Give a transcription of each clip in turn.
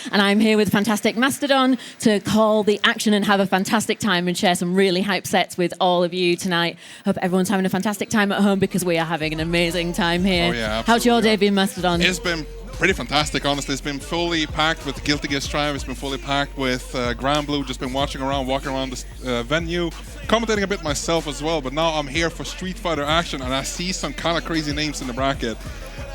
And I'm here with fantastic Mastodon to call the action and have a fantastic time and share some really hype sets with all of you tonight. Hope everyone's having a fantastic time at home because we are having an amazing time here. Oh, yeah, how's your day been, Mastodon? It's been pretty fantastic, honestly. It's been fully packed with Guilty Gear Strive. It's been fully packed with Grand Blue. Just been walking around this venue, commentating a bit myself as well. But now I'm here for Street Fighter action, and I see some kind of crazy names in the bracket.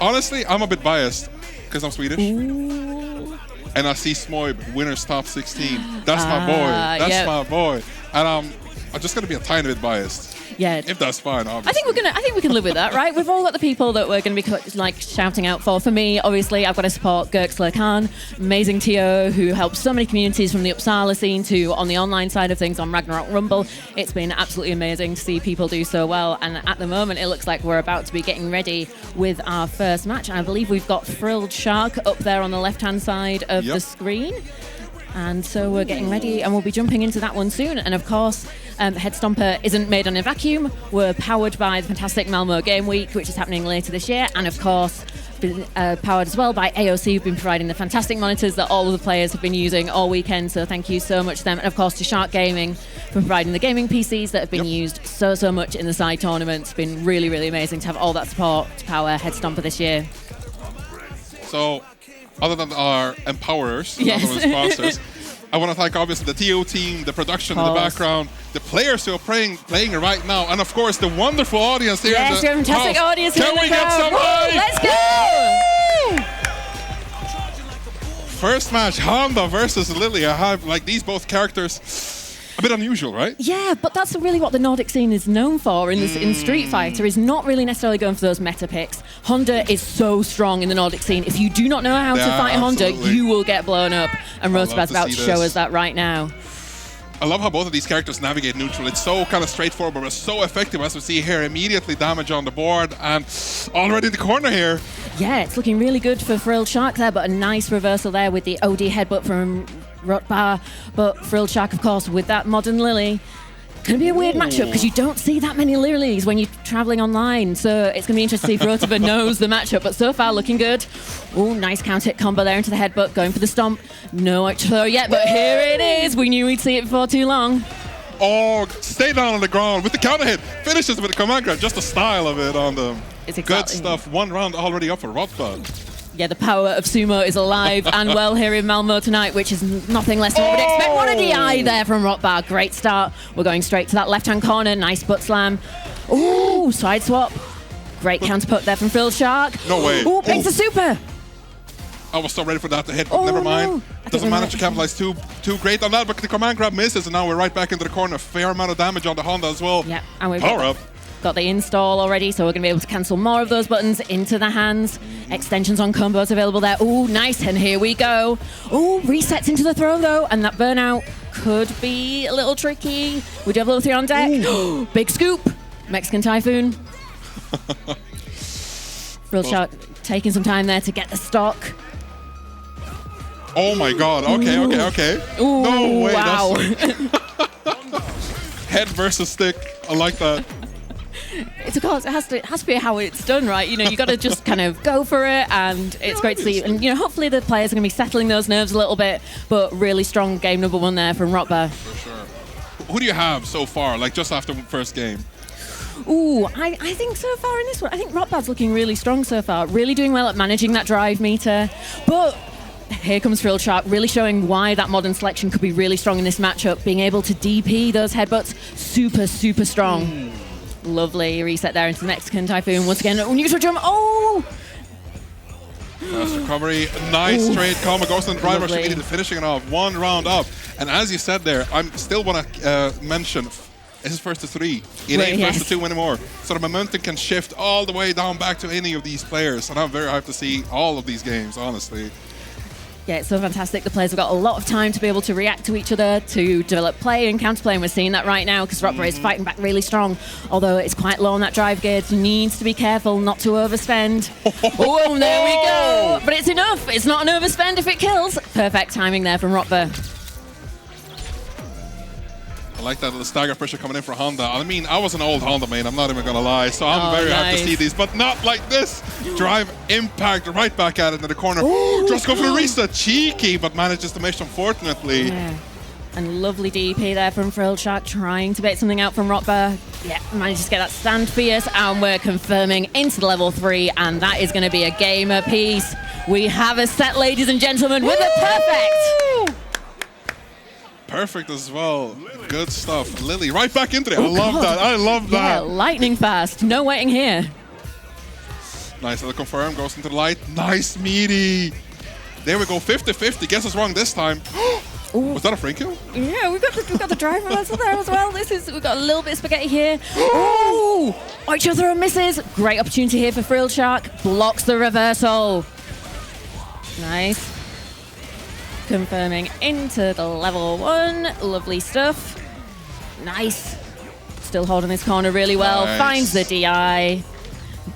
Honestly, I'm a bit biased because I'm Swedish. Ooh. And I see Smoib, winner's top 16. That's my boy. That's my boy. And I'm just gonna be a tiny bit biased. Yeah, if that's fine. Obviously. I think we can live with that, right? We've all got the people that we're going to be like shouting out for. For me, obviously, I've got to support GurkSlukarN, amazing TO who helps so many communities from the Uppsala scene to on the online side of things on Ragnarok Rumble. It's been absolutely amazing to see people do so well. And at the moment, it looks like we're about to be getting ready with our first match. I believe we've got FrilledShark up there on the left-hand side of the screen. And so we're getting ready and we'll be jumping into that one soon. And of course, Headstomper isn't made on a vacuum. We're powered by the fantastic Malmö Game Week, which is happening later this year. And of course, been powered as well by AOC, who've been providing the fantastic monitors that all of the players have been using all weekend. So thank you so much to them. And of course to Sharkgaming for providing the gaming PCs that have been used so much in the side tournaments. It's been really, really amazing to have all that support to power Headstomper this year. So, other than our empowerers, other than sponsors, I want to thank obviously the TO team, the production in the background, the players who are playing it right now, and of course the wonderful audience here. Yes, we have a fantastic audience here. Can we get some Let's go! First match, Honda versus Lily. I have like these both characters. A bit unusual, right? Yeah, but that's really what the Nordic scene is known for in Street Fighter, is not really necessarily going for those meta picks. Honda is so strong in the Nordic scene. If you do not know how to fight Honda, you will get blown up. And Rotbah's about to show us that right now. I love how both of these characters navigate neutral. It's so kind of straightforward, but it's so effective, as we see here. Immediately damage on the board and already in the corner here. Yeah, it's looking really good for FrilledShark there, but a nice reversal there with the OD headbutt from Rotbah. But FrilledShark, of course, with that modern Lily. Going to be a weird matchup because you don't see that many Lilies when you're traveling online. So it's going to be interesting to see if Rotbah knows the matchup. But so far, looking good. Oh, nice counter hit combo there into the headbutt, going for the stomp. No extra throw yet, but here it is. We knew we'd see it before too long. Oh, stay down on the ground with the counter hit. Finishes with the command grab. Just the style of it on them. It's good stuff. One round already up for Rotbah. Yeah, the power of sumo is alive and well here in Malmö tonight, which is nothing less than what we'd expect. What a DI there from Rotbah. Great start. We're going straight to that left-hand corner. Nice butt slam. Ooh, side swap. Great counter put there from FrilledShark. No way. Ooh, makes a super. I was so ready for that to hit, but never mind. No. Doesn't manage to capitalize too great on that, but the command grab misses, and now we're right back into the corner. Fair amount of damage on the Honda as well. Yeah, and we've power up. Got the install already, so we're going to be able to cancel more of those buttons into the hands. Extensions on combos available there. Ooh, nice, and here we go. Ooh, resets into the throw, though, and that burnout could be a little tricky. We do have level 3 on deck. Big scoop. Mexican Typhoon. FrilledShark taking some time there to get the stock. Oh my god, okay. Ooh, no way. Wow. Head versus stick, I like that. It's of course, it has to be how it's done, right? You know, you got to just kind of go for it, and it's great to see. And you know, hopefully the players are going to be settling those nerves a little bit. But really strong game number 1 there from Rotbah. For sure. Who do you have so far? Like just after first game? Ooh, I think so far in this one, I think Rotbah's looking really strong so far. Really doing well at managing that drive meter. But here comes FrilledShark, really showing why that modern selection could be really strong in this matchup. Being able to DP those headbutts, super strong. Lovely reset there into the Mexican Typhoon. Once again, neutral jump. Oh! Nice recovery. Nice straight combo. Goes to the driver. Immediately finishing it off. 1 round up. And as you said there, I still want to mention This is first to 3. It ain't first to 2 anymore. So the momentum can shift all the way down back to any of these players. And I'm very hyped to see all of these games, honestly. Yeah, it's so fantastic. The players have got a lot of time to be able to react to each other, to develop play and counterplay, and we're seeing that right now because Rotbah is fighting back really strong. Although it's quite low on that drive gauge, needs to be careful not to overspend. Oh, there we go! But it's enough. It's not an overspend if it kills. Perfect timing there from Rotbah. I like that little stagger pressure coming in for Honda. I mean, I was an old Honda main, I'm not even going to lie. So I'm very happy to see these, but not like this. Drive impact right back at it into the corner. Just go for the reset. Cheeky, but manages to miss, unfortunately. Yeah. And lovely DP there from FrilledShark, trying to bait something out from Rotbah. Yeah, manages to get that stand fierce, and we're confirming into the level 3, and that is going to be a game apiece. We have a set, ladies and gentlemen, with a perfect. Perfect as well. Good stuff. Lily, right back into it. I love that. I love that. Yeah, lightning fast. No waiting here. Nice little confirm. Goes into the light. Nice meaty. There we go. 50-50. Guess what's wrong this time. Was that a free kill? Yeah, we've got the driver muscle there as well. We've got a little bit of spaghetti here. Oh! Each other and misses. Great opportunity here for FrilledShark. Blocks the reversal. Nice. Confirming into the level 1. Lovely stuff. Nice. Still holding this corner really well. Nice. Finds the DI.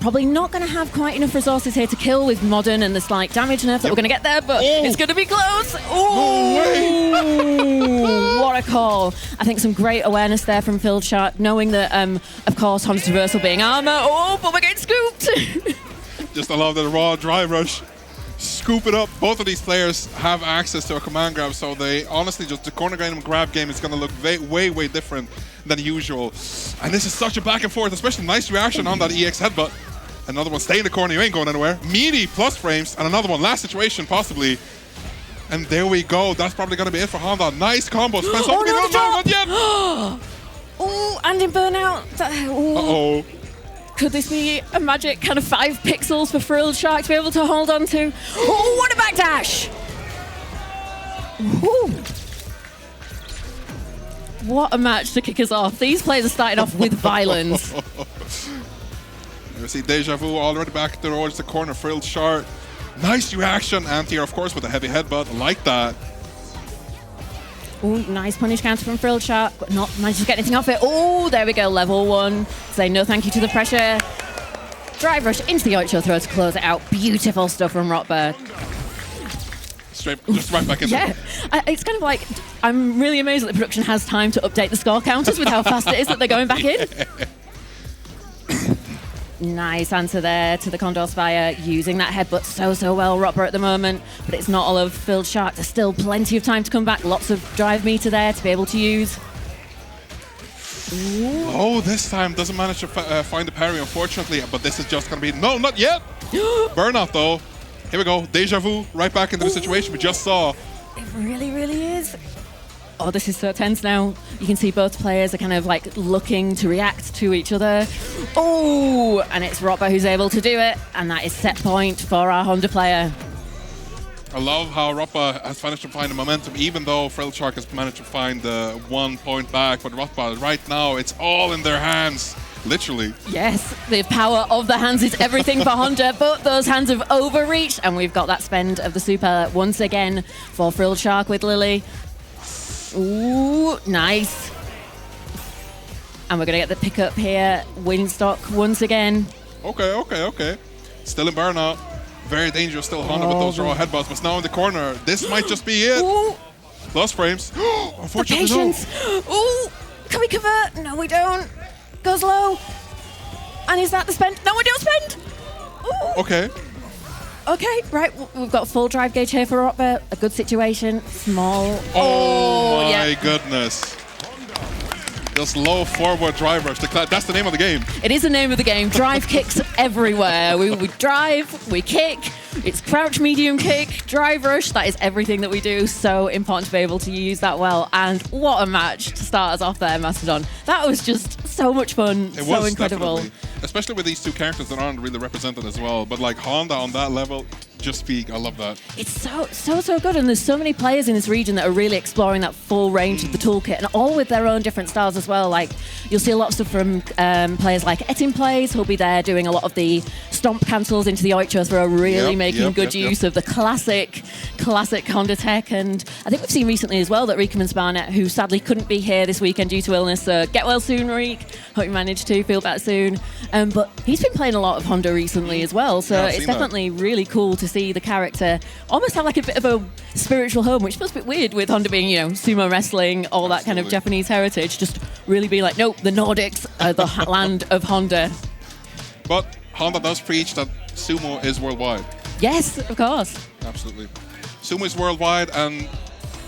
Probably not going to have quite enough resources here to kill with Modern and the slight damage nerf that we're going to get there, but it's going to be close. No way. What a call. I think some great awareness there from FrilledShark, knowing that, of course, Honda's reversal being armor. Oh, but we're getting scooped. Just I love the raw drive rush. Scoop it up. Both of these players have access to a command grab, so they honestly just the corner grab game is going to look way different than usual. And this is such a back and forth, especially nice reaction on that EX headbutt. Another one, stay in the corner, you ain't going anywhere. Meaty plus frames, and another one, last situation possibly. And there we go. That's probably going to be it for Honda. Nice combo. Spence not yet. Oh, and in burnout. Uh-oh. Could this be a magic kind of 5 pixels for FrilledShark to be able to hold on to? Oh, what a backdash! Ooh. What a match to kick us off. These players are starting off with violence. You see Deja Vu already back towards the corner. FrilledShark. Nice reaction. Anti-air, of course, with a heavy headbutt. I like that. Oh, nice punish counter from FrilledShark, but not managed to get anything off it. Oh, there we go, level 1. Say no thank you to the pressure. Drive rush into the Ocho throw to close it out. Beautiful stuff from Rotbah. Just right back in. Yeah, it's kind of like, I'm really amazed that the production has time to update the score counters with how fast it is that they're going back in. Nice answer there to the Condor Spire, using that headbutt so well, Rotbah at the moment, but it's not all of FrilledShark. There's still plenty of time to come back, lots of drive meter there to be able to use. Ooh. Oh, this time doesn't manage to find the parry, unfortunately, but this is just going to be, no, not yet. Burnout though. Here we go, Deja Vu, right back into the situation we just saw. It really is. Oh, this is so tense now. You can see both players are kind of like looking to react to each other. Oh, and it's Rotbah who's able to do it. And that is set point for our Honda player. I love how Rotbah has managed to find the momentum, even though FrilledShark has managed to find the 1 point back. But Rotbah, right now, it's all in their hands. Literally. Yes, the power of the hands is everything for Honda, but those hands have overreached. And we've got that spend of the super once again for FrilledShark with Lily. Ooh, nice. And we're going to get the pickup here. Windstock once again. Okay. Still in burnout. Very dangerous still, Honda, with those raw headbutts. But now in the corner. This might just be it. Ooh. Plus frames. Unfortunately, no. Ooh, can we convert? No, we don't. Goes low. And is that the spend? No, we don't spend. Ooh. Okay, right, we've got a full drive gauge here for Rotbah. A good situation, small. Oh my goodness. Just low forward drive rush. That's the name of the game. It is the name of the game. Drive kicks everywhere. We drive, we kick. It's crouch, medium kick, drive rush. That is everything that we do. So important to be able to use that well. And what a match to start us off there, Mastodon. That was just so much fun. It so was incredible. Definitely. Especially with these two characters that aren't really represented as well. But like Honda on that level, just peak. I love that. It's so good, and there's so many players in this region that are really exploring that full range of the toolkit, and all with their own different styles as well. Like, you'll see a lot of stuff from players like Etin Plays, who'll be there doing a lot of the stomp cancels into the oichos for really making good use of the classic Honda tech. And I think we've seen recently as well that Reekum and Sparnet, who sadly couldn't be here this weekend due to illness, so get well soon, Reek. Hope you manage to feel better soon. But he's been playing a lot of Honda recently as well, so it's definitely really cool to see the character almost have like a bit of a spiritual home, which feels a bit weird with Honda being, sumo wrestling, all that kind of Japanese heritage. Just really be like, nope, the Nordics are the land of Honda. But Honda does preach that sumo is worldwide. Yes, of course. Absolutely. Sumo is worldwide, and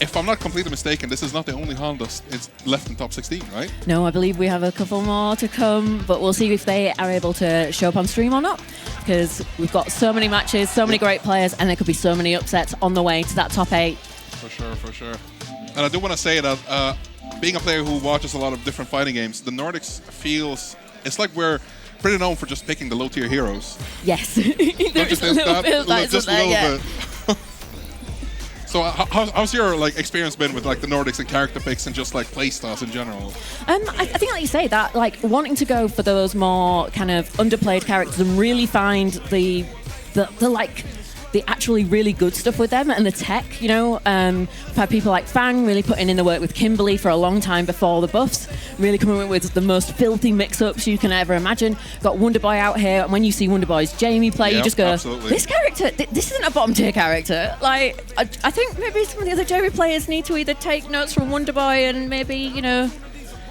if I'm not completely mistaken, this is not the only Honda it's left in top 16, right? No, I believe we have a couple more to come, but we'll see if they are able to show up on stream or not, because we've got so many matches, so many great players, and there could be so many upsets on the way to that top 8. For sure. And I do want to say that being a player who watches a lot of different fighting games, the Nordics feels, it's like we're pretty known for just picking the low-tier heroes. Yes. Don't you think that? Just a little bit. So how's your experience been with the Nordics and character picks and just play styles in general? I think like you say that wanting to go for those more kind of underplayed characters and really find the actually really good stuff with them and the tech, we've had people like Fang really putting in the work with Kimberly for a long time before the buffs, really coming up with the most filthy mix-ups you can ever imagine. Got Wonderboy out here, and when you see Wonderboy's Jamie play, you just go, absolutely. This character, this isn't a bottom tier character. I think maybe some of the other Jamie players need to either take notes from Wonderboy and maybe,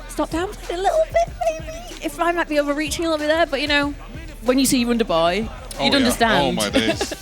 stop down a little bit, maybe. If I might be overreaching a little bit there, but when you see Wonderboy, you'd understand. Oh my days.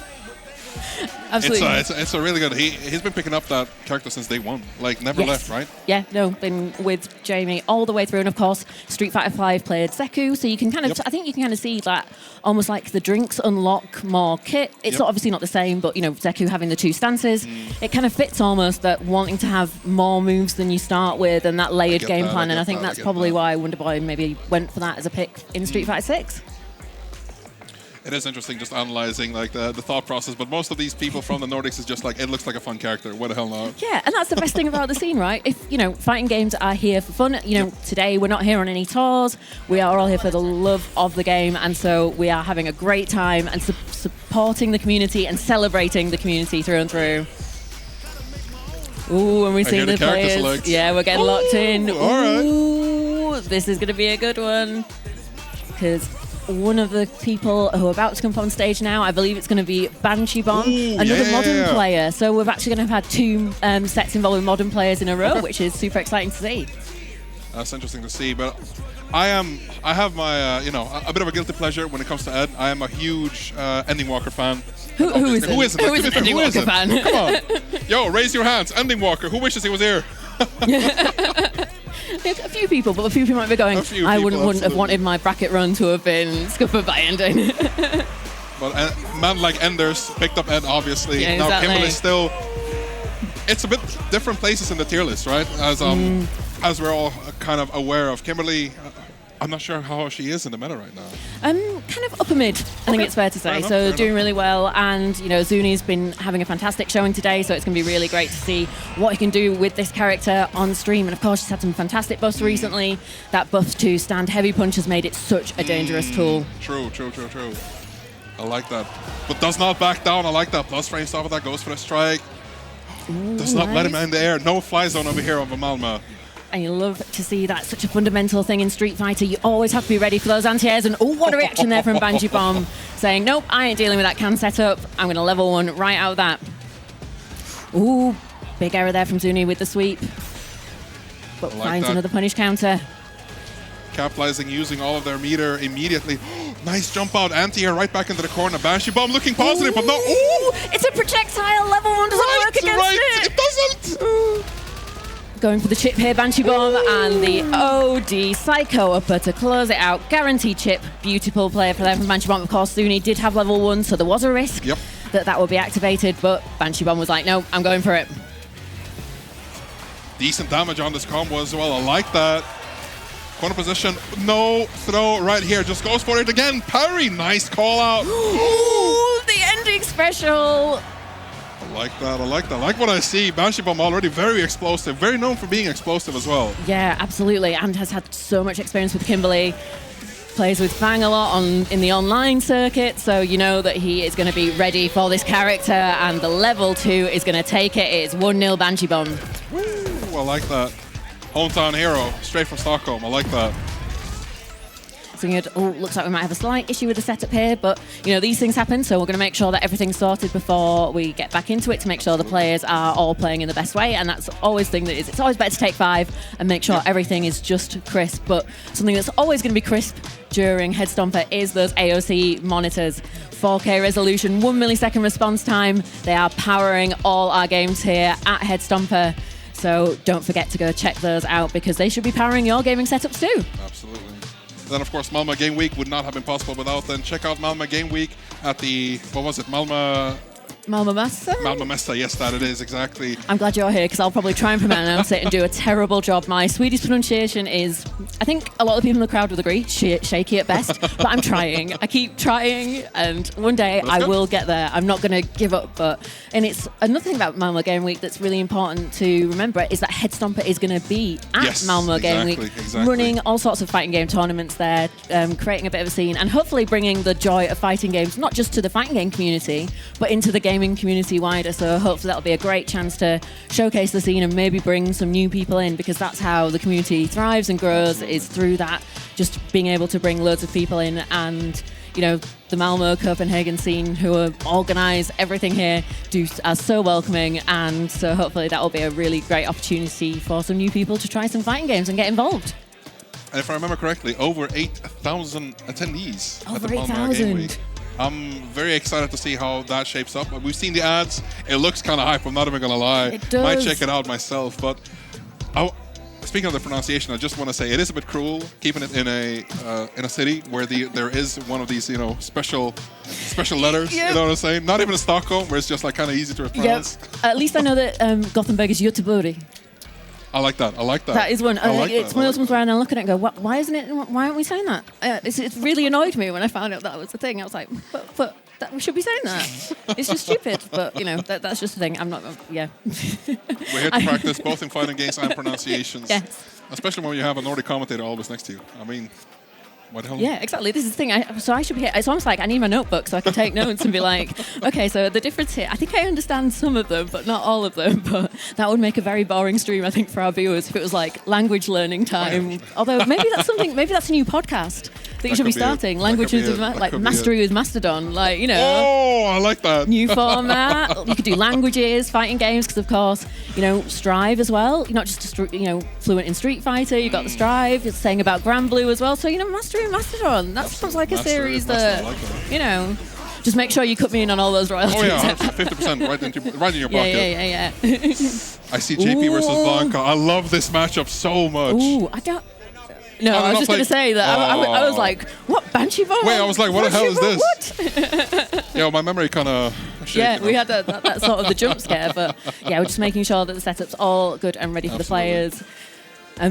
Absolutely. It's a really good. He's been picking up that character since day one. Never left, right? Yeah, no, been with Jamie all the way through, and of course, Street Fighter V played Zeku, so you can kind of, I think you can kind of see that almost like the drinks unlock more kit. It's obviously not the same, but Zeku having the 2 stances, it kind of fits almost that wanting to have more moves than you start with, and that layered game plan. And I think that's probably why Wonderboy maybe went for that as a pick in Street Fighter 6. It is interesting just analyzing the thought process, but most of these people from the Nordics is just it looks like a fun character. What the hell not? Yeah, and that's the best thing about the scene, right? If, fighting games are here for fun, today we're not here on any tours. We are all here for the love of the game, and so we are having a great time and supporting the community and celebrating the community through and through. Ooh, and we're seeing the players. Select. Yeah, we're getting locked in. All right. Ooh, this is going to be a good one, because one of the people who are about to come up on stage now, I believe it's going to be BansheeBomb, another modern player. So we're actually going to have had 2 sets involving modern players in a row, which is super exciting to see. That's interesting to see, but I have my, a bit of a guilty pleasure when it comes to Ed. I am a huge Ending Walker fan. Who isn't? Who isn't? Who is an Ending Walker fan? Come on. Yo, raise your hands. Ending Walker. Who wishes he was here? A few people, but a few people might be going, I wouldn't have wanted my bracket run to have been scuppered by Ending. But a man like Enders picked up Ed, obviously. Yeah, now exactly. Kimberly still... It's a bit different places in the tier list, right? As we're all kind of aware of. Kimberly, I'm not sure how she is in the meta right now. Kind of upper mid, I think it's fair to say. So doing really well, and Zouni's been having a fantastic showing today, so it's going to be really great to see what he can do with this character on stream. And of course, she's had some fantastic buffs recently. That buff to stand heavy punch has made it such a dangerous tool. True. I like that. But does not back down. I like that. Plus frames off of that, goes for the strike. Ooh, does not let him in the air. No fly zone over here over Malmö. And you love to see that, such a fundamental thing in Street Fighter. You always have to be ready for those anti-airs. And what a reaction there from BansheeBomb, saying, nope, I ain't dealing with that can setup. I'm going to level 1 right out of that. Ooh, big error there from Zouni with the sweep. But finds another punish counter. Capitalizing, using all of their meter immediately. Nice jump out, anti-air right back into the corner. BansheeBomb looking positive, but no. Ooh! It's a projectile. Level 1 doesn't work against it. It doesn't. Ooh. Going for the chip here, BansheeBomb, and the OD Psycho upper to close it out. Guaranteed chip. Beautiful player for them from BansheeBomb. Of course, Zouni did have level 1, so there was a risk that would be activated, but BansheeBomb was like, no, I'm going for it. Decent damage on this combo as well. I like that. Corner position. No throw right here. Just goes for it again. Parry. Nice call out. Ooh, the ending special. I like that. I like that. I like what I see. BansheeBomb already very explosive. Very known for being explosive as well. Yeah, absolutely. And has had so much experience with Kimberly. Plays with Fang a lot in the online circuit, so you know that he is going to be ready for this character, and the level 2 is going to take it. It's 1-0 BansheeBomb. Woo, I like that. Hometown hero, straight from Stockholm. I like that. So looks like we might have a slight issue with the setup here, but you know these things happen, so we're going to make sure that everything's sorted before we get back into it to make sure the players are all playing in the best way, and that's always the thing that is. It's always better to take 5 and make sure everything is just crisp, but something that's always going to be crisp during Headstomper is those AOC monitors. 4K resolution, 1 millisecond response time. They are powering all our games here at Headstomper, so don't forget to go check those out because they should be powering your gaming setups too. Absolutely. Then, of course, Malmö Game Week would not have been possible without them. Check out Malmö Game Week at the, what was it, Malmö Messa? Malmö Messa, yes, that it is, exactly. I'm glad you're here because I'll probably try and pronounce it and do a terrible job. My Swedish pronunciation is, I think a lot of the people in the crowd would agree, shaky at best, but I'm trying. I keep trying, and one day I will get there. I'm not going to give up, and it's another thing about Malmö Game Week that's really important to remember is that Headstomper is going to be at Malmö Game Week, running all sorts of fighting game tournaments there, creating a bit of a scene, and hopefully bringing the joy of fighting games not just to the fighting game community, but into the gaming community wider. So hopefully that'll be a great chance to showcase the scene and maybe bring some new people in, because that's how the community thrives and grows, is through that, just being able to bring loads of people in. And you know, the Malmö Copenhagen scene who organise everything here are so welcoming, and so hopefully that will be a really great opportunity for some new people to try some fighting games and get involved. And if I remember correctly, over 8,000 attendees at the Malmö Game 8,000. Week. I'm very excited to see how that shapes up. We've seen the ads. It looks kind of hype. I'm not even going to lie. It does. Might check it out myself. But speaking of the pronunciation, I just want to say it is a bit cruel keeping it in a city where there is one of these, you know, special letters. Yep. You know what I'm saying? Not even in Stockholm, where it's just like kind of easy to pronounce. Yep. At least I know that Gothenburg is Göteborg. I like that. I like that. That is one. It's one of those ones where I look at it and go, why isn't it? Why aren't we saying that? It really annoyed me when I found out that was the thing. I was like, but we should be saying that. It's just stupid. But you know, that's just the thing. I'm not. Yeah. We're here to practice both in fighting games and pronunciations. Yes. Especially when you have a Nordic commentator always next to you. I mean, what the hell? Yeah, exactly. This is the thing. So I should be here. It's almost like I need my notebook so I can take notes and be like, okay, so the difference here, I think I understand some of them, but not all of them. But that would make a very boring stream, I think, for our viewers if it was like language learning time. Although maybe that's something, maybe that's a new podcast that you should be starting. Languages with like Mastery with Mastodon, like, you know. Oh, I like that. New format. You could do languages, fighting games, because of course, you know, Strive as well. You're not just, you know, fluent in Street Fighter. You've got the Strive. It's saying about Grand Blue as well. So, you know, Mastery with Mastodon. That sounds like a series that, you know, just make sure you cut me in on all those royalties. Oh yeah, 50% right in your pocket. Yeah. I see JP versus Blanka. I love this matchup so much. Ooh, I don't. No, I was just going to say that. I was like, what, BansheeBomb? Wait, I was like, what the hell is this? What? Yeah, my memory kind of shaking. Yeah, we had that sort of the jump scare, but yeah, we're just making sure that the setup's all good and ready for the players.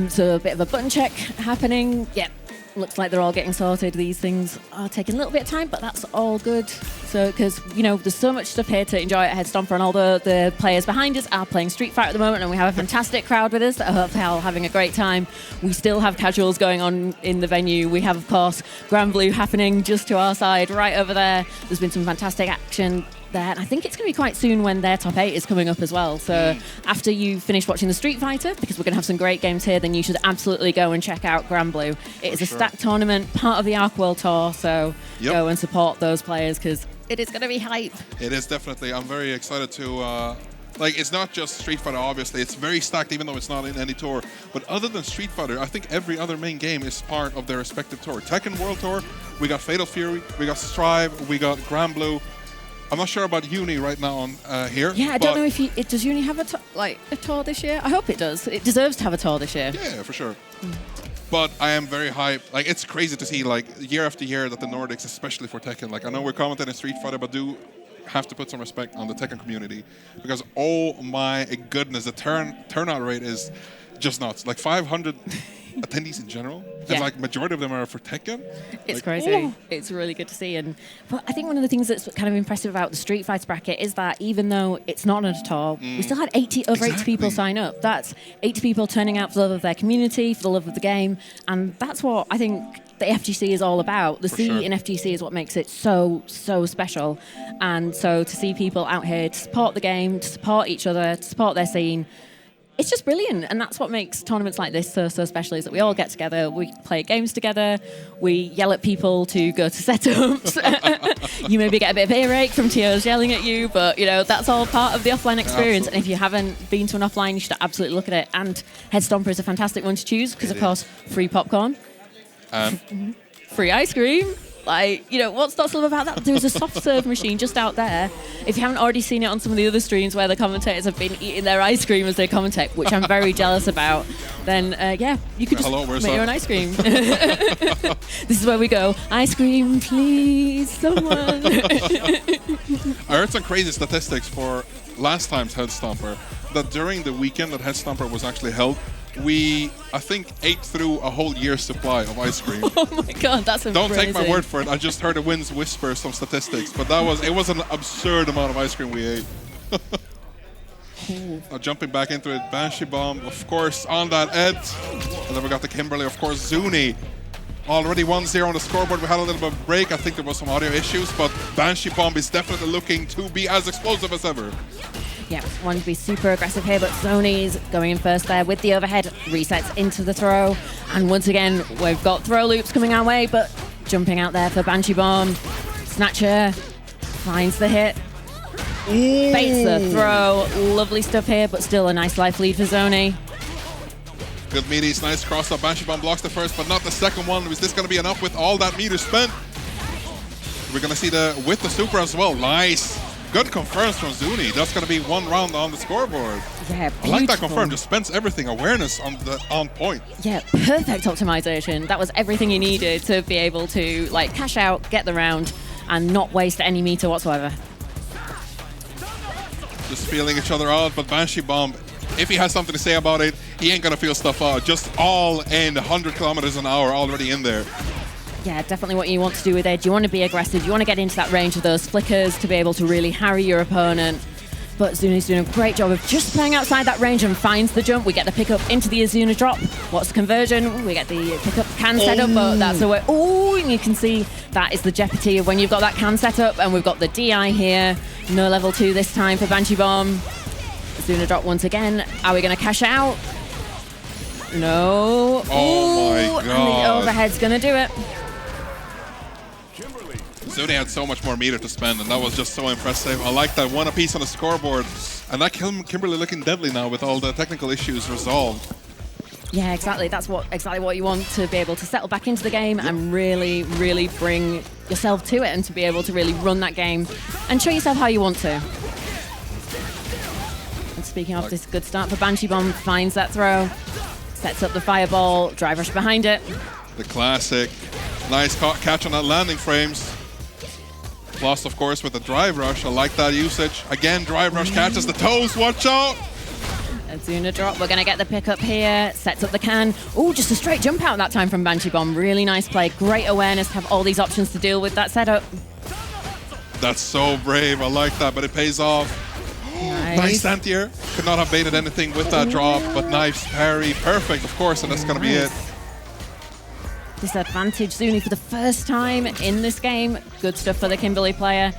So a bit of a button check happening. Yeah, looks like they're all getting sorted. These things are taking a little bit of time, but that's all good. So, because, you know, there's so much stuff here to enjoy at Headstomper, and although the players behind us are playing Street Fighter at the moment, and we have a fantastic crowd with us that are hopefully all having a great time, we still have casuals going on in the venue. We have, of course, Grand Blue happening just to our side, right over there. There's been some fantastic action there, and I think it's going to be quite soon when their top 8 is coming up as well. So after you finish watching the Street Fighter, because we're going to have some great games here, then you should absolutely go and check out Grand Blue. It is a stacked tournament, part of the Arc World Tour, so go and support those players because it is going to be hype. It is definitely. I'm very excited to like, it's not just Street Fighter, obviously. It's very stacked, even though it's not in any tour. But other than Street Fighter, I think every other main game is part of their respective tour. Tekken World Tour, we got Fatal Fury, we got Strive, we got Grand Blue. I'm not sure about Uni right now on here. Yeah, I don't know if does Uni have a tour this year? I hope it does. It deserves to have a tour this year. Yeah, for sure. But I am very hyped. Like, it's crazy to see, like, year after year that the Nordics, especially for Tekken, like, I know we're commenting on Street Fighter, but do have to put some respect on the Tekken community, because oh my goodness, the turnout rate is just nuts. Like 500 attendees in general. Yeah. And like majority of them are for Tekken. It's like, crazy. ooh. It's really good to see. But I think one of the things that's kind of impressive about the Street Fighter bracket is that even though it's not at all, we still had over 80 people sign up. That's 80 people turning out for the love of their community, for the love of the game. And that's what I think the FGC is all about. The C in FGC is what makes it so special. And so to see people out here to support the game, to support each other, to support their scene, it's just brilliant. And that's what makes tournaments like this so special, is that we all get together, we play games together, we yell at people to go to setups. You maybe get a bit of earache from TOs yelling at you, but you know, that's all part of the offline experience. And if you haven't been to an offline, you should absolutely look at it. And Headstomper is a fantastic one to choose because, of course, free popcorn, free ice cream. Like, you know, what's not so love about that? There's a soft serve machine just out there. If you haven't already seen it on some of the other streams where the commentators have been eating their ice cream as they commentate, which I'm very jealous about, then, yeah, you could just make your own ice cream. This is where we go. Ice cream, please, someone. I heard some crazy statistics for last time's Headstomper, that during the weekend that Headstomper was actually held, we, I think, ate through a whole year's supply of ice cream. Oh my god, that's amazing. Don't take my word for it. I just heard the winds whisper some statistics, but it was an absurd amount of ice cream we ate. Now jumping back into it, BansheeBomb, of course, on that edge. And then we got the Kimberly, of course, Zouni. Already 1-0 on the scoreboard. We had a little bit of a break. I think there was some audio issues, but BansheeBomb is definitely looking to be as explosive as ever. Yeah, wanted to be super aggressive here, but Zouni's going in first there with the overhead, resets into the throw. And once again, we've got throw loops coming our way, but jumping out there for BansheeBomb. Snatcher finds the hit. Baits the throw. Lovely stuff here, but still a nice life lead for Zouni. Good meaties, nice cross up. BansheeBomb blocks the first, but not the second one. Is this going to be enough with all that meter spent? We're going to see with the super as well. Nice. Good confirms from Zouni. That's going to be one round on the scoreboard. Yeah, beautiful. I like that confirm. Just spends everything. Awareness on point. Yeah, perfect optimization. That was everything you needed to be able to like cash out, get the round, and not waste any meter whatsoever. Just feeling each other out, but BansheeBomb, if he has something to say about it, he ain't going to feel stuff out. Just all in 100 kilometers an hour already in there. Yeah, definitely what you want to do with it. You want to be aggressive. You want to get into that range of those flickers to be able to really harry your opponent. But Zouni's doing a great job of just playing outside that range and finds the jump. We get the pickup into the Azuna drop. What's the conversion? We get the pickup can set up, but that's the way. Oh, and you can see that is the jeopardy of when you've got that can set up, and we've got the DI here. No level 2 this time for BansheeBomb. Azuna drop once again. Are we going to cash out? No. Oh my god. And the overhead's going to do it. Zouni had so much more meter to spend, and that was just so impressive. I like that one apiece on the scoreboard. And that Kimberly looking deadly now with all the technical issues resolved. Yeah, exactly. That's exactly what you want, to be able to settle back into the game and really, really bring yourself to it, and to be able to really run that game and show yourself how you want to. And speaking of this, good start for BansheeBomb, finds that throw, sets up the fireball, drive rush behind it. The classic. Nice catch on that landing frames. Plus, of course, with the drive rush. I like that usage. Again, drive rush catches the toes. Watch out! Azuna drop. We're going to get the pickup here. Sets up the can. Oh, just a straight jump out that time from BansheeBomb. Really nice play. Great awareness to have all these options to deal with that setup. That's so brave. I like that, but it pays off. Nice anti-air. Could not have baited anything with that drop, but nice parry. Perfect, of course, and that's going to be it. Disadvantage Zouni for the first time in this game. Good stuff for the Kimberly player.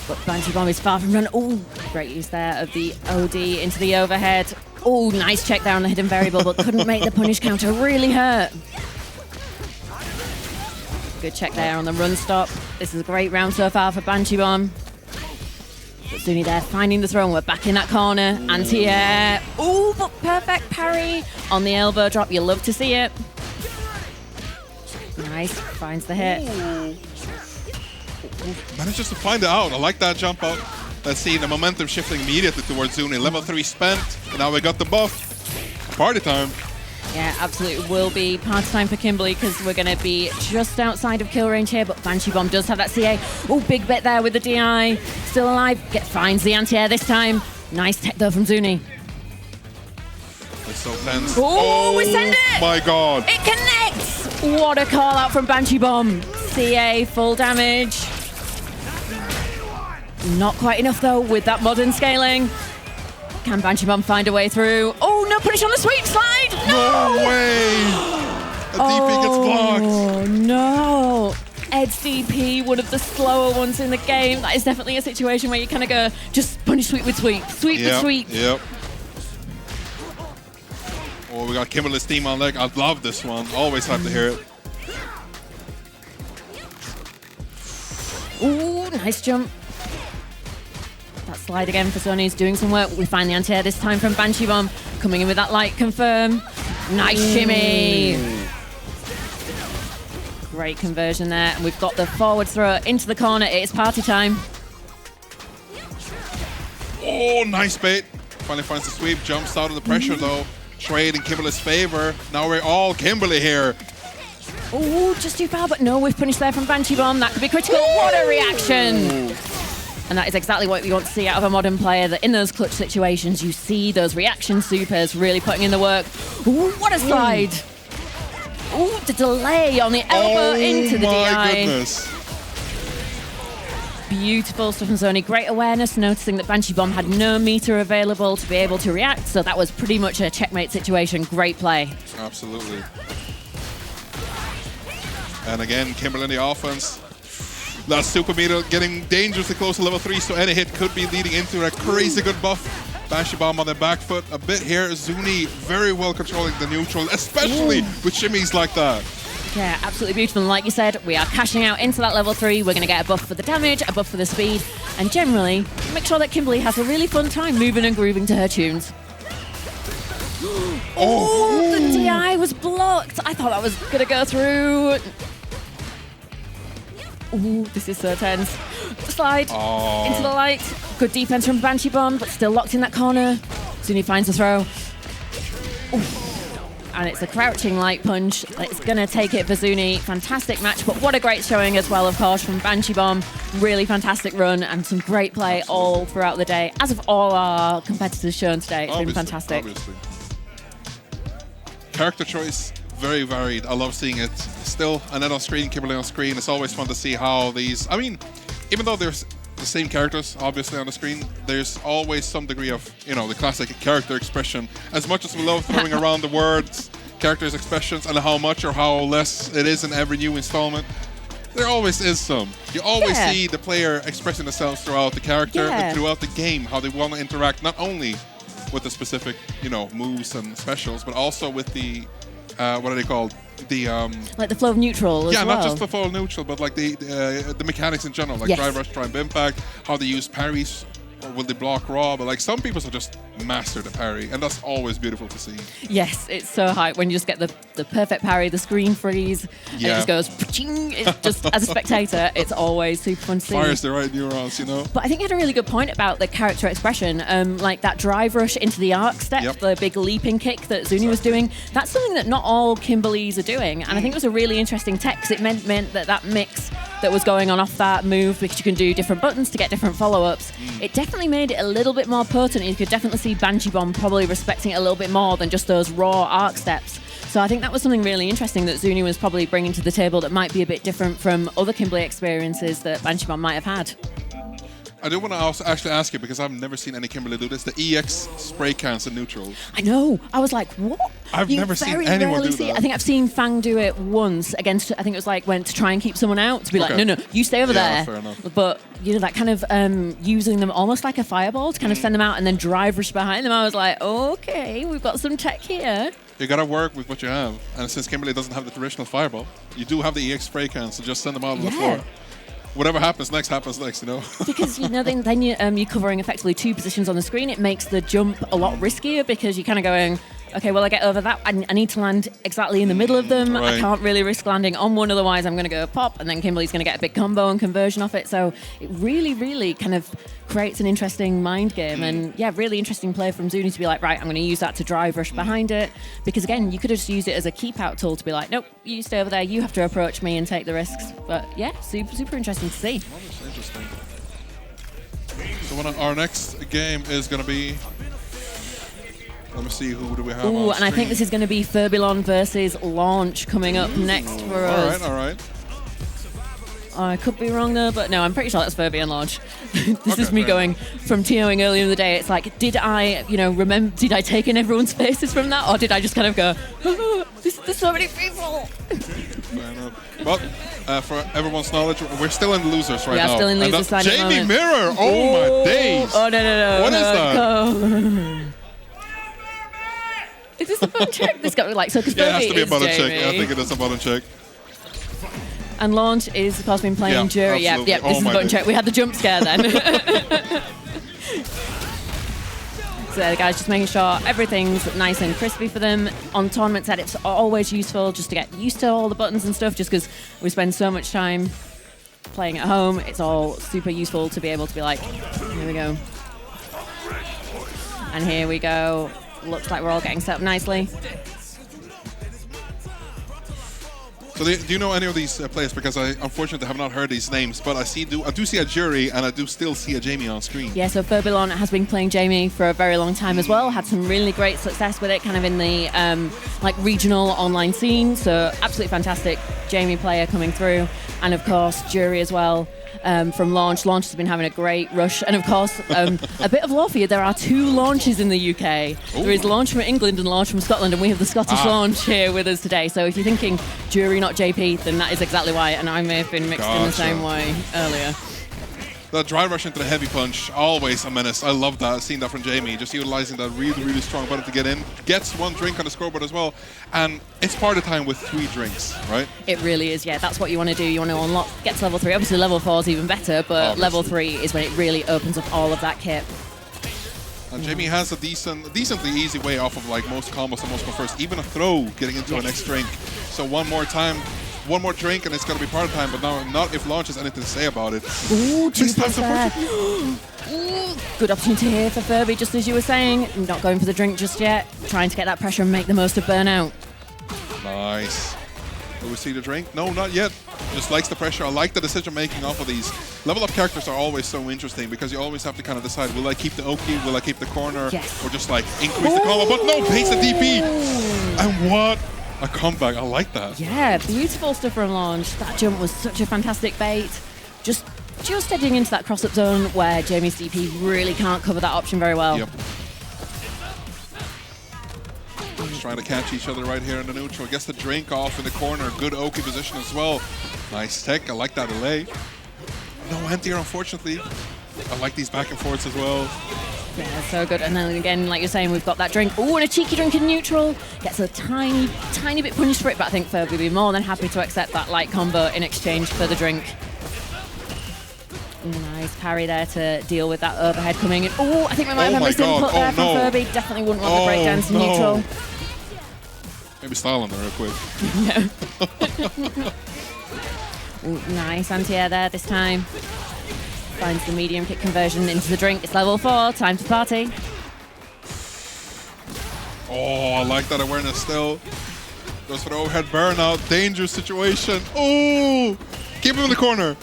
But BansheeBomb is far from run. Oh, great use there of the OD into the overhead. Oh, nice check there on the hidden variable, but couldn't make the punish counter. Really hurt. Good check there on the run stop. This is a great round so far for BansheeBomb. But Zouni there finding the throw, and we're back in that corner. Anti-air. Oh, but perfect parry on the elbow drop. You love to see it. Nice, finds the hit. Manages to find it out. I like that jump out. Let's see, the momentum shifting immediately towards Zouni. Level 3 spent, and now we got the buff. Party time. Yeah, absolutely will be party time for Kimberly, because we're going to be just outside of kill range here, but BansheeBomb does have that CA. Oh, big bit there with the DI. Still alive, finds the anti-air this time. Nice tech though from Zouni. Let's So tense. Oh, we send it! My God. It connects! What a call out from BansheeBomb. CA, full damage. Not quite enough though with that modern scaling. Can BansheeBomb find a way through? Oh, no punish on the sweep slide! No! No way! A DP gets blocked. Oh, no. Ed's DP, one of the slower ones in the game. That is definitely a situation where you kind of go, just punish sweep with sweep. Sweep with sweep. Yep. Oh, we got Kimberly's team on deck. I love this one. Always have to hear it. Ooh, nice jump. That slide again for Zouni is doing some work. We find the anti-air this time from BansheeBomb. Coming in with that light confirm. Nice shimmy. Great conversion there. And we've got the forward throw into the corner. It is party time. Oh, nice bait. Finally finds the sweep. Jumps out of the pressure though. Trade in Kimberly's favor. Now we're all Kimberly here. Oh, just too far, but no, we've punished there from BansheeBomb. That could be critical. What a reaction! And that is exactly what we want to see out of a modern player, that in those clutch situations, you see those reaction supers really putting in the work. Ooh, what a slide! Ooh, the delay on the elbow into the DI. Oh my goodness. Beautiful stuff from Zouni. Great awareness, noticing that BansheeBomb had no meter available to be able to react, so that was pretty much a checkmate situation. Great play. Absolutely. And again, Kimberly in the offense. That super meter getting dangerously close to level 3, so any hit could be leading into a crazy good buff. BansheeBomb on the back foot a bit here. Zouni very well controlling the neutral, especially with shimmies like that. Yeah, absolutely beautiful. And like you said, we are cashing out into that level 3. We're going to get a buff for the damage, a buff for the speed, and generally make sure that Kimberly has a really fun time moving and grooving to her tunes. Oh, the DI was blocked. I thought that was going to go through. Ooh, this is so tense. The slide into the light. Good defense from BansheeBomb, but still locked in that corner. Zouni finds the throw. Ooh. And it's a crouching light punch. It's going to take it for Zouni. Fantastic match, but what a great showing as well, of course, from BansheeBomb. Really fantastic run and some great play all throughout the day, as of all our competitors shown today. It's been fantastic. Obviously. Character choice, very varied. I love seeing it. Still, Annette on screen, Kimberly on screen. It's always fun to see how these... I mean, even though there's the same characters, obviously, on the screen, there's always some degree of, you know, the classic character expression. As much as we love throwing around the words, characters' expressions, and how much or how less it is in every new installment, there always is some. You always see the player expressing themselves throughout the character and throughout the game, how they want to interact not only with the specific, you know, moves and specials, but also with the, what are they called? The like the flow of neutral as well. Yeah, not just the flow of neutral, but like the mechanics in general, like drive rush, triumph, impact, how they use parries, or will they block raw, but like some people have just mastered the parry, and that's always beautiful to see. Yes, it's so hype when you just get the perfect parry, the screen freeze, and it just goes, it's just, as a spectator, it's always super fun to see. Fires the right neurons, you know? But I think you had a really good point about the character expression, like that drive rush into the arc step, the big leaping kick that Zouni was doing. That's something that not all Kimberlys are doing, and I think it was a really interesting tech, because it meant that mix that was going on off that move, because you can do different buttons to get different follow-ups. It definitely made it a little bit more potent. You could definitely see BansheeBomb probably respecting it a little bit more than just those raw arc steps. So I think that was something really interesting that Zouni was probably bringing to the table that might be a bit different from other Kimberly experiences that BansheeBomb might have had. I do want to also actually ask you, because I've never seen any Kimberly do this, the EX spray cans in neutral. I know. I was like, what? I've never seen anyone do that. I think I've seen Fang do it once against, I think it was like went to try and keep someone out, to be like, no, you stay over there. Fair enough. But, you know, that kind of using them almost like a fireball to kind of send them out and then drive rush behind them. I was like, okay, we've got some tech here. You gotta work with what you have. And since Kimberly doesn't have the traditional fireball, you do have the EX spray cans, so just send them out on the floor. Whatever happens next, you know? Because, you know, then you're covering effectively two positions on the screen. It makes the jump a lot riskier because you're kind of going, okay, well, I get over that. I need to land exactly in the middle of them. I can't really risk landing on one, otherwise I'm going to go pop, and then Kimberly's going to get a big combo and conversion off it. So it really, really kind of creates an interesting mind game. And, yeah, really interesting play from Zouni to be like, right, I'm going to use that to drive rush behind it. Because, again, you could have just used it as a keep-out tool to be like, nope, you stay over there. You have to approach me and take the risks. But, yeah, super, super interesting to see. That's interesting. So our next game is going to be Let me see, who do we have Ooh, on and I think this is going to be Furbylon versus Launch coming up next for us. All right. I could be wrong though, but no, I'm pretty sure that's Furby and Launch. This Okay, is me fair going from TOing earlier in the day. It's like, did I, remember? Did I take in everyone's faces from that, or did I just kind of go, oh, there's so many people? Fair enough. But for everyone's knowledge, we're still in the losers right now. Yeah, still in losers side at the Jamie moment. Mirror. Oh my days. Oh no! What is that? Go. Is this a button check? This got me like so because Yeah, it has to be a button Jamie. check. Yeah, I think it is a button check. And Launch is, of course, been playing Yeah, Juri. Yep, absolutely. this is a my button days. check. We had the jump scare then. So the guys just making sure everything's nice and crispy for them. On tournament set, it's always useful just to get used to all the buttons and stuff, just because we spend so much time playing at home. It's all super useful to be able to be like, here we go. And here we go. Looks like we're all getting set up nicely. So do you know any of these players? Because I unfortunately have not heard these names, but I do see a Juri and I do still see a Jamie on screen. Yeah, so Furbylon has been playing Jamie for a very long time as well. Had some really great success with it, kind of in the like regional online scene. So absolutely fantastic Jamie player coming through, and of course Juri as well. From Launch. Launch has been having a great rush. And of course, a bit of lore for you. There are 2 launches in the UK. Ooh. There is Launch from England and Launch from Scotland, and we have the Scottish Launch here with us today. So if you're thinking Juri, not JP, then that is exactly why. And I may have been mixed in the same way earlier. The dry rush into the heavy punch, always a menace. I love that. I've seen that from Jamie, just utilizing that really, really strong button to get in. Gets 1 drink on the scoreboard as well. And it's part of the time with 3 drinks, right? It really is, yeah. That's what you want to do. You want to unlock, get to level 3. Obviously, level 4 is even better, but Obviously. level 3 is when it really opens up all of that kit. And Jamie has a decently easy way off of like most combos and most first, even a throw getting into a next drink. So one more drink and it's going to be part of time, but now not if Launch has anything to say about it. Ooh, 2 This time's there. Ooh, good opportunity here for Furby, just as you were saying. Not going for the drink just yet. Trying to get that pressure and make the most of burnout. Nice. Will we see the drink? No, not yet. Just likes the pressure. I like the decision making off of these. Level up characters are always so interesting because you always have to kind of decide, will I keep the Oki, will I keep the corner, Yes. or just like increase the combo? But no, pace the DP. And what a comeback. I like that. Yeah, beautiful stuff from Launch. That jump was such a fantastic bait. Just heading into that cross-up zone where Jamie's DP really can't cover that option very well. Yep. Just trying to catch each other right here in the neutral. Gets the drink off in the corner. Good Oki position as well. Nice tech. I like that delay. No anti-air, unfortunately. I like these back and forths as well. Yeah, so good. And then again, like you're saying, we've got that drink. Ooh, and a cheeky drink in neutral. Gets a tiny, tiny bit punished for it, but I think Furby would be more than happy to accept that light combo in exchange for the drink. Nice parry there to deal with that overhead coming in. Oh, I think we might have a missed input there from Furby. Definitely wouldn't want the breakdance in neutral. Maybe style on there real quick. Ooh, nice anti-air there this time. Finds the medium kick conversion into the drink. It's level 4. Time to party. Oh, I like that awareness still. Goes for the overhead burnout. Dangerous situation. Oh, keep him in the corner.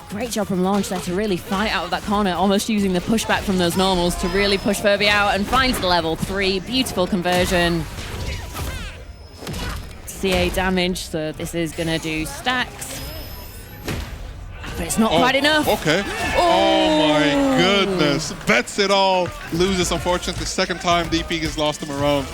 Great job from Launch there to really fight out of that corner, almost using the pushback from those normals to really push Furby out and finds the level 3. Beautiful conversion. CA damage, so this is going to do stacks. But it's not quite enough. Okay. Oh my goodness. Bets it all. Loses, unfortunately. Second time DP has lost him around.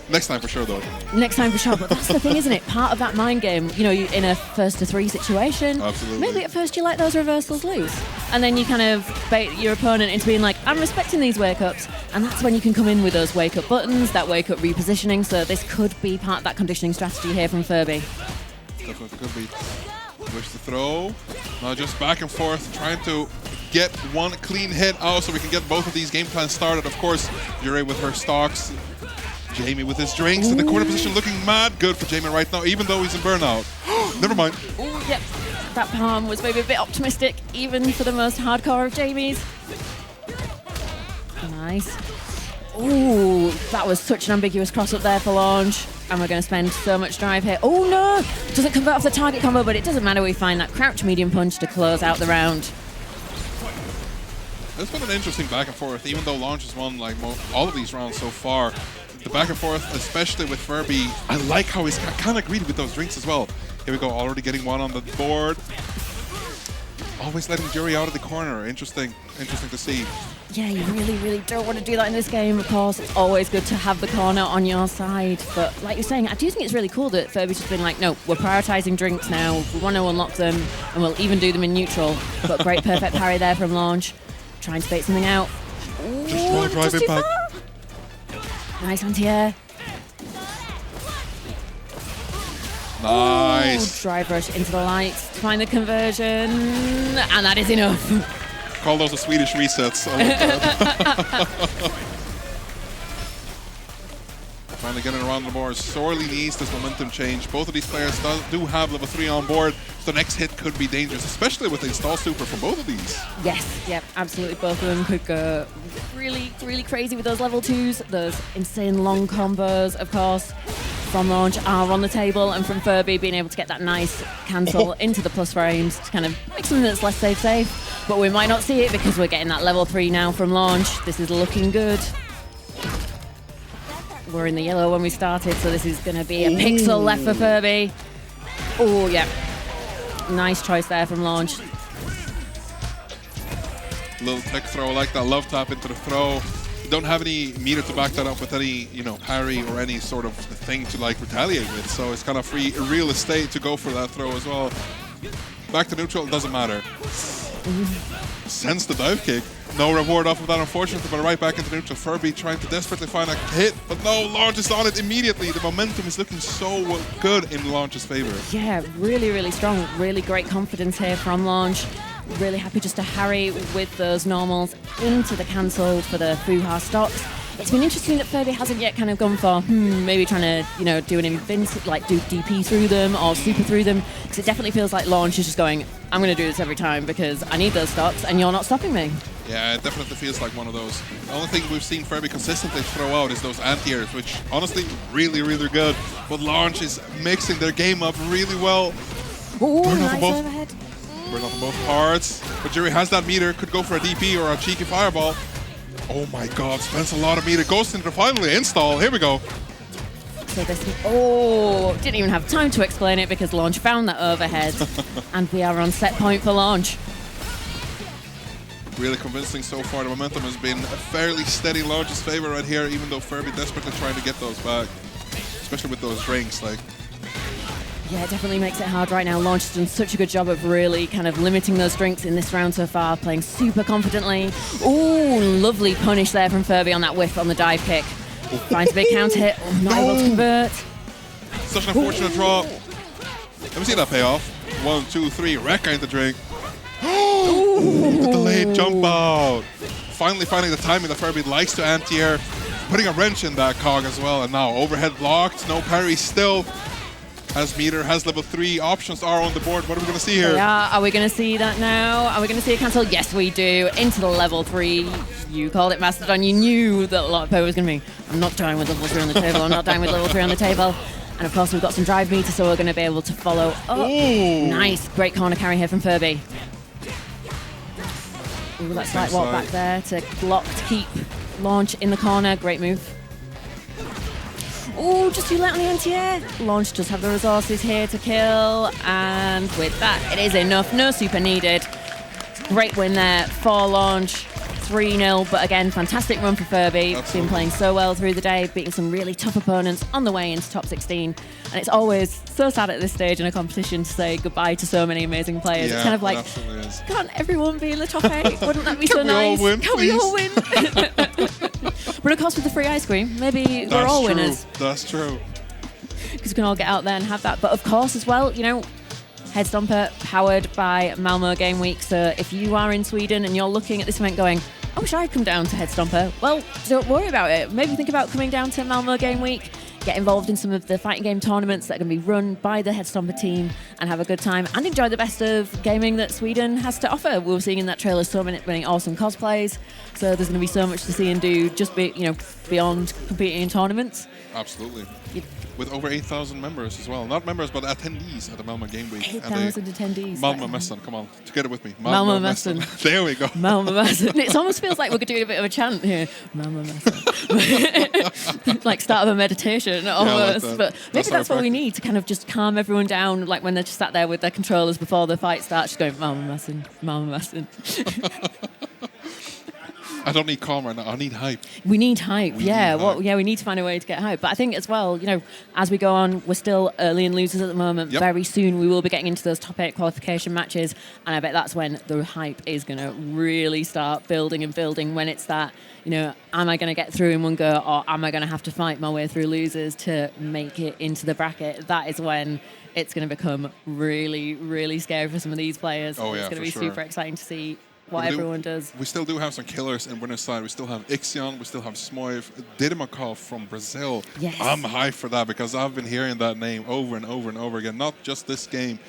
Next time for sure, though. Next time for sure, but that's the thing, isn't it? Part of that mind game, you know, in a 1-to-3 situation, Absolutely. maybe at first you let those reversals loose. And then you kind of bait your opponent into being like, I'm respecting these wake-ups. And that's when you can come in with those wake-up buttons, that wake-up repositioning. So this could be part of that conditioning strategy here from Furby. Definitely could be. Wish to throw. Now just back and forth, trying to get one clean hit out so we can get both of these game plans started. Of course, Juri with her stocks. Jamie with his drinks. And the corner position looking mad good for Jamie right now, even though he's in burnout. Never mind. Ooh, yep. That palm was maybe a bit optimistic, even for the most hardcore of Jamie's. Nice. Ooh, that was such an ambiguous cross-up there for Launch. And we're going to spend so much drive here. Oh, no! Doesn't convert off the target combo, but it doesn't matter. We find that crouch medium punch to close out the round. It's been an interesting back and forth, even though Launch has won like all of these rounds so far. The back and forth, especially with Furby, I like how he's kind of greedy with those drinks as well. Here we go, already getting one on the board. Always letting Juri out of the corner. Interesting to see. Yeah, you really, really don't want to do that in this game, of course. It's always good to have the corner on your side. But like you're saying, I do think it's really cool that Furby's just been like, no, we're prioritizing drinks now. We want to unlock them, and we'll even do them in neutral. But great perfect parry there from Launch. Trying to bait something out. Ooh, just drive it back. Nice anti-air. Nice. Ooh, drive rush into the lights to find the conversion. And that is enough. Call those the Swedish resets. I love that. Finally getting around the board. Sorely needs this momentum change. Both of these players do have level 3 on board. So the next hit could be dangerous, especially with the install super for both of these. Yes, yep, absolutely. Both of them could go really, really crazy with those level 2s. Those insane long combos, of course, from Launch are on the table. And from Furby being able to get that nice cancel into the plus frames to kind of make something that's less safe. But we might not see it because we're getting that level 3 now from Launch. This is looking good. We're in the yellow when we started, so this is going to be a pixel left for Furby. Oh, yeah. Nice choice there from Launch. Little tech throw, I like that love tap into the throw. Don't have any meter to back that up with any, parry or any sort of thing to like retaliate with. So it's kind of free real estate to go for that throw as well. Back to neutral, doesn't matter. Sends the dive kick. No reward off of that, unfortunately, but right back into neutral. Furby trying to desperately find a hit, but no, Launch is on it immediately. The momentum is looking so good in Launch's favor. Yeah, really, really strong. Really great confidence here from Launch. Really happy just to harry with those normals into the cancel for the Fuha stocks. It's been interesting that Furby hasn't yet kind of gone for, maybe trying to, do an invince, like do DP through them or super through them. Because it definitely feels like Launch is just going, I'm going to do this every time because I need those stocks and you're not stopping me. Yeah, it definitely feels like one of those. The only thing we've seen Furby consistently throw out is those anti-airs, which honestly, really, really good. But Launch is mixing their game up really well. Ooh, nice overhead. Burn off both parts. But Juri has that meter, could go for a DP or a cheeky fireball. Oh my god, spends a lot of meter. Goes into the finally install. Here we go. So this didn't even have time to explain it because Launch found that overhead. And we are on set point for Launch. Really convincing so far. The momentum has been a fairly steady Launch's favor right here, even though Furby desperately trying to get those back. Especially with those drinks. Yeah, it definitely makes it hard right now. Launch has done such a good job of really kind of limiting those drinks in this round so far, playing super confidently. Ooh, lovely punish there from Furby on that whiff on the dive kick. Finds a big counter hit. Oh, not able to convert. Such an unfortunate draw. Let me see that payoff. 1, 2, 3. Rekka into drink. The delayed jump out. Finally finding the timing that Furby likes to anti-air. Putting a wrench in that cog as well. And now overhead blocked. No parry still. Has meter, has level 3. Options are on the board. What are we going to see here? Yeah, are we going to see that now? Are we going to see a cancel? Yes, we do. Into the level 3. You called it, Mastodon. You knew that Lotpo was going to be, I'm not dying with level 3 on the table. I'm not dying with level 3 on the table. And of course, we've got some drive meter, so we're going to be able to follow up. Ooh. Nice. Great corner carry here from Furby. Ooh, that's like walk back there to block, to keep Launch in the corner. Great move. Oh, just too late on the anti-air. Launch does have the resources here to kill, and with that, it is enough. No super needed. Great win there for Launch. 3-0, but again, fantastic run for Furby. Absolutely. Been playing so well through the day, beating some really tough opponents on the way into top 16. And it's always so sad at this stage in a competition to say goodbye to so many amazing players. Yeah, it's kind of like, can't everyone be in the top 8? Wouldn't that be so nice? Can we all win? But of course, with the free ice cream, maybe we're all winners. That's true. Because we can all get out there and have that. But of course, as well, Headstomper powered by Malmö Game Week. So if you are in Sweden and you're looking at this event going, I wish I'd come down to Headstomper. Well, don't worry about it. Maybe think about coming down to Malmö Game Week. Get involved in some of the fighting game tournaments that are going to be run by the Headstomper team and have a good time and enjoy the best of gaming that Sweden has to offer. We were seeing in that trailer so many awesome cosplays, so there's going to be so much to see and do just beyond competing in tournaments. Absolutely. With over 8,000 members as well. Not members, but attendees at the Malmö Game Week. 8,000 attendees. Malmö Messen, come on, together with me. Malmö Messen. There we go. Malmö Messen. It almost feels like we're doing a bit of a chant here. Malmö Messen. Like start of a meditation almost. Like but maybe that's what we need to kind of just calm everyone down, like when they're just sat there with their controllers before the fight starts, just going, Malmö Messen, Malmö Messen. I don't need calm right now. I need hype. We need hype, we need to find a way to get hype. But I think as well, as we go on, we're still early in losers at the moment. Yep. Very soon we will be getting into those top 8 qualification matches, and I bet that's when the hype is going to really start building and building, when it's that, am I going to get through in one go, or am I going to have to fight my way through losers to make it into the bracket? That is when it's going to become really, really scary for some of these players. Oh, yeah, it's going to be super exciting to see what everyone does. We still do have some killers in winner's side. We still have Ixion, we still have Smoib, Didimokof from Brazil. Yes. I'm hyped for that because I've been hearing that name over and over and over again. Not just this game,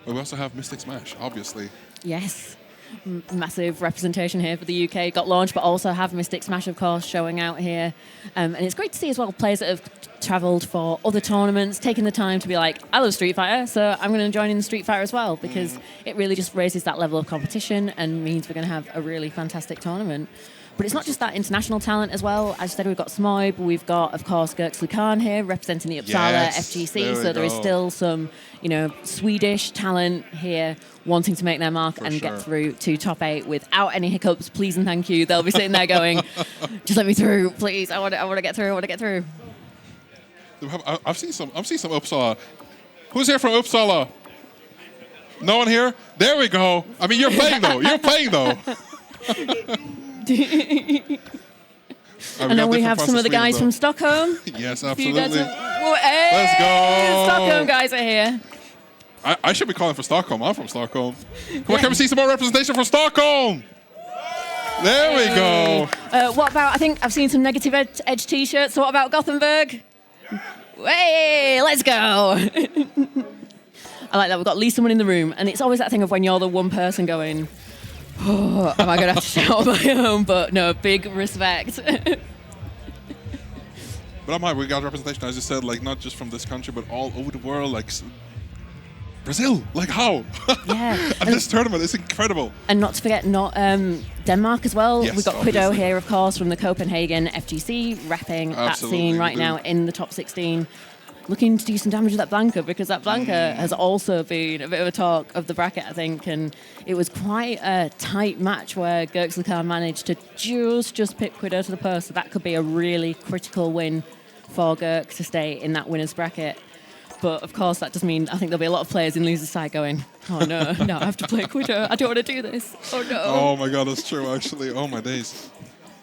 but we also have MysticSmash, obviously. Yes. Massive representation here for the UK. Got launched, but also have MysticSmash, of course, showing out here. And it's great to see as well players that have travelled for other tournaments, taking the time to be like, I love Street Fighter, so I'm going to join in the Street Fighter as well, because it really just raises that level of competition and means we're going to have a really fantastic tournament. But it's not just that international talent as well. As I said, we've got Smoib, we've got, of course, GurkSlukarN here representing the Uppsala FGC. So there is still some, Swedish talent here wanting to make their mark and get through to top 8 without any hiccups. Please and thank you. They'll be sitting there going, just let me through, please. I want to get through. I want to get through. I've seen some Uppsala. Who's here from Uppsala? No one here? There we go. I mean, you're playing though. And then we have some of the guys from Stockholm. Yes, absolutely. Let's go. Stockholm guys are here. I should be calling for Stockholm. I'm from Stockholm. Come on, can we see some more representation from Stockholm? There we go. What about, I think I've seen some Negative Edge t-shirts. So what about Gothenburg? Hey, let's go. I like that. We've got at least someone in the room. And it's always that thing of when you're the one person going, oh, am I going to have to shout on my own? But no, big respect. But I'm hyped. We got representation, as you said, like not just from this country, but all over the world. Like Brazil, like how? Yeah. And this tournament is incredible. And not to forget, Denmark as well. Yes, We've got Kwiddo here, of course, from the Copenhagen FGC, repping that scene right now in the top 16. Looking to do some damage with that Blanka, because that Blanka has also been a bit of a talk of the bracket, I think, and it was quite a tight match where GurkSlukarN managed to just pick Kwiddo to the post, so that could be a really critical win for Gurk to stay in that winner's bracket. But of course, that does mean I think there'll be a lot of players in loser's side going, oh no, I have to play Kwiddo, I don't want to do this, oh no. Oh my god, that's true actually, oh my days.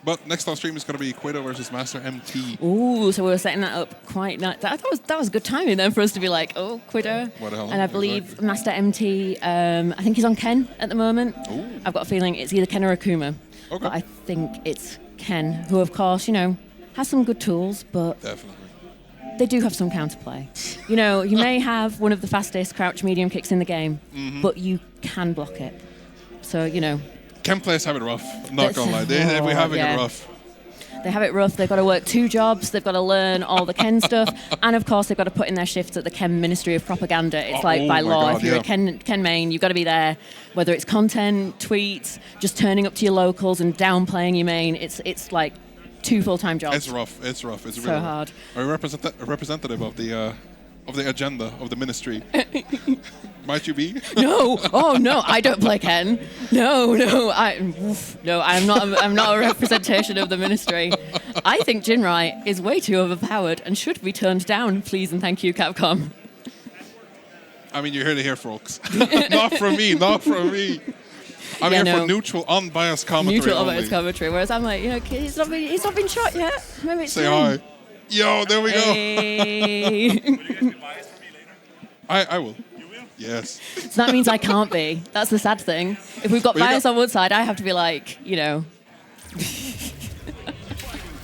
But next on stream is going to be Kwiddo versus MasterMT. Ooh, so we were setting that up quite nice. That was good timing then for us to be like, oh, Kwiddo. What the hell? And I believe MasterMT, I think he's on Ken at the moment. Ooh. I've got a feeling it's either Ken or Akuma. Okay. But I think it's Ken, who of course, has some good tools, but definitely they do have some counterplay. You may have one of the fastest crouch medium kicks in the game, but you can block it. So, Ken players have it rough. I'm not gonna lie, they're having it rough. They have it rough. They've got to work 2 jobs. They've got to learn all the Ken stuff, and of course they've got to put in their shifts at the Ken Ministry of Propaganda. It's by law. God, if you're a Ken main, you've got to be there. Whether it's content, tweets, just turning up to your locals and downplaying your main. It's like 2 full-time jobs. It's rough. It's so really hard. Are you a representative of the agenda of the ministry? Might you be? No. Oh no, I don't play Ken. No, I'm not a representation of the ministry. I think Jinrai is way too overpowered and should be turned down, please and thank you, Capcom. I mean, you're here to hear, folks. Not from me. I'm here for neutral, unbiased commentary. Neutral, unbiased commentary. Whereas I'm like, he's not been shot yet. Maybe it's say hi. Yo, there we go. Hey. Will you guys be biased for me later? I will. You will? Yes. So that means I can't be. That's the sad thing. If we've got bias on one side, I have to be like, You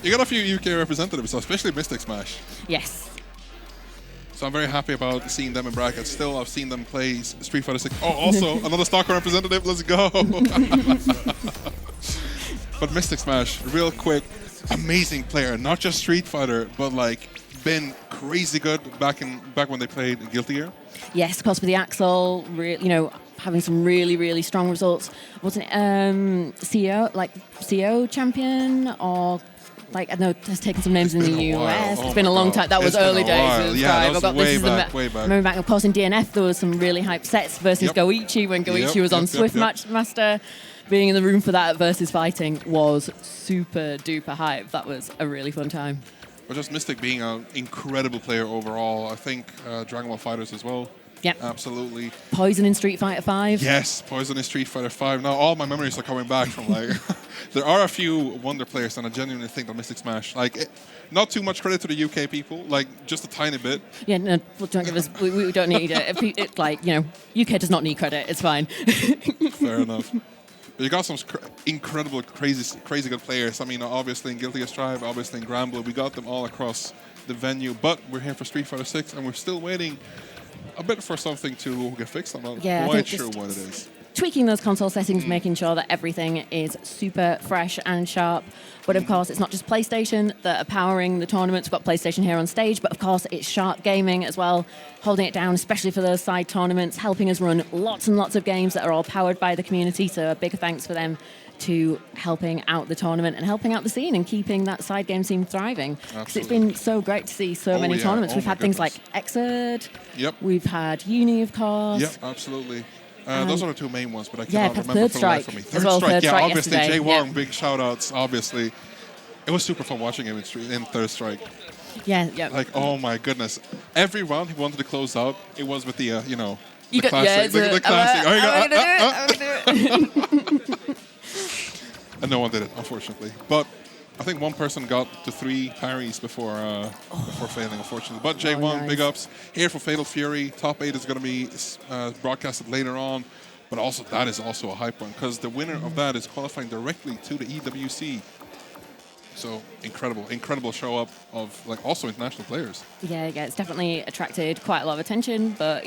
got a few UK representatives, especially MysticSmash. Yes. So I'm very happy about seeing them in brackets. Still, I've seen them play Street Fighter 6. Oh, also another Stockholm representative. Let's go. But MysticSmash, real quick, amazing player. Not just Street Fighter, but like been crazy good back when they played Guilty Gear. Yes, of course, with the Axel, having some really strong results. Wasn't it CEO champion or like I don't know, has taken some names in the US. It's been a long time. That was early days. Yeah, that was way back. Remember back, of course, in DNF there was some really hyped sets versus Goichi when Goichi was on Swift Master. Being in the room for that versus fighting was super duper hype. That was a really fun time. But just Mystic being an incredible player overall. I think Dragon Ball Fighters as well. Yep. Absolutely. Poison in Street Fighter 5. Yes, Poison in Street Fighter 5. Now all my memories are coming back from like... there are a few wonder players, and I genuinely think that MysticSmash, like, not too much credit to the UK people, like, just a tiny bit. Yeah, no, don't give us... We don't need it. Like, UK does not need credit. It's fine. Fair enough. You got some incredible, crazy good players. I mean, obviously in Guilty Gear Strive, obviously in Granblue, we got them all across the venue. But we're here for Street Fighter 6, and we're still waiting a bit for something to get fixed. I'm not quite sure what it is. Tweaking those console settings, making sure that everything is super fresh and sharp. But of course, it's not just PlayStation that are powering the tournaments. We've got PlayStation here on stage, but of course, it's Sharkgaming as well, holding it down, especially for those side tournaments, helping us run lots and lots of games that are all powered by the community. So a big thanks for them to helping out the tournament and helping out the scene and keeping that side game scene thriving. Because it's been so great to see so many tournaments. We've had things like Exerd. Yep. We've had Uni, of course. Yep, absolutely. Those are the two main ones, but I cannot remember Third for the life Strike of me. as well. Third Strike obviously. Yesterday. Jay Warren, big shout outs, obviously. It was super fun watching him in Third Strike. Yeah. Like, oh my goodness. Every round he wanted to close out, it was with the, the classic. The classic. And no one did it, unfortunately. But I think one person got to 3 parries before failing, unfortunately. But J1, big ups. Here for Fatal Fury. Top 8 is going to be broadcasted later on. But also, that is also a hype one, because the winner of that is qualifying directly to the EWC. So incredible show up of like also international players. Yeah, it's definitely attracted quite a lot of attention. But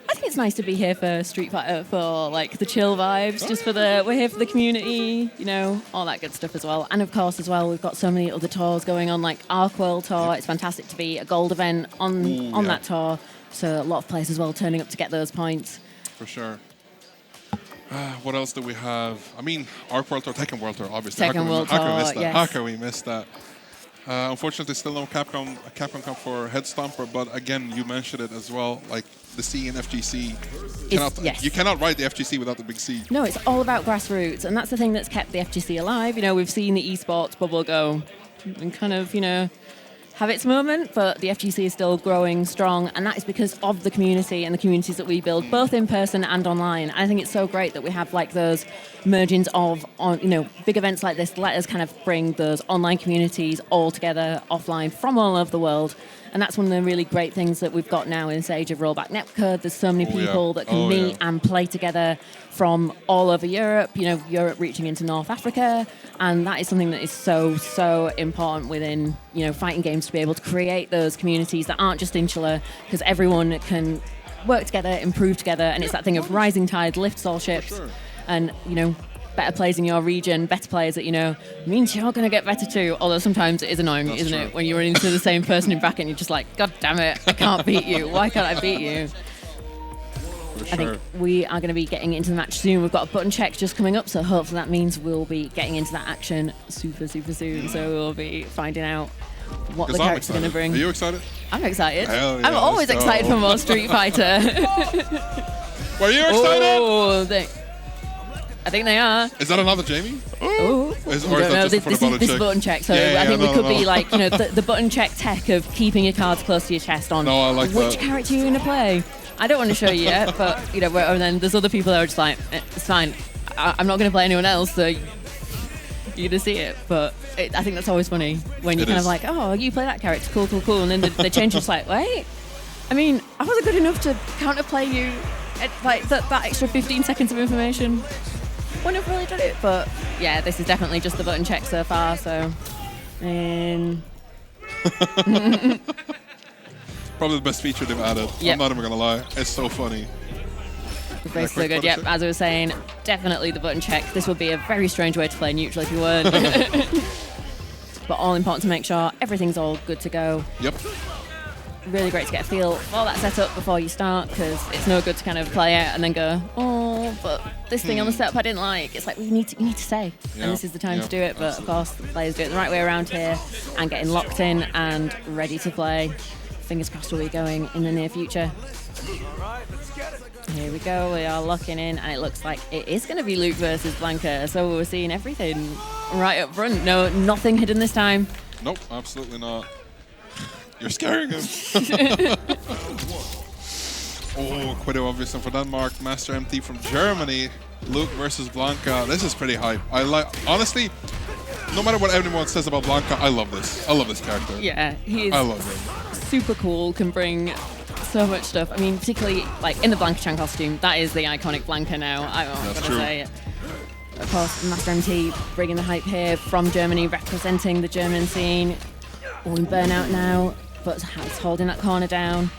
I think it's nice to be here for Street Fighter, for like the chill vibes, just for we're here for the community, all that good stuff as well. And of course as well, we've got so many other tours going on, like Arc World Tour. It's fantastic to be a gold event on that tour. So a lot of players as well turning up to get those points. For sure. What else do we have? I mean, Arc World Tour, Tekken World Tour, obviously. Tekken World Tour, yes. How can we miss that? Unfortunately, still no Capcom Cup for Headstomper, but again, you mentioned it as well, like the C in FGC. You cannot write the FGC without the big C. No, it's all about grassroots, and that's the thing that's kept the FGC alive. We've seen the esports bubble go and kind of, have its moment, but the FGC is still growing strong, and that is because of the community and the communities that we build, both in person and online. I think it's so great that we have like those mergings of, big events like this. Let us kind of bring those online communities all together offline from all over the world. And that's one of the really great things that we've got now in this age of rollback netcode. There's so many people that can meet and play together from all over Europe, Europe reaching into North Africa. And that is something that is so important within, fighting games, to be able to create those communities that aren't just insular, because everyone can work together, improve together. And it's that thing of rising tide lifts all ships. And, better players in your region, better players that means you're going to get better too. Although sometimes it is annoying, isn't it? When you run into the same person in bracket and you're just like, God damn it, I can't beat you. Why can't I beat you? I think we are going to be getting into the match soon. We've got a button check just coming up, so hopefully that means we'll be getting into that action super soon. So we'll be finding out what the characters are going to bring. Are you excited? I'm excited. Hell yeah, I'm always excited for more Street Fighter. Were you excited? I think they are. Is that another Jamie? Oh, This is button check. So I think we could be like, the button check tech of keeping your cards close to your chest on. No, I like which that. Character you're going to play. I don't want to show you yet, but and then there's other people that are just like, it's fine. I'm not going to play anyone else, so you're going to see it. But I think that's always funny when you're kind of like, oh, you play that character, cool, and then they change. It's like, wait, I mean, I wasn't good enough to counterplay you. Like that extra 15 seconds of information. Wouldn't have really done it, but yeah, this is definitely just the button check so far. So, Probably the best feature they've added. Yep. I'm not even gonna lie. It's so funny. Very so good. Yep, as I was saying, definitely the button check. This would be a very strange way to play neutral if you weren't. But all important to make sure everything's all good to go. Yep. Really great to get a feel for that setup before you start, because it's no good to kind of play it and then go, oh, but this thing on the setup I didn't like. It's like, you need to say, and this is the time to do it. But of course, the players do it the right way around here and getting locked in and ready to play. Fingers crossed we'll be going in the near future. Here we go, we are locking in, and it looks like it is going to be Luke versus Blanka. So we're seeing everything right up front. No, nothing hidden this time. Nope, absolutely not. You're scaring him. Oh, Kwiddo obviously from Denmark, MasterMT from Germany, Luke versus Blanka. This is pretty hype. I like, honestly, no matter what anyone says about Blanka, I love this. I love this character. Yeah, he is I love him. Super cool, can bring so much stuff. I mean, particularly like in the Blanka-chan costume, that is the iconic Blanka now. I'm That's gonna true. say it. Of course, MasterMT bringing the hype here from Germany, representing the German scene. All in burnout now, but he's holding that corner down.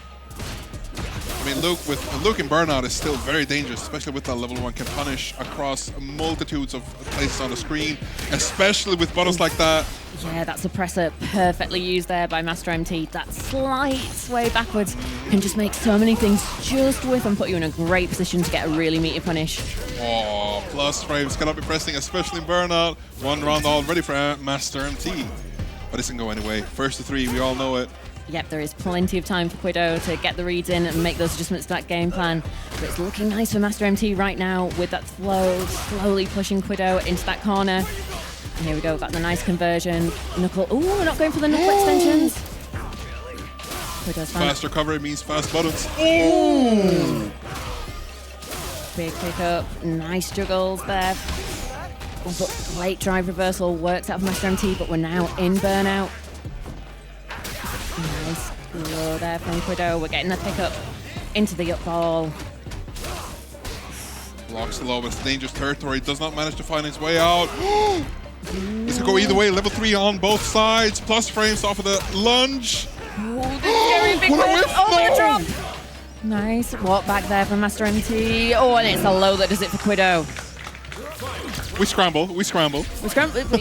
I mean, Luke in Burnout is still very dangerous, especially with that level 1, can punish across multitudes of places on the screen, especially with buttons like that. Yeah, that suppressor perfectly used there by MasterMT. That slight sway backwards can just make so many things just whiff and put you in a great position to get a really meaty punish. Oh, plus frames cannot be pressing, especially in Burnout. One round already for MasterMT. But it doesn't go anyway. First to 3, we all know it. Yep, there is plenty of time for Kwiddo to get the reads in and make those adjustments to that game plan. But it's looking nice for MasterMT right now with that flow, slowly pushing Kwiddo into that corner. And here we go, got the nice conversion. Knuckle, ooh, we're not going for the knuckle extensions. Kwiddo's found Fast recovery means fast buttons. Ooh. Big pickup, nice juggles there. Oh, but late drive reversal works out for MasterMT, but we're now in burnout. Nice low there from Kwiddo. We're getting the pickup into the up ball. Blocks the low, but it's dangerous territory. Does not manage to find its way out. This could go either way. Level 3 on both sides. Plus frames off of the lunge. Ooh, this very big What a whiff. whiff, Oh, no! the drop. Nice walk back there from MasterMT. Oh, and it's a low that does it for Kwiddo. We scramble. We scramble. We're scrambling, but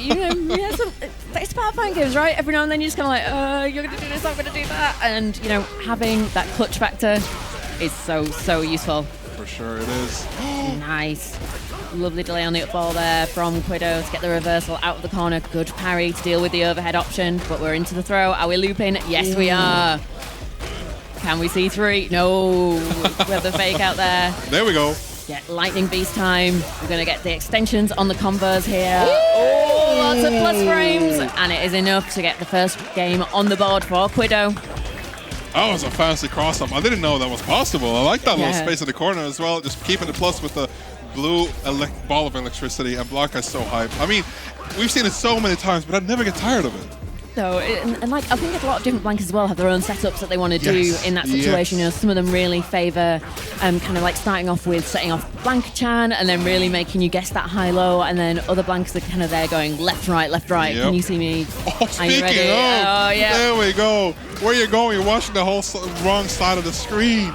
it's part of playing games, right? Every now and then you're just kind of like, you're going to do this, I'm going to do that. And, you know, having that clutch factor is so useful. For sure it is. Nice. Lovely delay on the up ball there from Kwiddo to get the reversal out of the corner. Good parry to deal with the overhead option, but we're into the throw. Are we looping? Yes, we are. Can we see 3? No. We have the fake out there. There we go. Yeah, lightning beast time. We're going to get the extensions on the combos here. Oh, lots of plus frames. And it is enough to get the first game on the board for Kwiddo. That was a fancy cross-up. I didn't know that was possible. I like that little space in the corner as well. Just keeping the plus with the blue ball of electricity. And Blanka is so hyped. I mean, we've seen it so many times, but I never get tired of it. So, and like, I think a lot of different Blankas as well have their own setups that they want to do in that situation. You know, some of them really favour kind of like starting off with setting off Blanka-chan and then really making you guess that high-low, and then other Blankas are kind of there going left, right, left, right. Can you see me? Oh, Are you ready? Oh, yeah. There we go. Where you going? You're watching the whole wrong side of the screen.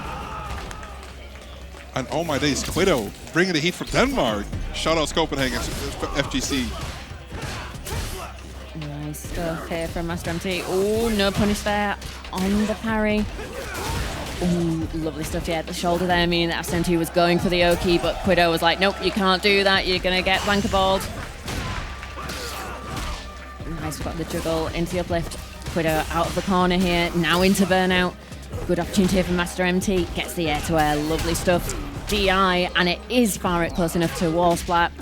And oh my days, Kwiddo bringing the heat from Denmark. Shout out Copenhagen, FGC. Nice stuff here from MasterMT. Oh, no punish there on the parry. Oh, lovely stuff. Yeah, the shoulder there. I mean, MasterMT was going for the Oki, but Kwiddo was like, nope, you can't do that. You're going to get Blanka balled. Nice, we've got the juggle into the uplift. Kwiddo out of the corner here, now into burnout. Good opportunity here for MasterMT. Gets the air to air. Lovely stuff. DI, and it is far close enough to wall splat.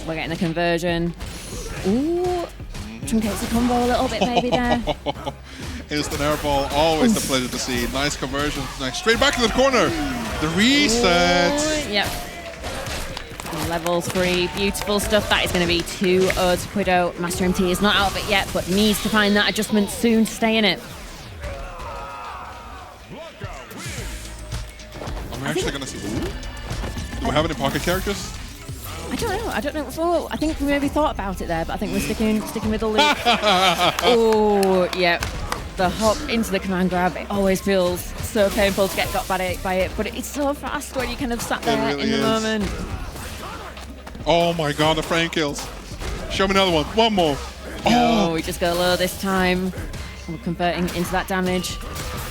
We're getting the conversion. Ooh. Truncates the combo a little bit maybe there. Instant air ball, always a pleasure to see. Nice conversion. Nice. Straight back to the corner. The reset. Ooh, yep. Level 3, beautiful stuff. That is going to be 2-0 to Kwiddo. MasterMT is not out of it yet, but needs to find that adjustment soon to stay in it. I'm actually going to see. Do we have any pocket characters? I don't know. I don't know. Oh, I think we maybe thought about it there, but I think we're sticking with the loop. Oh, yeah. the hop into the command grab, it always feels so painful to get got by it, but it's so fast when you kind of sat there really in the is. moment. Oh my god, the frame kills. Show me another one. One more. Oh, we just go low this time. We're converting into that damage.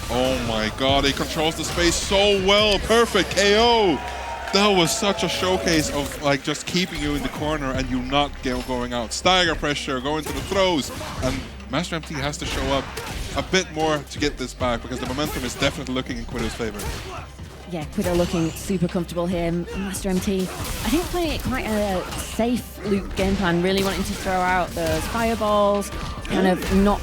Oh my god, he controls the space so well. Perfect KO. That was such a showcase of like just keeping you in the corner and you not going out. Stagger pressure, going to the throws, and MasterMT has to show up a bit more to get this back because the momentum is definitely looking in Kwiddo's favor. Yeah, Kwiddo looking super comfortable here. MasterMT, I think playing it quite a safe Luke game plan, really wanting to throw out those fireballs, kind of not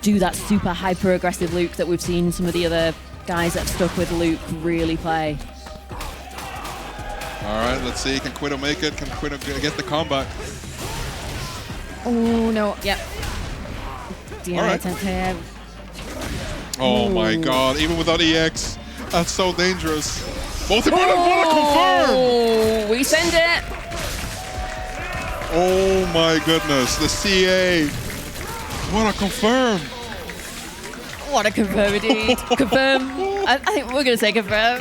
do that super hyper aggressive Luke that we've seen some of the other guys that have stuck with Luke really play. All right, let's see. Can Kwiddo make it? Can Kwiddo get the comeback? Oh, no. Yep. DI attempt here. Oh my god, even without EX, that's so dangerous. Both what a confirm! Oh, we send it. Oh my goodness, the CA. What a confirm. What a confirm indeed. Confirm. I think we're going to say confirm.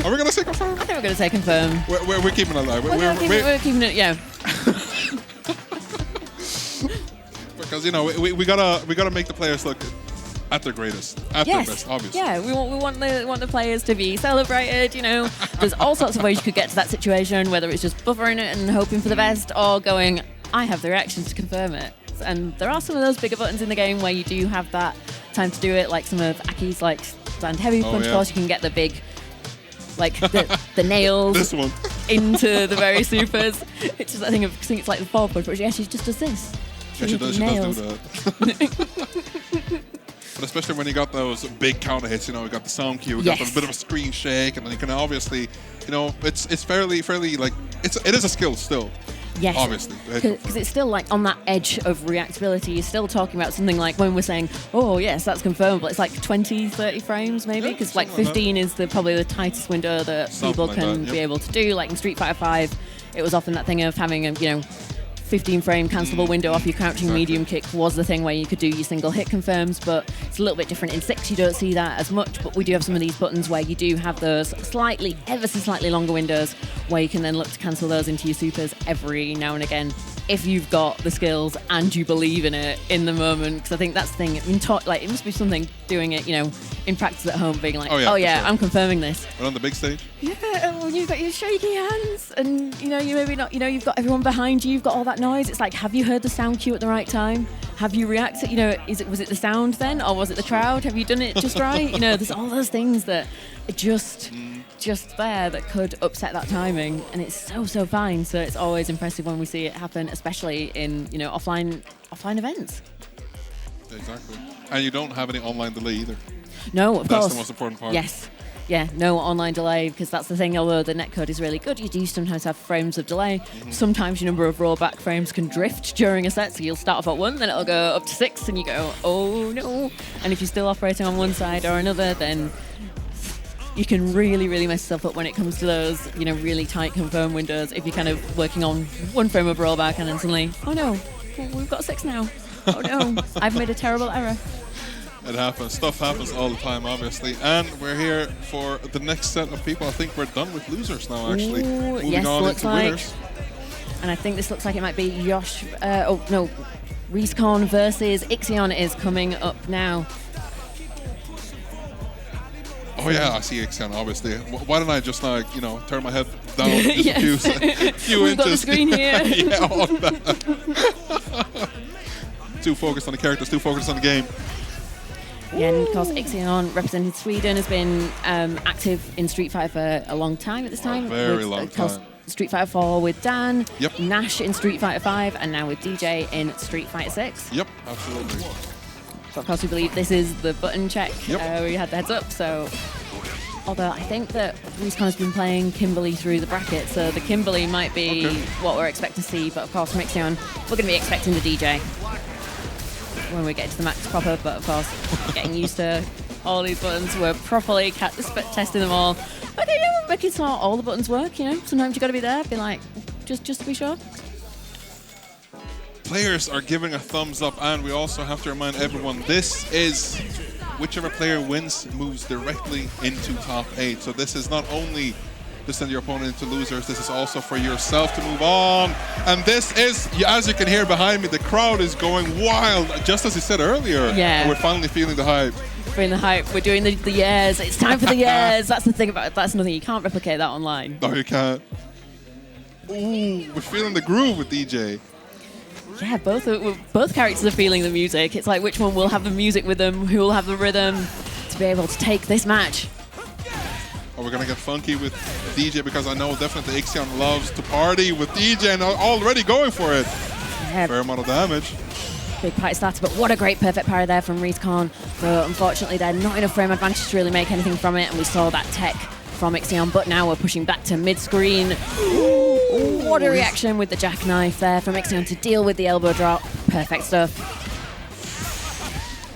Are we going to say confirm? I think we're going to say confirm. We're keeping it alive. We're keeping it, yeah. Because, you know, we gotta make the players look at their greatest, at their best, obviously. Yeah, we want the players to be celebrated. You know, there's all sorts of ways you could get to that situation, whether it's just buffering it and hoping for the best, or going, I have the reactions to confirm it. And there are some of those bigger buttons in the game where you do have that time to do it, like some of AKI's like stand heavy punch course. You can get the big, like the nails this one into the very supers. It's just I think it's like the 4 punch, but yeah, she just does this. Yeah, she does do that. But especially when you got those big counter hits, you know, you got the sound cue, you got a bit of a screen shake, and then you can obviously, you know, it's fairly like it is a skill still. Yes, obviously, because it's still like on that edge of reactability. You're still talking about something like when we're saying, oh yes, that's confirmable. It's like 20, 30 frames maybe, because like 15 is probably the tightest window that people can be able to do. Like in Street Fighter 5, it was often that thing of having a 15 frame cancelable window off your crouching medium kick was the thing where you could do your single hit confirms, but it's a little bit different in 6. You don't see that as much, but we do have some of these buttons where you do have those ever so slightly longer windows where you can then look to cancel those into your supers every now and again if you've got the skills and you believe in it in the moment. Because I think that's the thing. It must be something doing it, in practice at home, being like, oh yeah, sure. I'm confirming this. But on the big stage? Yeah, when you've got your shaky hands and, you maybe not, you've got everyone behind you, you've got all that noise. It's like, have you heard the sound cue at the right time? Have you reacted? Was it the sound then, or was it the crowd? Have you done it just right? There's all those things that are just there that could upset that timing, and it's so fine. So it's always impressive when we see it happen, especially in offline events. Exactly, and you don't have any online delay either. No, of course. That's the most important part. Yes. Yeah, no online delay, because that's the thing. Although the netcode is really good, you do sometimes have frames of delay. Sometimes your number of rollback frames can drift during a set, so you'll start off at 1, then it'll go up to 6, and you go, oh no. And if you're still operating on one side or another, then you can really, really mess yourself up when it comes to those, really tight confirm windows. If you're kind of working on 1 frame of rollback and then suddenly, oh no, we've got 6 now. Oh no, I've made a terrible error. It happens. Stuff happens all the time, obviously. And we're here for the next set of people. I think we're done with losers now, actually. Ooh, Moving yes, on looks into like. winners. And I think this looks like it might be yosh. Reiskorn versus Ixion is coming up now. Oh yeah, I see Ixion, obviously. Why don't I just turn my head down just a few We've inches? got the screen here. Yeah, all that. Too focused on the characters, too focused on the game. Yeah, and of course, Ixion, representing Sweden, has been active in Street Fighter for a long time at this time. A very long time. Street Fighter 4 with Dan, Yep. Nash in Street Fighter 5, and now with Dee Jay in Street Fighter 6. Yep, absolutely. But of course, we believe this is the button check. Yep. We had the heads up, so... Although I think that Reiskorn has been playing Kimberly through the bracket, so the Kimberly might be what we're expecting to see, but of course, from Ixion, we're going to be expecting the DJ when we get to the match proper, but of course, getting used to all these buttons. We're properly testing them all. Okay, we're making sure all the buttons work, Sometimes you've got to be there, be like, just to be sure. players are giving a thumbs up, and we also have to remind everyone this is whichever player wins moves directly into top 8. So this is not only to send your opponent into losers, this is also for yourself to move on. And this is, as you can hear behind me, the crowd is going wild, just as you said earlier. Yeah. And we're finally feeling the hype. Feeling the hype. We're doing the years. It's time for the years. That's the thing about it. That's nothing. You can't replicate that online. No, you can't. Ooh, we're feeling the groove with DJ. Yeah, both characters are feeling the music. It's like which one will have the music with them, who will have the rhythm to be able to take this match. Oh, we're going to get funky with DJ because I know definitely Ixion loves to party with DJ and already going for it. Yeah. Fair amount of damage. Big party starter, but what a great perfect parry there from Reiskorn. But unfortunately, they're not enough frame advantage to really make anything from it, and we saw that tech from Ixion, but now we're pushing back to mid-screen. What a reaction with the jackknife there from Ixion to deal with the elbow drop. Perfect stuff.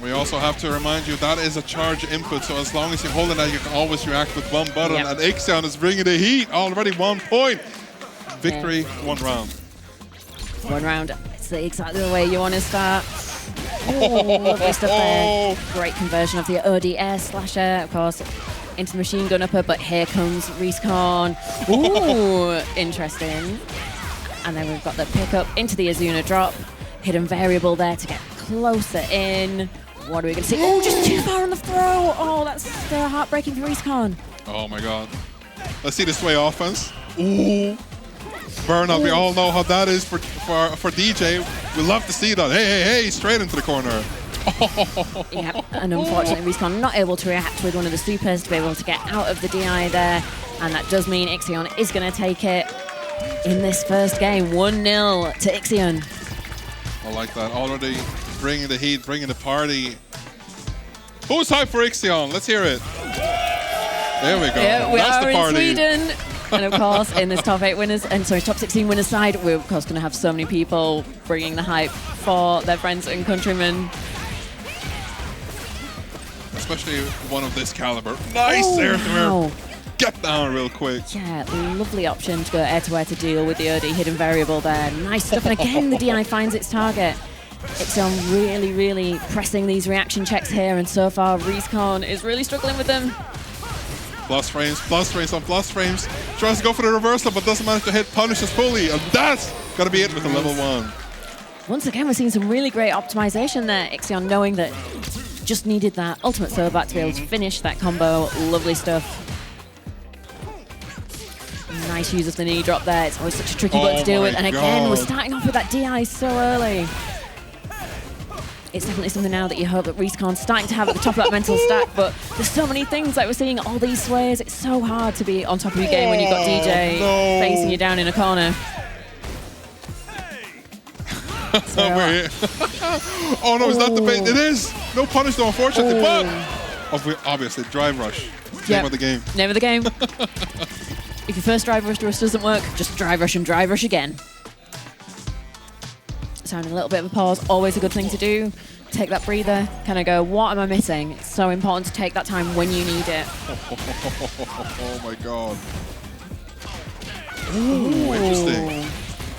We also have to remind you that is a charge input, so as long as you hold it out, you can always react with one button, and Ixion is bringing the heat. Already 1 point. Victory, 1 round. 1 round. It's exactly the way you want to start. Oh, lovely stuff there. Great conversion of the OD air slasher, of course, into the machine gun upper, but here comes Reiskorn. Ooh, interesting. And then we've got the pickup into the Azuna drop. Hidden variable there to get closer in. What are we going to see? Oh, just too far on the throw. Oh, that's heartbreaking for Reiskorn. Oh my god. Let's see the sway offense. Ooh. Burnout, we all know how that is for DJ. We love to see that. Hey, straight into the corner. Yeah, and unfortunately Reiskorn not able to react with one of the supers to be able to get out of the DI there. And that does mean Ixion is going to take it in this first game. 1-0 to Ixion. I like that. Already bringing the heat, bringing the party. Who's hyped for Ixion? Let's hear it. There we go. Yeah, we That's are the party. in Sweden. And of course, in this top 8 winners, and sorry, top 16 winners side, we're of course going to have so many people bringing the hype for their friends and countrymen. Especially one of this caliber. Nice air to air. Get down real quick. Yeah, lovely option to go air to air to deal with the OD hidden variable there. Nice stuff. And again, the DI finds its target. Ixion really, really pressing these reaction checks here. And so far, Reiskorn is really struggling with them. Plus frames on plus frames. Tries to go for the reversal, but doesn't manage to hit punishes fully. And that's got to be it with the level 1. Once again, we're seeing some really great optimization there. Ixion knowing that just needed that ultimate throwback to be able to finish that combo. Lovely stuff. Nice use of the knee drop there. It's always such a tricky button to deal with. And again, we're starting off with that DI so early. It's definitely something now that you hope that Reiskorn's starting to have at the top of that mental stack, but there's so many things like we're seeing, all these sways. It's so hard to be on top of your game when you've got DJ facing you down in a corner. Oh no, is that the bait? It is! No punish though, unfortunately, but obviously drive rush. Name of the game. Name of the game. If your first drive rush doesn't work, just drive rush and drive rush again. So having a little bit of a pause, always a good thing to do. Take that breather, kind of go, what am I missing? It's so important to take that time when you need it. Oh my god. Ooh, interesting.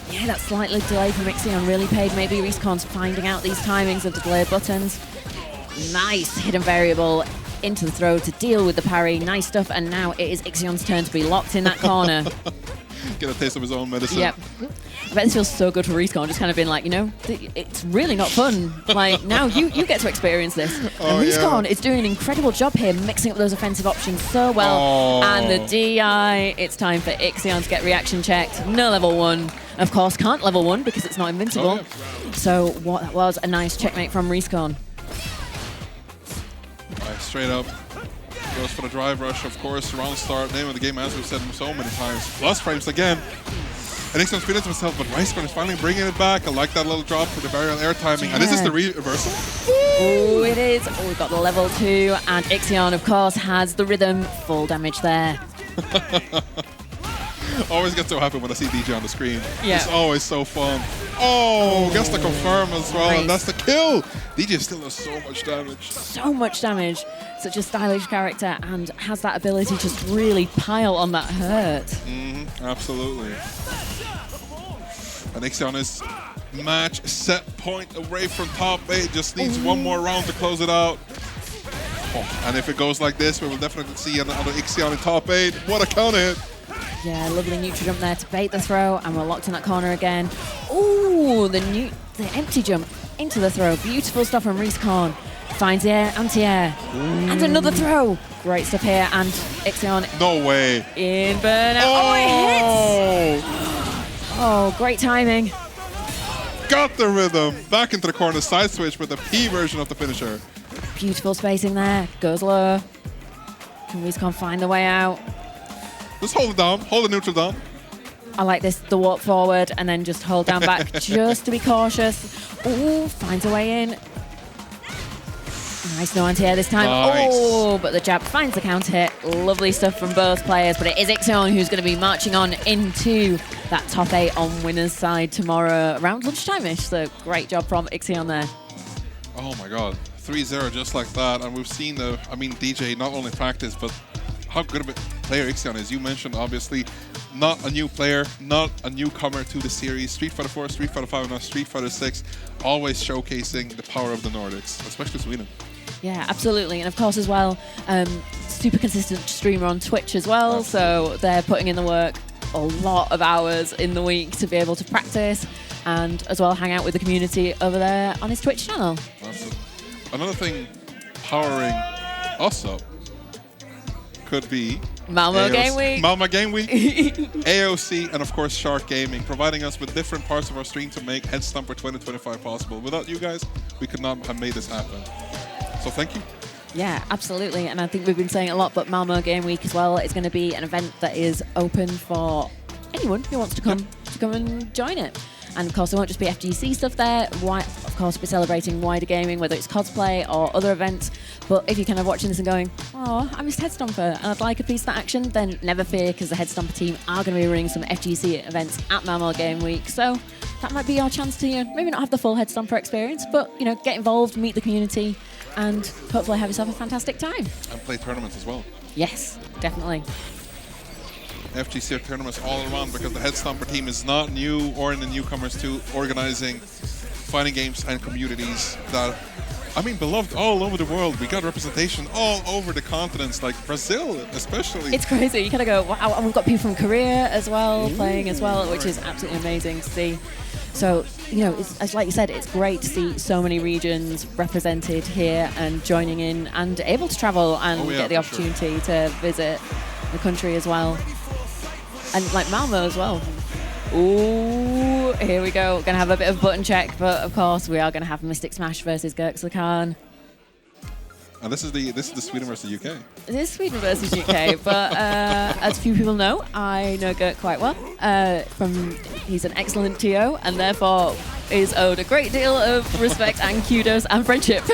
Yeah, that slightly delay from Ixion really paid. Maybe Reiskorn's finding out these timings of the delayed buttons. Nice hidden variable into the throw to deal with the parry. Nice stuff, and now it is Ixion's turn to be locked in that corner. Get a taste of his own medicine. Yep. I bet this feels so good for Reiskorn, just kind of being like, you know, it's really not fun. Like, now you get to experience this. And Reiskorn is doing an incredible job here, mixing up those offensive options so well. And the DI, it's time for Ixion to get reaction checked. No level 1. Of course, can't level 1 because it's not invincible. So what that was, a nice checkmate from Reiskorn. Straight up. Goes for the drive rush, of course. Round start, name of the game, as we've said so many times. Plus frames again. And Ixion's feeling to himself, but Reiskorn is finally bringing it back. I like that little drop for the variable air timing. Yeah. And this is the reversal. Oh, it is. Oh, we've got the level 2. And Ixion, of course, has the rhythm. Full damage there. Always get so happy when I see DJ on the screen. Yeah. It's always so fun. Oh, gets the confirm as well. Nice. And that's the kill. DJ still does so much damage. So much damage. Such a stylish character and has that ability to just really pile on that hurt. Absolutely. And Ixion is match, set point away from top 8. Just needs one more round to close it out. Oh, and if it goes like this, we will definitely see another Ixion in top 8. What a count hit! Yeah, lovely neutral jump there to bait the throw, and we're locked in that corner again. Ooh, the empty jump into the throw. Beautiful stuff from Reiskorn. Finds the air, anti-air, and another throw. Great stuff here, and Ixion. No way. In burnout. Oh, it hits! Oh, great timing. Got the rhythm. Back into the corner, side switch with the P version of the finisher. Beautiful spacing there. Goes low. Can Reiskorn find the way out? Just hold it down. Hold the neutral down. I like this, the walk forward and then just hold down back just to be cautious. Ooh, finds a way in. Nice no anti-air this time. Nice. Oh, but the jab finds the counter hit. Lovely stuff from both players, but it is Ixion who's going to be marching on into that top 8 on winner's side tomorrow around lunchtime-ish. So great job from Ixion there. Oh my god. 3-0 just like that. And we've seen Dee Jay not only practice, but how good of a player Ixion is. You mentioned, obviously, not a new player, not a newcomer to the series. Street Fighter 4, Street Fighter 5, and now Street Fighter 6, always showcasing the power of the Nordics, especially Sweden. Yeah, absolutely. And of course, as well, super consistent streamer on Twitch as well. Absolutely. So they're putting in the work a lot of hours in the week to be able to practice and as well hang out with the community over there on his Twitch channel. Absolutely. Another thing powering us up could be Malmö Game Week. Malmö Game Week, AOC, and of course Sharkgaming, providing us with different parts of our stream to make Headstomper 2025 possible. Without you guys, we could not have made this happen. So thank you. Yeah, absolutely. And I think we've been saying it a lot, but Malmö Game Week as well is going to be an event that is open for anyone who wants to come and join it. And of course, there won't just be FGC stuff there. Of course, we're celebrating wider gaming, whether it's cosplay or other events. But if you're kind of watching this and going, oh, I missed Headstomper and I'd like a piece of that action, then never fear, because the Headstomper team are going to be running some FGC events at Malmö Game Week. So that might be our chance to maybe not have the full Headstomper experience, but get involved, meet the community, and hopefully have yourself a fantastic time. And play tournaments as well. Yes, definitely. FGC tournaments all around, because the Headstomper team is not new or in the newcomers to organizing fighting games and communities that, beloved all over the world. We got representation all over the continents, like Brazil especially. It's crazy. You kind of go, wow, and we've got people from Korea as well playing as well, which is absolutely amazing to see. So, it's like you said, it's great to see so many regions represented here and joining in and able to travel and get the opportunity to visit the country as well. And like Malmö as well. Ooh, here we go. Going to have a bit of button check, but of course we are going to have MysticSmash versus GurkSlukarN. And this is the Sweden versus UK. It is Sweden versus UK, but as few people know, I know Gurk quite well. He's an excellent TO, and therefore is owed a great deal of respect and kudos and friendship.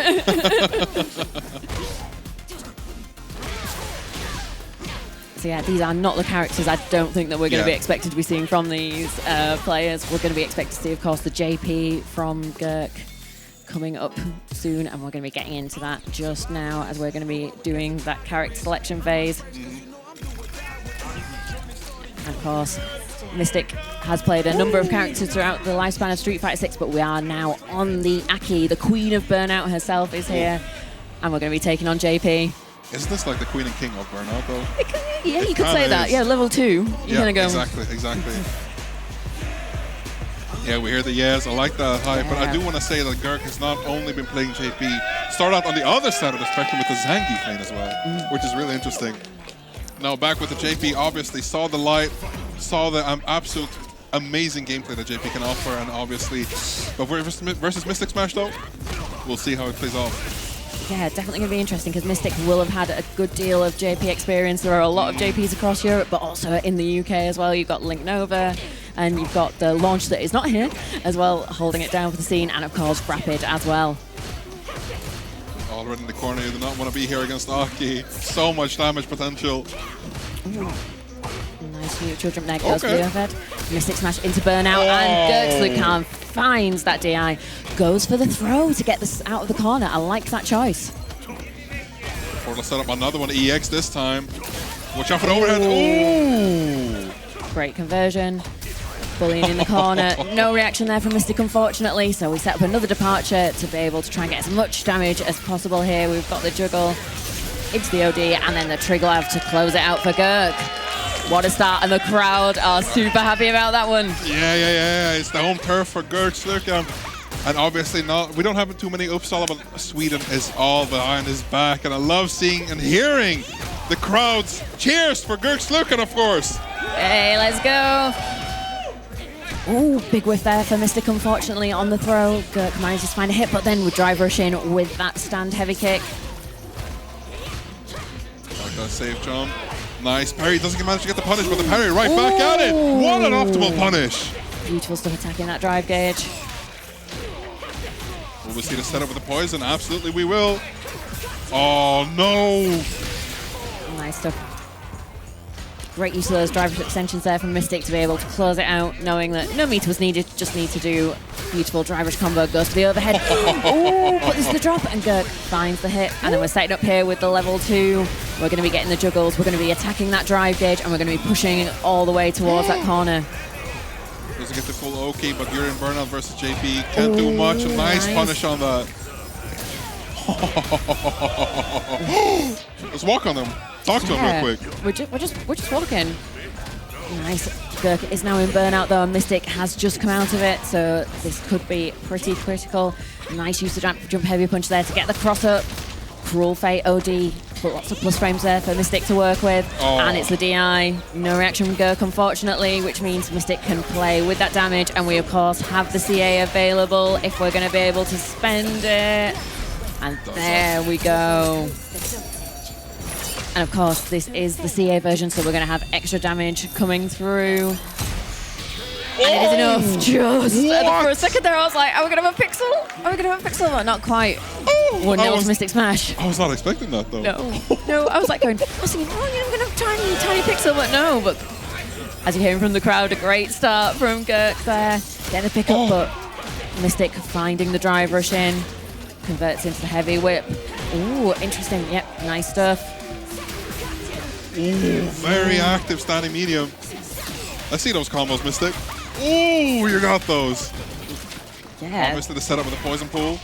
So yeah, these are not the characters I don't think that we're going to be expected to be seeing from these players. We're going to be expected to see, of course, the JP from Gurk coming up soon, and we're going to be getting into that just now as we're going to be doing that character selection phase. And of course, Mystic has played a number of characters throughout the lifespan of Street Fighter 6, but we are now on the A.K.I. The queen of Burnout herself is here, and we're going to be taking on JP. Isn't this like the queen and king of Burnout, though? Yeah, you could say that. Yeah, level 2. You're gonna go. Exactly. Yeah, we hear the yes. I like that hype, but I do want to say that Gurk has not only been playing JP, started out on the other side of the spectrum with the Zangief lane as well, which is really interesting. Now back with the JP, obviously saw the light, saw the absolute amazing gameplay that JP can offer, and obviously, but versus MysticSmash though, we'll see how it plays off. Yeah, definitely going to be interesting, because Mystic will have had a good deal of JP experience. There are a lot of JPs across Europe, but also in the UK as well. You've got Link Nova, and you've got the launch that is not here as well, holding it down for the scene, and of course Rapid as well. Already in the corner, you do not want to be here against Aki. So much damage potential. Ooh. Nice neutral jump there, goes for the overhead. MysticSmash into Burnout, and GurkSlukarN finds that DI. Goes for the throw to get this out of the corner. I like that choice. Portal set up another one, EX this time. Watch out for the overhead. Ooh. Great conversion. Bullying in the corner. No reaction there from Mystic, unfortunately. So we set up another departure to be able to try and get as much damage as possible here. We've got the juggle into the OD and then the Triglav to close it out for Gurk. What a start, and the crowd are super happy about that one. Yeah. It's the home turf for GurkSlukarN. And obviously we don't have too many Uppsala, but Sweden is all behind his back. And I love seeing and hearing the crowd's cheers for GurkSlukarN, of course. Hey, let's go. Ooh, big whiff there for Mystic, unfortunately, on the throw. Gurk manages to find a hit, but then we drive rush in with that stand heavy kick. Like that safe jump. Nice parry. Doesn't manage to get the punish, but the parry right back at it. What an optimal punish. Beautiful stuff attacking that drive gauge. Will we see the setup with the poison? Absolutely we will. Oh, no. Nice stuff. Great use of those driver extensions there from Mystic to be able to close it out, knowing that no meter was needed, just need to do beautiful driver's combo, goes to the overhead. Oh, but there's the drop, and Gurk finds the hit. And then we're setting up here with the level 2. We're going to be getting the juggles, we're going to be attacking that drive gauge, and we're going to be pushing all the way towards that corner. Doesn't get the full OK, but you're in burnout versus JP. Can't do much. A nice punish on that. Let's walk on them. Talk to him real quick. We're just walking. Nice. Gurk is now in burnout though, and Mystic has just come out of it, so this could be pretty critical. Nice use of jump heavy punch there to get the cross up. Cruel Fate OD, but lots of plus frames there for Mystic to work with. And it's the DI. No reaction from Gurk, unfortunately, which means Mystic can play with that damage, and we of course have the CA available if we're going to be able to spend it. And there we go. And of course, this is the CA version, so we're going to have extra damage coming through. And it is enough. Just for a second there, I was like, are we going to have a pixel? Are we going to have a pixel? But not quite. 1-0 to MysticSmash. I was not expecting that, though. No, I was like going, I was thinking, oh, yeah, I'm going to have tiny pixel, but no. But as you're hearing from the crowd, a great start from Gurk there. Getting a pick up, but Mystic finding the drive rush in. Converts into the heavy whip. Ooh, interesting. Yep, nice stuff. Ooh, very active standing medium. I see those combos, Mystic. Ooh, you got those. Yeah. Obviously the setup with the poison pool.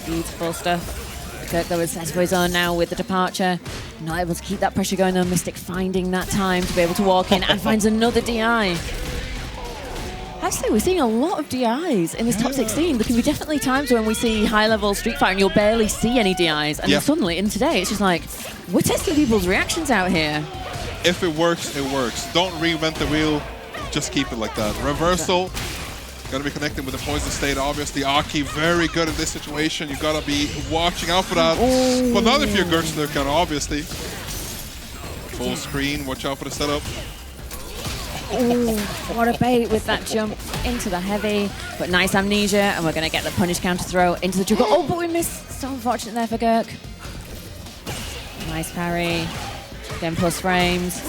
Beautiful stuff. Gurk though is set for his own now with the departure. Not able to keep that pressure going though. Mystic finding that time to be able to walk in and finds another DI. Actually, we're seeing a lot of DIs in this top 16. There can be definitely times when we see high-level Street Fighter and you'll barely see any DIs. And then suddenly, in today, it's just like, we're testing people's reactions out here. If it works, it works. Don't reinvent the wheel. Just keep it like that. Reversal. Got to be connected with the poison state. Obviously, A.K.I very good in this situation. You got to be watching out for that. But not if you're GurkSlukarN, obviously. Full screen. Watch out for the setup. Ooh, what a bait with that jump into the heavy, but nice amnesia, and we're going to get the punish counter throw into the juggle. Oh, but we missed. So unfortunate there for Gurk. Nice parry. Again, plus frames.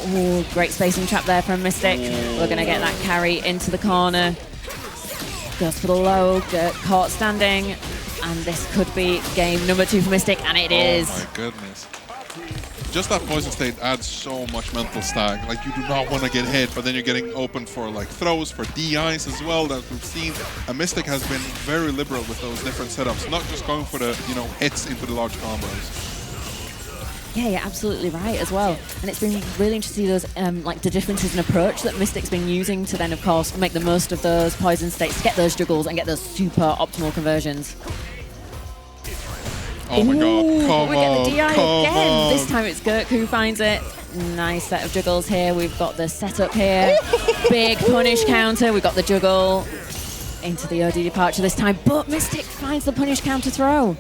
Ooh, great spacing trap there from Mystic. We're going to get that carry into the corner. Goes for the low. Gurk caught standing, and this could be game number 2 for Mystic, and it is. Oh my goodness. Just that poison state adds so much mental stag. Like, you do not want to get hit, but then you're getting open for like throws, for DIs as well that we've seen. And Mystic has been very liberal with those different setups, not just going for the, hits into the large combos. Yeah, you're absolutely right as well. And it's been really interesting to see those, like the differences in approach that Mystic's been using to then, of course, make the most of those poison states, get those juggles and get those super optimal conversions. Oh my god, come we get the DI again. on. This time it's Gurk who finds it. Nice set of juggles here. We've got the setup here. Big punish counter. We've got the juggle into the OD departure this time, but Mystic finds the punish counter throw.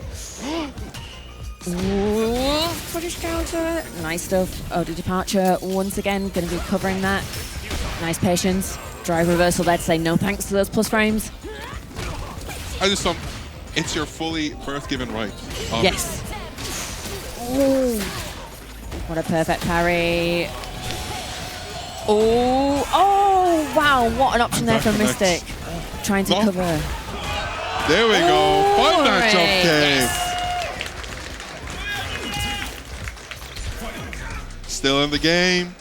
Ooh, punish counter. Nice stuff. OD departure once again. Going to be covering that. Nice patience. Drive reversal there to say no thanks to those plus frames. I just don't. It's your fully birth-given right. Yes. Ooh. What a perfect parry. Oh, wow. What an option there from Mystic. Trying to cover. There we go. Find that jump kick. Still in the game.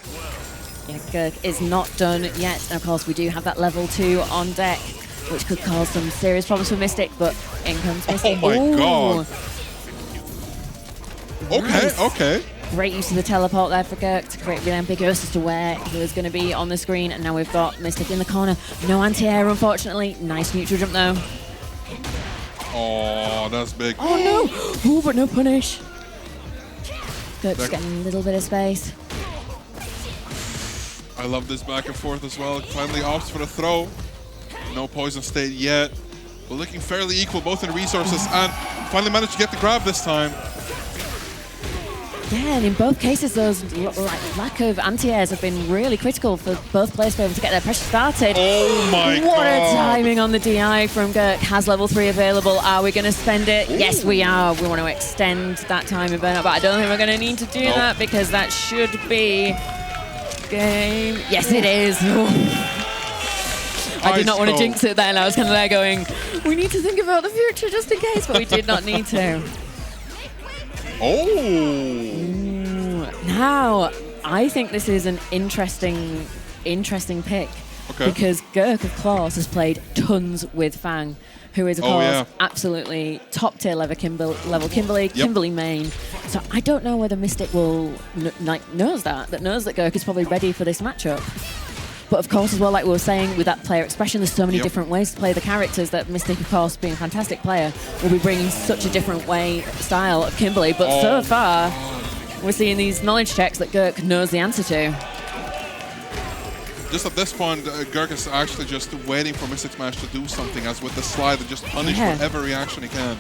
Yeah, Gurk is not done yet. And of course, we do have that level 2 on deck, which could cause some serious problems for Mystic, but in comes Mystic. Oh my god. Nice. Okay. Great use of the teleport there for Gurk to create really ambiguous as to where he was going to be on the screen. And now we've got Mystic in the corner. No anti-air, unfortunately. Nice neutral jump, though. Oh, that's big. Oh, no. Ooh, but no punish. Gurk's getting a little bit of space. I love this back and forth as well. Finally opts for the throw. No poison state yet. But looking fairly equal both in resources and finally managed to get the grab this time. Yeah, and in both cases, those lack of anti-airs have been really critical for both players to be able to get their pressure started. Oh my god. What a timing on the DI from Gurk. Has level 3 available. Are we going to spend it? Ooh. Yes, we are. We want to extend that time in burnout, but I don't think we're going to need to do that because that should be game. Yes, it is. I did not want to jinx it then. I was kind of there going, we need to think about the future just in case, but we did not need to. Now, I think this is an interesting pick. Okay. Because Gurk, of course, has played tons with Fang, who is, of course, absolutely top-tier level Kimberly, Kimberly main. So I don't know whether Mystic will knows that Gurk is probably ready for this matchup. But of course, as well, like we were saying, with that player expression, there's so many different ways to play the characters that Mystic, of course, being a fantastic player, will be bringing such a different style of Kimberly. But so far, we're seeing these knowledge checks that Gurk knows the answer to. Just at this point, Gurk is actually just waiting for MysticSmash to do something, as with the slide and just punish whatever reaction he can.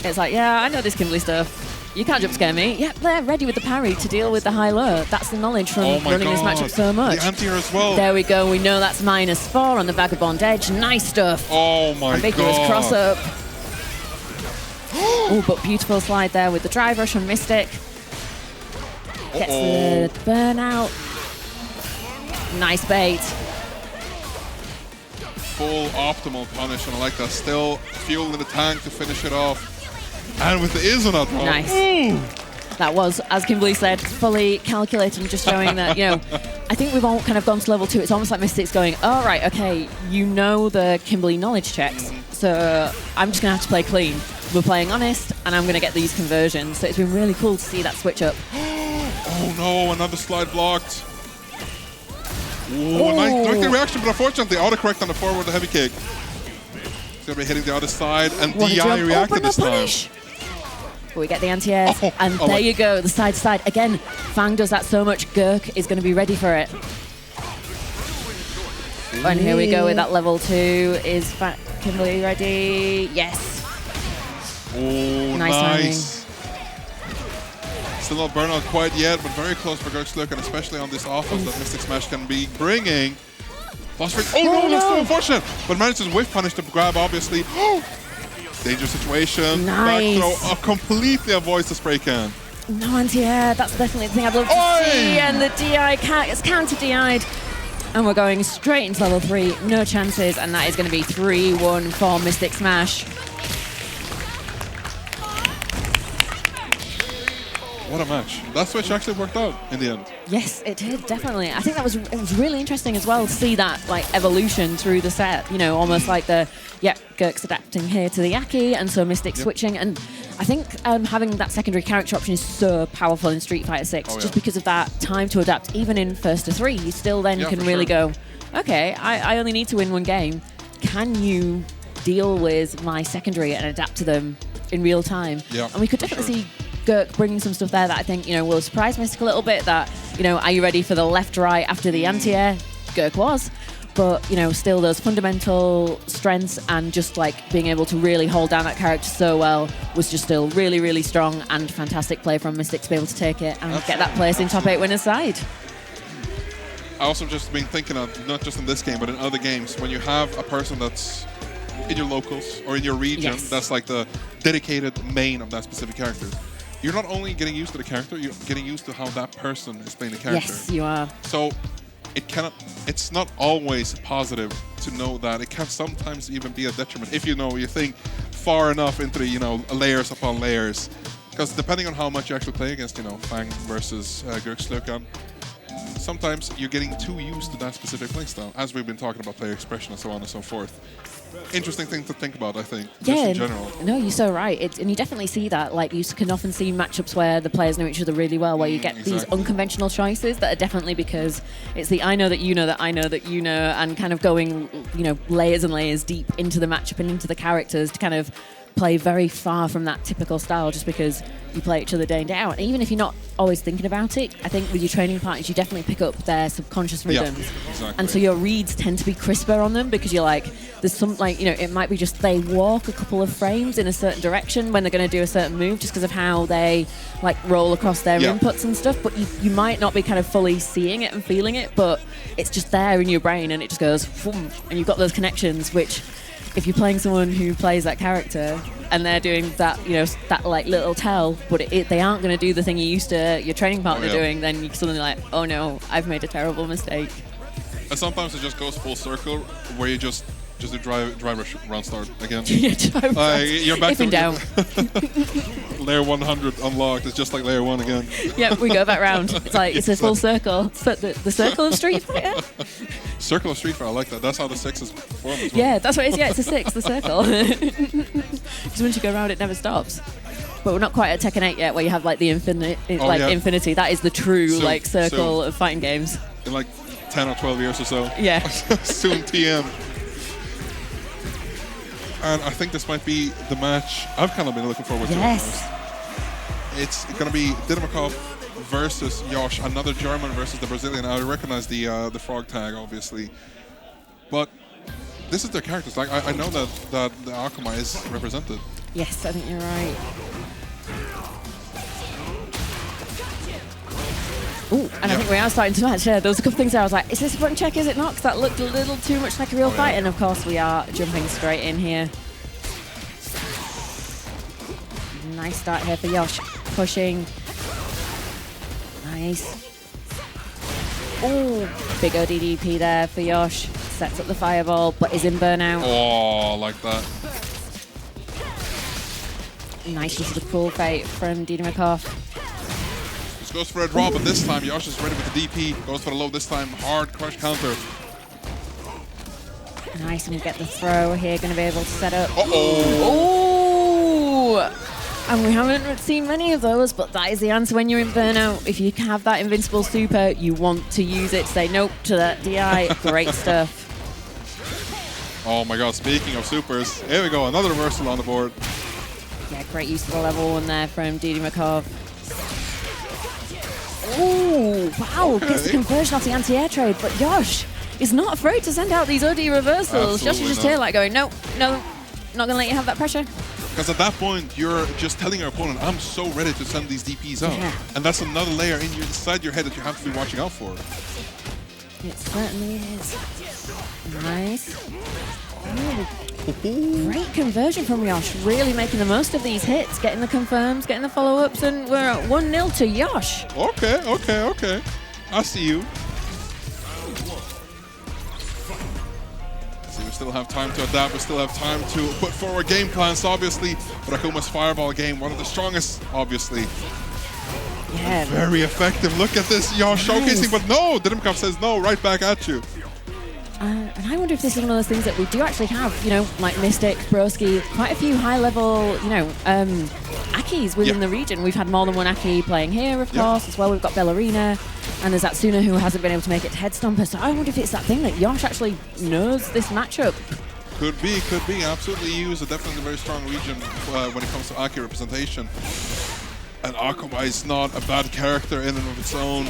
It's like, yeah, I know this Kimberly stuff. You can't jump scare me. Yep, they're ready with the parry to deal with the high-low. That's the knowledge from running this matchup so much. The anti-air as well. There we go. We know that's -4 on the Vagabond Edge. Nice stuff. Oh my ambiguous god. cross-up. Oh, but beautiful slide there with the drive rush from Mystic. Gets the burnout. Nice bait. Full optimal punish, and I like that. Still fuel in the tank to finish it off. And with the is on that drop. Nice. That was, as Kimberly said, fully calculated and just showing that, you know, I think we've all kind of gone to level 2. It's almost like Mystic's going, oh, right, okay, you know the Kimberly knowledge checks, so I'm just going to have to play clean. We're playing honest, and I'm going to get these conversions. So it's been really cool to see that switch up. Oh, no, another slide blocked. Ooh, nice directing reaction, but unfortunately, autocorrect on the forward with the heavy kick. He's going to be hitting the other side, and DI reacted this time. But we get the anti-airs, and there you go, the side to side. Again, Fang does that so much, Gurk is going to be ready for it. And here we go with that level 2. Is Kimberly ready? Yes. Oh, nice. Still not burnout quite yet, but very close for GurkSlukarN, especially on this offense that MysticSmash can be bringing. Oh no, that's so unfortunate! But manages whiff punish to grab, obviously. Dangerous situation. Nice. Back throw completely avoids the spray can. No anti-air. That's definitely the thing I'd love to see. And the DI is counter-DI'd. And we're going straight into level 3. No chances. And that is going to be 3-1 for MysticSmash. What a match. That switch actually worked out in the end. Yes, it did, definitely. I think it was really interesting as well to see that like evolution through the set. You know, almost like the, Gurk's adapting here to the A.K.I, and so Mystic switching. And I think having that secondary character option is so powerful in Street Fighter 6, just because of that time to adapt. Even in first to 3, you still then can really go, okay, I only need to win one game. Can you deal with my secondary and adapt to them in real time? Yeah, and we could definitely see Gurk bringing some stuff there that I think, will surprise Mystic a little bit. That, are you ready for the left-right after the anti-air? Gurk was. But, still those fundamental strengths and just like being able to really hold down that character so well was just still really, really strong and fantastic play from Mystic to be able to take it and get that place in top 8 winners side. I also just been thinking of, not just in this game, but in other games, when you have a person that's in your locals or in your region, that's like the dedicated main of that specific character. You're not only getting used to the character, you're getting used to how that person is playing the character. Yes, you are. So it's not always positive to know that. It can sometimes even be a detriment if you think far enough into the, layers upon layers. Because depending on how much you actually play against, Fang versus GurkSlukarN, sometimes you're getting too used to that specific playstyle, as we've been talking about player expression and so on and so forth. Interesting thing to think about, I think, just in general. No, you're so right. And you definitely see that. Like, you can often see matchups where the players know each other really well, where you get these unconventional choices that are definitely because it's the I know that you know that I know that you know, and kind of going, layers and layers deep into the matchup and into the characters to kind of play very far from that typical style just because you play each other day in, day out. And even if you're not always thinking about it, I think with your training partners, you definitely pick up their subconscious rhythms. Yeah, exactly. And so your reads tend to be crisper on them because you're like, there's some, it might be just they walk a couple of frames in a certain direction when they're going to do a certain move just because of how they, roll across their inputs and stuff. But you might not be kind of fully seeing it and feeling it, but it's just there in your brain and it just goes, boom, and you've got those connections, which if you're playing someone who plays that character and they're doing that, that little tell, but they aren't going to do the thing you used to your training partner doing, then you're suddenly like, oh no, I've made a terrible mistake. And sometimes it just goes full circle where you just do driver round start again. You're back to down. Layer 100 unlocked. It's just like layer 1 again. Yeah, we go back round. It's like it's a full circle. It's like the circle of Street Fighter. Circle of Street Fighter, I like that. That's how the 6 is formed as well. Yeah, that's what it is. Yeah, it's a 6, the circle. Because once you go around, it never stops. But we're not quite at Tekken 8 yet, where you have the infinity. That is the true circle of fighting games. In 10 or 12 years or so. Yeah. Soon TM. And I think this might be the match I've kind of been looking forward to. Yes. It's going to be Didimokof versus Yosh, another German versus the Brazilian. I recognize the frog tag, obviously. But this is their characters. I know that the Akuma is represented. Yes, I think you're right. Ooh, and I think we are starting to match. There was a couple things there I was like, is this a button check, is it not? Because that looked a little too much like a real fight. And of course we are jumping straight in here. Nice start here for Yosh. Pushing. Nice. Ooh, big ODDP there for Yosh. Sets up the fireball, but is in burnout. Oh, like that. Nice use of the cool fate from Didimokof. Goes for a draw, but this time Yosh is ready with the DP. Goes for the low this time. Hard crush counter. Nice, and we get the throw here. Going to be able to set up. Uh-oh. Oh! And we haven't seen many of those, but that is the answer when you're in burnout. If you have that invincible super, you want to use it. Say nope to that DI. Great stuff. Oh my god, speaking of supers, here we go. Another reversal on the board. Yeah, great use of the level 1 there from Didimokof. Ooh, wow, gets the conversion off the anti-air trade, but Yosh is not afraid to send out these OD reversals. Yosh is just here going, no, not going to let you have that pressure. Because at that point, you're just telling your opponent, I'm so ready to send these DPs out. Yeah. And that's another layer inside your head that you have to be watching out for. It certainly is. Nice. Ooh. Great conversion from Yosh, really making the most of these hits, getting the confirms, getting the follow-ups, and we're at 1-0 to Yosh. Okay. I see you. See, we still have time to adapt, we still have time to put forward game plans, obviously. But Akuma's fireball game, one of the strongest, obviously. Yeah. Very effective. Look at this Yosh showcasing, but no! Didimokof says no, right back at you. And I wonder if this is one of those things that we do actually have, like Mystic, Broski, quite a few high-level, Akis within the region. We've had more than one Aki playing here, of course, as well. We've got Ballerina, and there's Atsuna who hasn't been able to make it to Headstomper. So I wonder if it's that thing that Yosh actually knows this matchup. Could be. Absolutely, EU is definitely a very strong region when it comes to Aki representation. And Akuma is not a bad character in and of its own.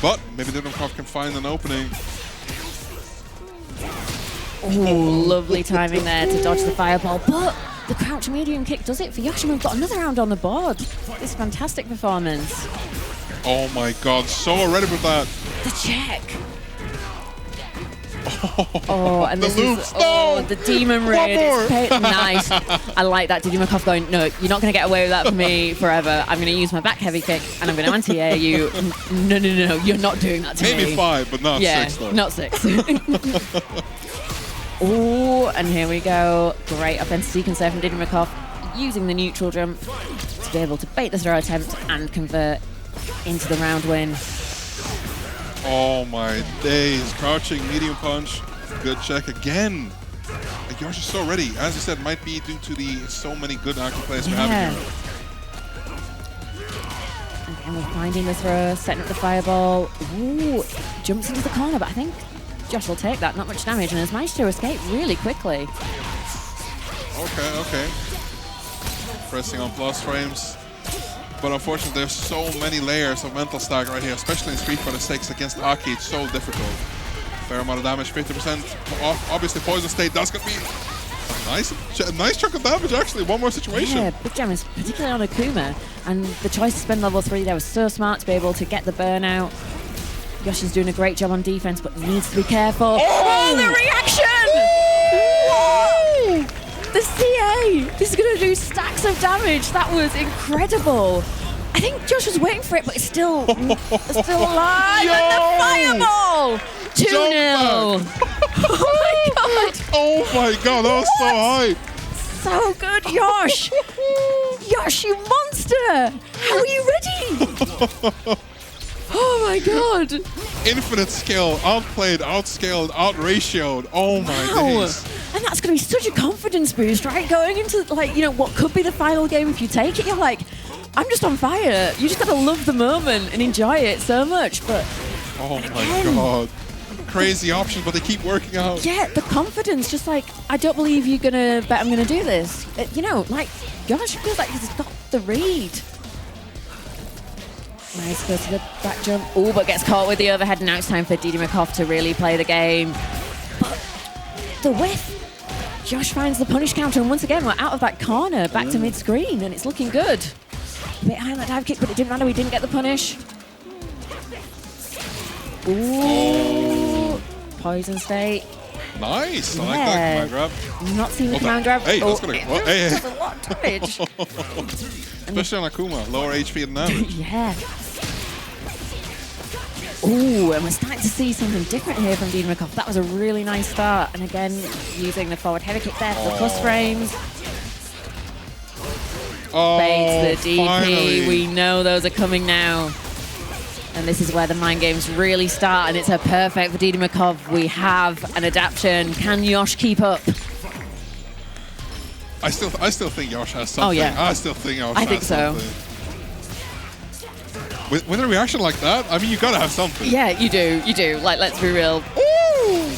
But maybe Didimokof can find an opening. Ooh, lovely timing there to dodge the fireball, but the crouch medium kick does it for Yosh, and we've got another round on the board. This fantastic performance. Oh my god, so ready with that. The check. Oh, and the this loops. is the demon raid. Nice. I like that. Didimokof going, no, you're not going to get away with that for me forever. I'm going to use my back heavy kick and I'm going to anti-air you. No, you're not doing that to me. Maybe 5, but not 6 though. Not 6. Oh, and here we go. Great offensive sequence there from Didimokof, using the neutral jump to be able to bait the throw attempt and convert into the round win. Oh my days. Crouching, medium punch. Good check again. Yosh is so ready. As you said, might be due to the so many good Aki players we have in here. And we're finding the throw, setting up the fireball. Ooh, jumps into the corner, but I think Josh will take that. Not much damage, and has managed to escape really quickly. Okay. Pressing on plus frames. But unfortunately, there's so many layers of mental stack right here, especially in Street Fighter 6 against Aki. It's so difficult. Fair amount of damage, 50% off. Obviously, poison state. That's going to be a nice chunk of damage, actually. One more situation. Yeah, big damage, particularly on Akuma. And the choice to spend level 3 there was so smart to be able to get the burnout. Yosh is doing a great job on defense, but needs to be careful. Oh, the reaction! Whoa! The CA! This is going to do stacks of damage. That was incredible. I think Josh was waiting for it, but it's still alive. Yo! And the fireball! 2-0. Oh my god! Oh my god, that was so high. So good, Yosh! Yosh, you monster! How are you ready? Oh my god! Infinite skill, outplayed, outscaled, outratioed. Oh my days. And that's going to be such a confidence boost, right? Going into, like, you know, what could be the final game if you take it, you're like, I'm just on fire. You just got to love the moment and enjoy it so much, but... Oh my god. Crazy options, but they keep working out. Yeah, the confidence, just like, I don't believe you're gonna bet I'm gonna do this. You know, like, gosh, it feels like he's got the read. Nice, goes to the back jump. Oh, but gets caught with the overhead, and now it's time for Didimokof to really play the game. But the whiff. Josh finds the punish counter, and once again, we're out of that corner, back to mid-screen, and it's looking good. A bit high on that dive kick, but it didn't matter, we didn't get the punish. Ooh, poison state. Nice, I like that command grab. Not seen the command grab. Hey, that's gonna. Hey. Does a lot of damage. Especially on Akuma, lower HP than average. Yeah. Ooh, and we're starting to see something different here from Didimokof. That was a really nice start. And again, using the forward heavy kick there for the plus frames. Baits the DP. Finally. We know those are coming now. And this is where the mind games really start, and it's a perfect for Didimokof. We have an adaptation. Can Yosh keep up? I still think Yosh has something. Oh, yeah. I still think Yosh I think has so. something. With a reaction like that, I mean, you gotta have something. Yeah, you do. Like, let's be real. Ooh!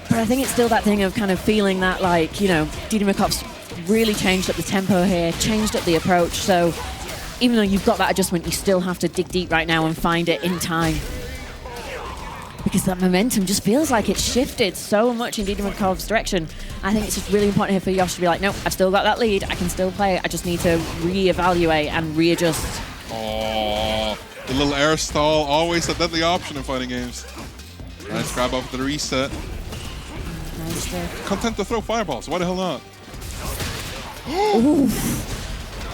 But I think it's still that thing of kind of feeling that, like, you know, Didimokof's really changed up the tempo here, changed up the approach, so even though you've got that adjustment, you still have to dig deep right now and find it in time. Because that momentum just feels like it's shifted so much in Didimokov's direction. I think it's just really important here for Yosh to be like, nope, I've still got that lead, I can still play it, I just need to reevaluate and readjust. Oh, the little air stall, always a deadly option in fighting games. Nice grab up the reset. Nice there. Content to throw fireballs, why the hell not? Oof.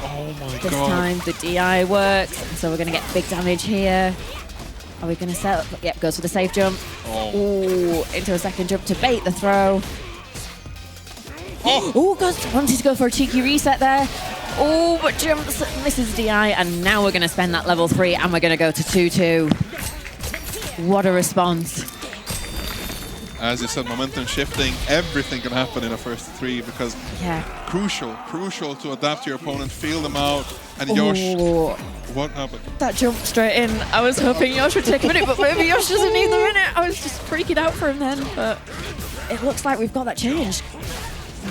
Oh my This god. time the DI works, so we're going to get big damage here. Are we going to set up? Yep, goes for the safe jump. Oh. Ooh, into a second jump to bait the throw. Oh. Ooh, wanted to go for a cheeky reset there. Oh, but jumps, misses DI, and now we're going to spend that level 3, and we're going to go to 2-2. What a response. As you said, momentum shifting, everything can happen in the first 3 because crucial to adapt to your opponent, feel them out, and Yosh, what happened? That jump straight in. I was hoping Yosh would take a minute, but maybe Yosh doesn't need the minute. I was just freaking out for him then, but it looks like we've got that changed.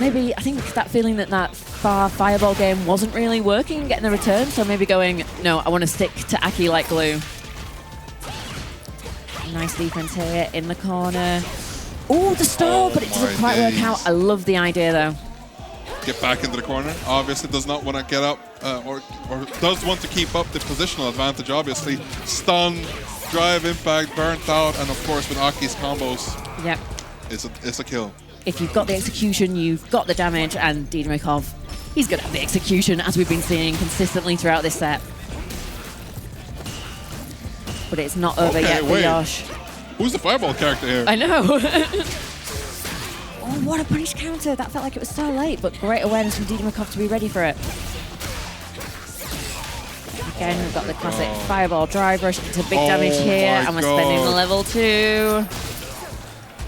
Maybe, I think that feeling that far fireball game wasn't really working, getting the return, so maybe going, no, I want to stick to Aki like glue. Nice defense here in the corner. Oh, the stall, but it doesn't quite work out. I love the idea, though. Get back into the corner. Obviously does not want to get up, or does want to keep up the positional advantage, obviously. Stun, drive, impact, burnt out, and of course with Aki's combos, Yep. it's a kill. If you've got the execution, you've got the damage, and Didimokof, he's good at the execution, as we've been seeing consistently throughout this set. But it's not over yet for Yosh. Who's the fireball character here? I know. Oh, what a punish counter. That felt like it was so late, but great awareness from Didimokof to be ready for it. Again, we've got the classic fireball drive rush. It's a big damage here, and we're spending the level 2.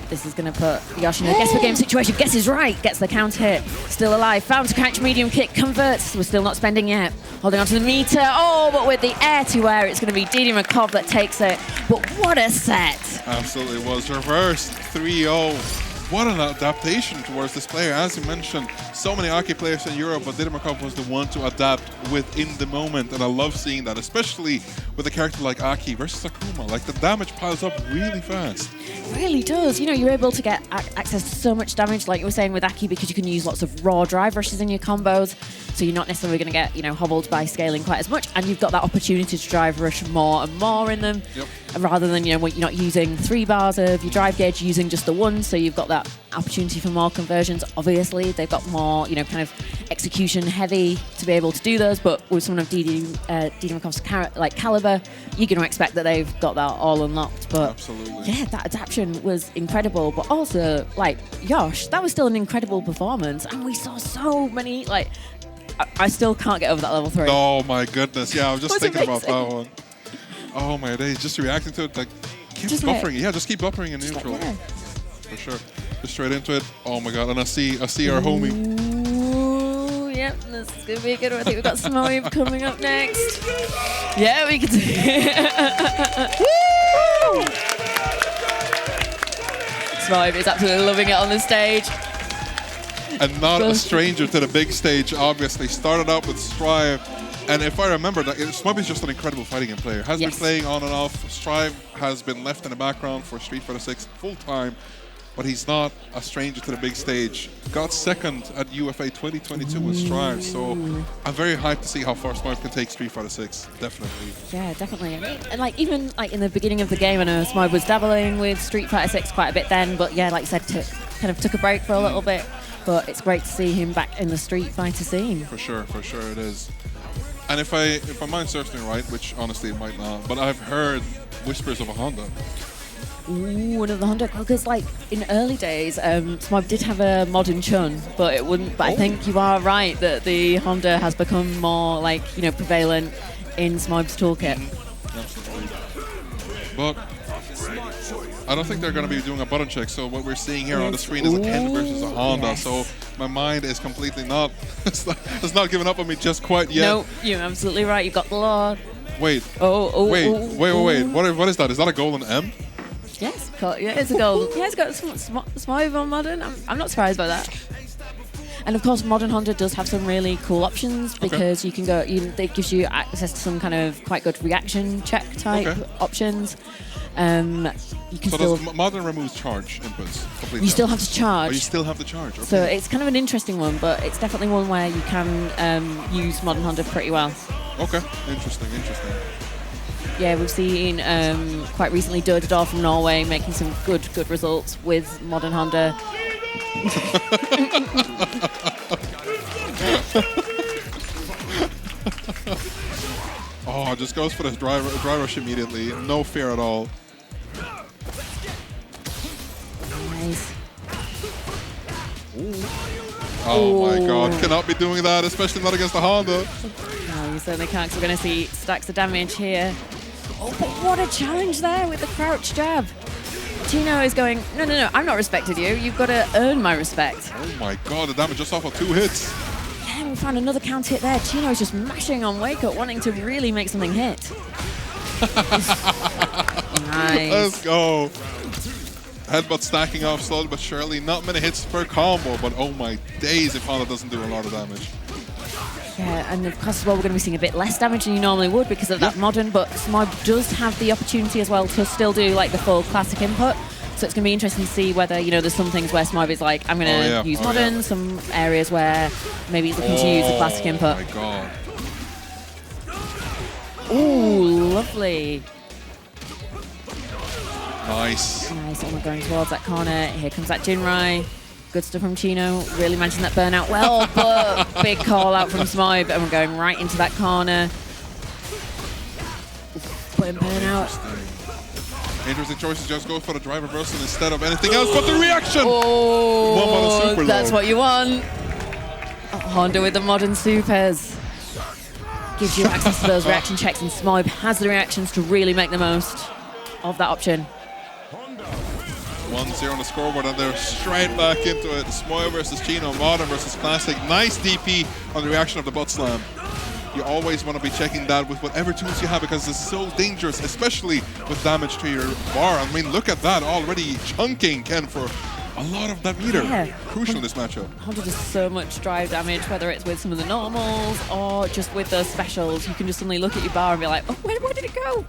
This is going to put Yosh in a guess for game situation. Guesses right, gets the count hit. Still alive, found to catch medium kick, converts. We're still not spending yet. Holding on to the meter. Oh, but with the air to air, it's going to be Didimokof that takes it. But what a set. Absolutely was. Reversed 3-0. What an adaptation towards this player. As you mentioned, so many A.K.I players in Europe, but Didimokof was the one to adapt within the moment. And I love seeing that, especially with a character like A.K.I versus Akuma. Like, the damage piles up really fast. It really does. You know, you're able to get access to so much damage, like you were saying with A.K.I, because you can use lots of raw drive rushes in your combos. So you're not necessarily going to get, you know, hobbled by scaling quite as much. And you've got that opportunity to drive rush more and more in them. Yep. Rather than, you know, when you're not using 3 bars of your drive gauge, using just the 1. So you've got that opportunity for more conversions. Obviously, they've got more, you know, kind of execution heavy to be able to do those. But with someone of Didimokof's caliber, you're going to expect that they've got that all unlocked. But absolutely, yeah, that adaptation was incredible. But also, like, Yosh, that was still an incredible performance. And we saw so many, like, I still can't get over that level 3. Oh my goodness, yeah, I was just thinking amazing. about that one. Oh my days, just reacting to it, like, keep buffering. Yeah, just keep buffering in neutral. Like, yeah. For sure. Just straight into it. Oh my god, and I see our homie. Ooh, yep, this is going to be a good one. I think we've got Smoib coming up next. Yeah, we can see it. Woo! Smoib is absolutely loving it on the stage. And not a stranger to the big stage, obviously. Started out with Strive. And if I remember, that Smoib is just an incredible fighting game player. Has been playing on and off. Strive has been left in the background for Street Fighter 6 full time. But he's not a stranger to the big stage. Got second at UFA 2022 with Strive. So I'm very hyped to see how far Smoib can take Street Fighter 6. Definitely. Yeah, definitely. I mean, and like even like in the beginning of the game, I know Smoib was dabbling with Street Fighter 6 quite a bit then. But yeah, like you said, kind of took a break for a little bit. But it's great to see him back in the Street Fighter scene. For sure it is. And if my mind serves me right, which honestly it might not, but I've heard whispers of a Honda. Ooh, another Honda. Because like in early days, Smoib did have a modern Chun, but it wouldn't. But I think you are right that the Honda has become more like, you know, prevalent in Smoib's toolkit. Absolutely. But I don't think they're going to be doing a button check. So what we're seeing here on the screen is a Ken versus a Honda. Yes. So my mind is completely not. It's not giving up on me just quite yet. No, you're absolutely right. You've got the Lord. Wait. Wait. What is that? Is that a golden M? Yes, yeah, it's a gold. Yeah, it's got Smoib on modern. I'm not surprised by that. And of course, modern Honda does have some really cool options because you can go. It gives you access to some kind of quite good reaction check type options. You can does modern removes charge inputs completely? You still have to charge. Oh, you still have to charge. Okay. So it's kind of an interesting one, but it's definitely one where you can use modern Honda pretty well. Okay, interesting. Yeah, we've seen quite recently Dodor from Norway making some good results with modern Honda. Oh, just goes for the dry rush immediately. No fear at all. Nice. Oh my god, cannot be doing that, especially not against the Honda. No, you certainly can't, because we're going to see stacks of damage here. Oh, but what a challenge there with the crouch jab. Chinooo is going, no, I'm not respected you. You've got to earn my respect. Oh my god, the damage just off of 2 hits. Yeah, we found another counter hit there. Chinooo is just mashing on wake up, wanting to really make something hit. Nice. Let's go. Headbutt stacking off slowly but surely. Not many hits per combo, but oh my days if Honda doesn't do a lot of damage. Yeah, and of course as well, we're going to be seeing a bit less damage than you normally would because of that modern, but Smoib does have the opportunity as well to still do like the full classic input. So it's going to be interesting to see whether, you know, there's some things where Smoib is like, I'm going to use modern, some areas where maybe he's looking to use the classic input. Oh my god. Ooh, lovely. Nice. Nice, and we're going towards that corner. Here comes that Juri. Good stuff from Chinooo. Really managing that burnout well, but big call out from Smoib, and we're going right into that corner. Put him burnout. Interesting choices. Just goes for the drive reversal instead of anything else but the reaction. Oh, super that's low. what you want. Honda with the modern supers. gives you access to those reaction checks, and Smoib has the reactions to really make the most of that option. 1-0 on the scoreboard, and they're straight back into it. Smoib versus Chinooo, Modern versus Classic. Nice DP on the reaction of the butt slam. You always want to be checking that with whatever tools you have, because it's so dangerous, especially with damage to your bar. I mean, look at that, already chunking Ken for a lot of that meter. Yeah. Crucial in this matchup. 100 does so much drive damage, whether it's with some of the normals or just with those specials. You can just suddenly look at your bar and be like, oh, where did it go?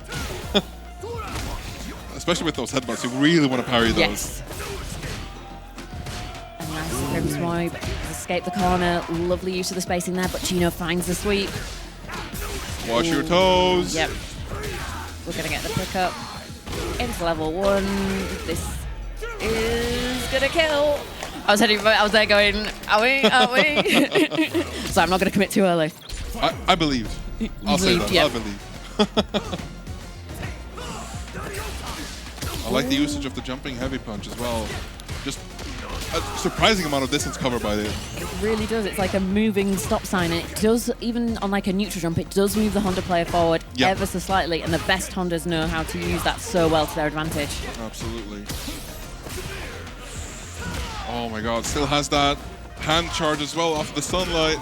Especially with those headbutts, you really want to parry those. Yes. A nice from Smoib. Escape the corner. Lovely use of the spacing there, but Chinooo finds the sweep. Watch your toes. Yep. We're going to get the pickup into level 1. This is going to kill. I was there going, are we? So I'm not going to commit too early. I believe. I'll say that. Yep. I believe. I like the usage of the jumping heavy punch as well. Just a surprising amount of distance covered by it. It really does. It's like a moving stop sign. And it does, even on like a neutral jump, it does move the Honda player forward ever so slightly. And the best Hondas know how to use that so well to their advantage. Absolutely. Oh my god, still has that hand charge as well off the sunlight.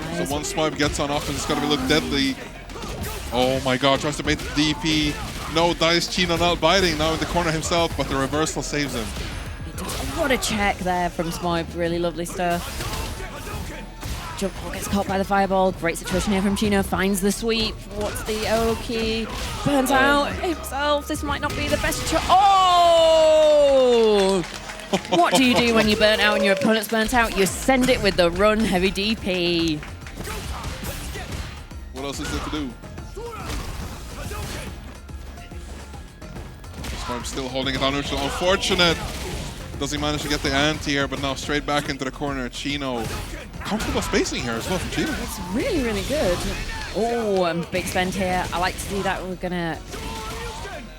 Nice. So once Smoib gets on offense, it's going to look deadly. Oh my god, tries to make the DP. No dice, Chinooo not biting, now in the corner himself, but the reversal saves him. What a check there from Smoib, really lovely stuff. Jump ball gets caught by the fireball, great situation here from Chinooo, finds the sweep. What's the A.K.I? Burns out himself, this might not be the best shot. Oh! What do you do when you burn out and your opponent's burnt out? You send it with the run heavy DP. What else is there to do? Smoib still holding it on neutral. Unfortunate. Does he manage to get the anti-air, but now straight back into the corner. Chinooo. Comfortable spacing here as well from Chinooo. It's really, really good. Oh, and big spend here. I like to see that. We're gonna.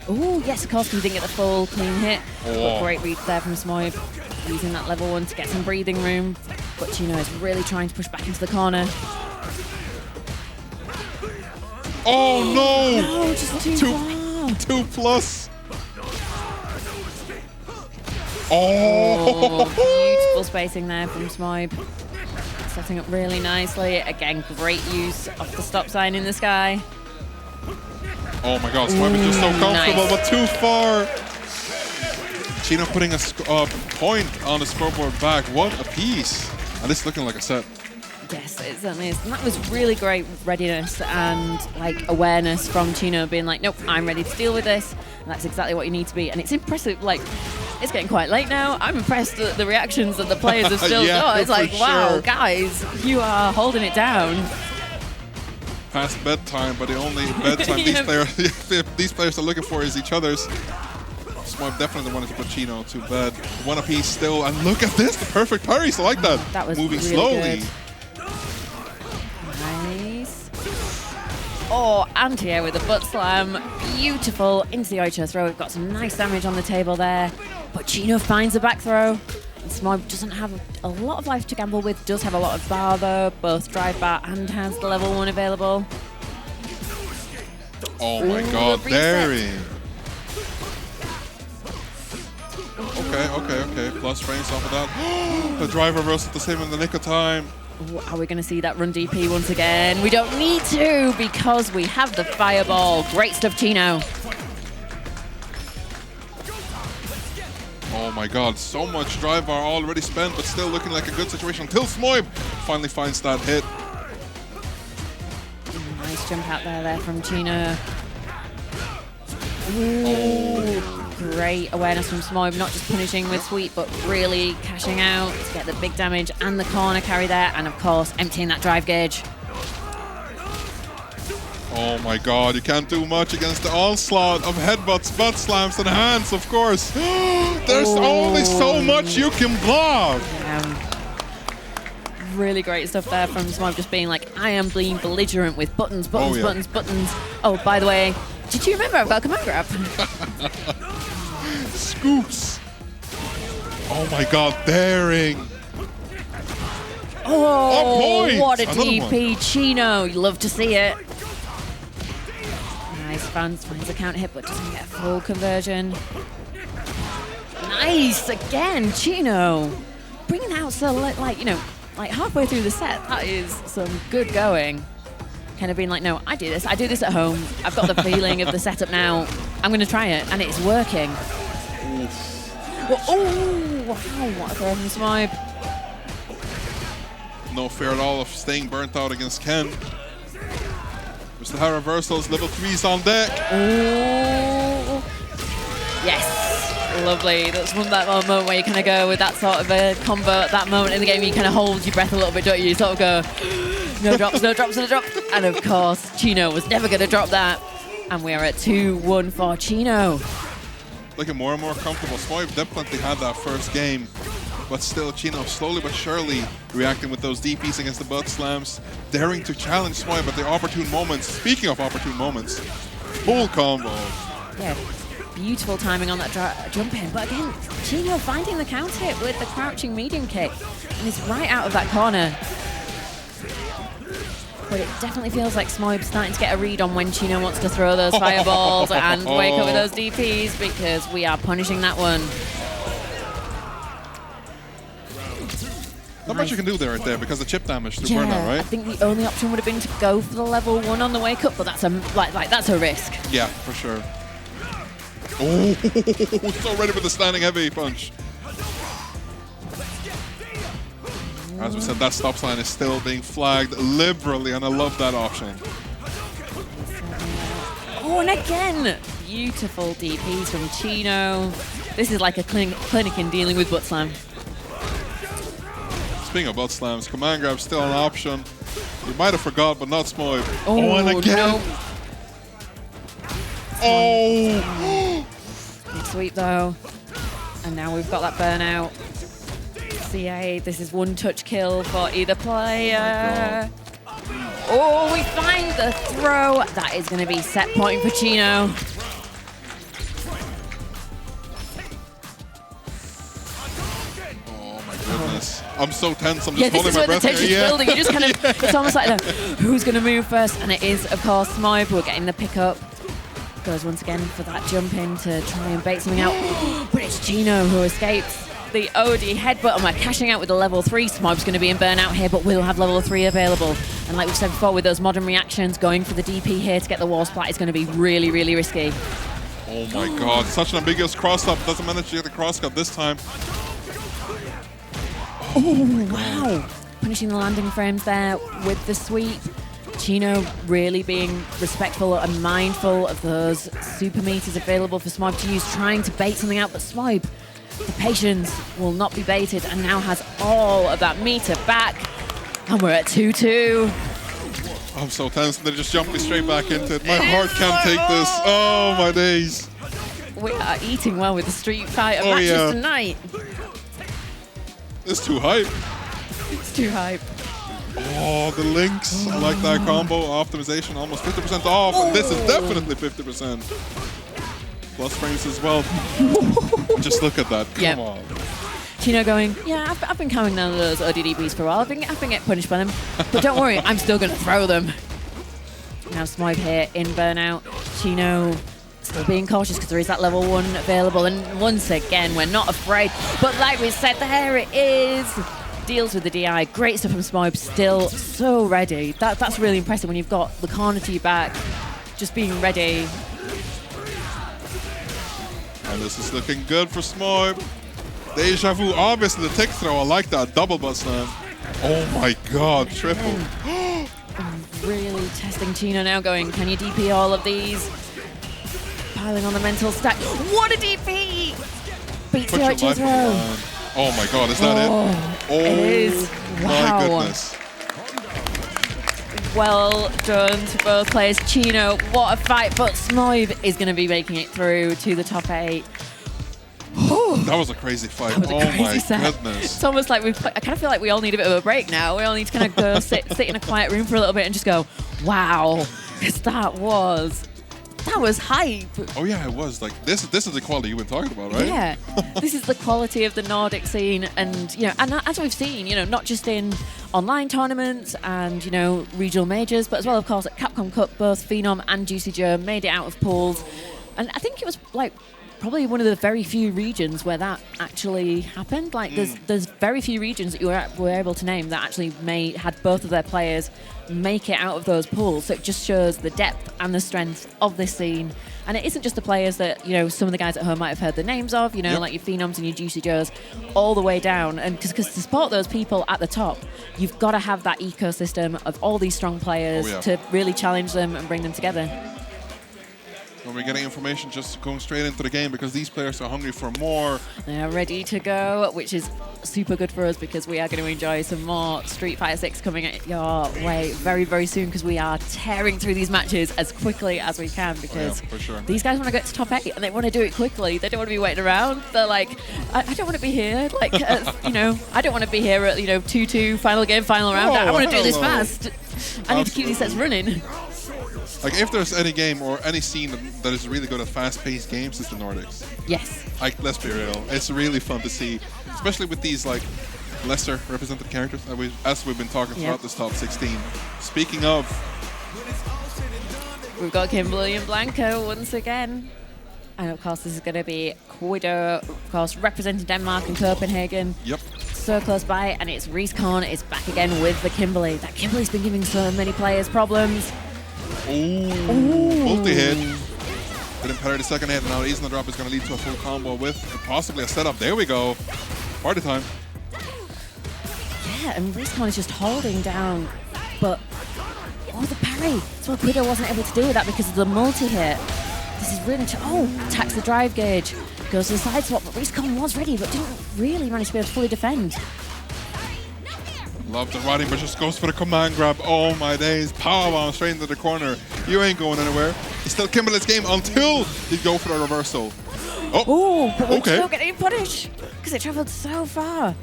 Oh, yes, of course, we didn't get the full clean hit. But great read there from Smoib. Using that level 1 to get some breathing room. But Chinooo is really trying to push back into the corner. Oh no! No, just too far. 2+. Oh, beautiful spacing there from Smoib. Setting up really nicely. Again, great use of the stop sign in the sky. Oh my god, Smoib is just so comfortable, nice. but too far. Chinooo putting a point on the scoreboard back. What a piece. And it's looking like a set. Yes, it certainly is. And that was really great readiness and like awareness from Chinooo being like, nope, I'm ready to deal with this. And that's exactly what you need to be. And it's impressive. Like, it's getting quite late now. I'm impressed at the reactions that the players have still got. It's like, wow, sure. Guys, you are holding it down. Past bedtime, but the only bedtime these players are looking for is each other's. Smoib definitely wanted to put Chinooo to bed. One apiece still, and look at this, the perfect parries. I like that. That was moving really slowly. Good. Nice. Oh, anti-air with the butt slam. Beautiful. Into the Ocho throw. We've got some nice damage on the table there. But Chinooo finds a back throw. And Smoib doesn't have a lot of life to gamble with. Does have a lot of bar though. Both drive bar and has the level 1 available. Oh my god, daring. Okay. Plus frames off of that. The drive reversal the same in the nick of time. Are we going to see that run DP once again? We don't need to because we have the fireball. Great stuff, Chinooo. Oh my god, so much drive bar already spent, but still looking like a good situation until Smoib finally finds that hit. Nice jump out there from Chinooo. Ooh, great awareness from Smoib, not just punishing with sweep, but really cashing out to get the big damage and the corner carry there, and of course, emptying that drive gauge. Oh my god, you can't do much against the onslaught of headbutts, butt slams, and hands, of course. There's only so much you can block. Really great stuff there from Smoib, just being like, I am being belligerent with buttons. Oh, by the way, did you remember I've got a command grab? Scoops. Oh my god, daring. Oh, point. what a Another DP, Chinooo. You love to see it. Nice, finds a counter hit, but doesn't get a full conversion. Nice, again, Chinooo. Bringing out so, like, you know, like halfway through the set, that is some good going. Kind of being like, no, I do this at home. I've got the feeling of the setup now. I'm going to try it, and it's working. Well, oh, wow, what a throw from Smoib. No fear at all of staying burnt out against Ken. Mr. High Reversals, level 3's on deck. Oh, yes. Lovely. That's that moment where you kind of go with that sort of a combo at that moment in the game. You kind of hold your breath a little bit, don't you? You sort of go, no drops, no drops, no drops. And of course, Chinooo was never going to drop that. And we are at 2-1 for Chinooo. Looking more and more comfortable. Smoib definitely had that first game, but still Chinooo slowly but surely reacting with those DPs against the butt slams, daring to challenge Smoib at the opportune moments. Speaking of opportune moments, full combo. Yeah. Beautiful timing on that jump in, but again, Chinooo finding the counter hit with the crouching medium kick, and it's right out of that corner. But it definitely feels like Smoib's starting to get a read on when Chinooo wants to throw those fireballs and wake up with those DPs, because we are punishing that one. Not much you can do there right there because the chip damage to Yeah, burnout, right? I think the only option would have been to go for the level 1 on the wake up, but that's a that's a risk. Yeah, for sure. Oh, so ready for the standing heavy punch. As we said, that stop sign is still being flagged liberally, and I love that option. Oh, and again, beautiful DPs from Chinooo. This is like a clinic in dealing with butt slam. Speaking of butt slams, command grab still an option. You might have forgot, but not Smoib. Oh, and again. No. Oh! Big sweep though. And now we've got that burnout. CA, this is one touch kill for either player. Oh, we find the throw. That is going to be set point for Chinooo. Oh my goodness. I'm so tense, I'm Yeah, just this holding is my where the breath tension's here. building. You just kind of, it's almost like who's going to move first? And it is, of course, Smoib. We're getting the pickup. Goes once again for that jump in to try and bait something out. But it's Chinooo who escapes the OD headbutt, and we're cashing out with the level 3. Smoib's going to be in burnout here, but we'll have level 3 available. And like we've said before, with those modern reactions, going for the DP here to get the wall splat is going to be really, really risky. Oh my god, such an ambiguous cross-up. Doesn't manage to get the cross-cut this time. Oh, wow. Punishing the landing frames there with the sweep. Chinooo really being respectful and mindful of those super meters available for Smoib to use, trying to bait something out, but Smoib, the patience will not be baited and now has all of that meter back. And we're at 2-2. I'm so tense, and they're just jumping straight back into it. My heart can't take this. Oh my days. We are eating well with the Street Fighter Oh, matches yeah. tonight. It's too hype. It's too hype. Oh, the links. I like that combo. Optimization almost 50% off, and this is definitely 50%. Plus frames as well. Just look at that. Come on. Chinooo going, yeah, I've been coming down to those ODDBs for a while. I've been getting punished by them. But don't worry, I'm still going to throw them. Now Smoib here in burnout. Chinooo still being cautious because there is that level 1 available. And once again, we're not afraid. But like we said, there it is. Deals with the DI. Great stuff from Smoib. Still so ready. That's really impressive when you've got the corner to your back. Just being ready. And this is looking good for Smoib. Deja vu, obviously the tick throw. I like that double butt slam. Oh my god, triple. Really testing Chinooo now, going, can you DP all of these? Piling on the mental stack. What a DP! Beats Put the your archer life on the throw. line. Oh my god, is that it? Oh, it is. my Wow. goodness. Well done to both players. Chinooo, what a fight, but Smoib is going to be making it through to the top 8. That was a crazy fight. That was a Oh crazy my set. goodness. It's almost like I kind of feel like we all need a bit of a break now. We all need to kind of go sit in a quiet room for a little bit and just go, wow, because that was That was hype. Oh yeah, it was. Like this is the quality you've been talking about, right? Yeah, this is the quality of the Nordic scene, and and as we've seen, not just in online tournaments and regional majors, but as well, of course, at Capcom Cup, both Phenom and Juicy Joe made it out of pools, and I think it was like probably one of the very few regions where that actually happened. Like, there's very few regions that you were able to name that actually had both of their players make it out of those pools. So it just shows the depth and the strength of this scene. And it isn't just the players that, some of the guys at home might have heard the names of, like your Phenoms and your Juicy Joes, all the way down. And because to support those people at the top, you've got to have that ecosystem of all these strong players to really challenge them and bring them together. When we're getting information just going straight into the game because these players are hungry for more. They're ready to go, which is super good for us because we are going to enjoy some more Street Fighter 6 coming at your way very, very soon because we are tearing through these matches as quickly as we can because for sure. These guys want to get to top 8 and they want to do it quickly. They don't want to be waiting around. They're like, I don't want to be here. Like, I don't want to be here at, 2-2, final game, final round. I want to do this fast. I need to keep these sets running. Like, if there's any game or any scene that is really good at fast-paced games, it's the Nordics. Yes. Like, let's be real. It's really fun to see, especially with these, like, lesser represented characters, as we've been talking throughout this top 16. Speaking of... We've got Kimberly and Blanka once again. And, of course, this is going to be Kwiddo, of course, representing Denmark and Copenhagen. Yep. So close by, and it's Reiskorn is back again with the Kimberly. That Kimberly's been giving so many players problems. Ooh, multi-hit. Didn't parry the second hit, and now easing the drop is going to lead to a full combo with possibly a setup. There we go. Party time. Yeah, and Reiskorn is just holding down, but the parry. So Kwiddo wasn't able to deal with that because of the multi-hit. This is really... attacks the drive gauge. Goes to the side swap, but Reiskorn was ready, but didn't really manage to be able to fully defend. Love the riding, but just goes for the command grab. Oh my days. Powerbomb straight into the corner. You ain't going anywhere. It's still Kimberly's game until you go for the reversal. Oh, but we're still getting punished because it travelled so far.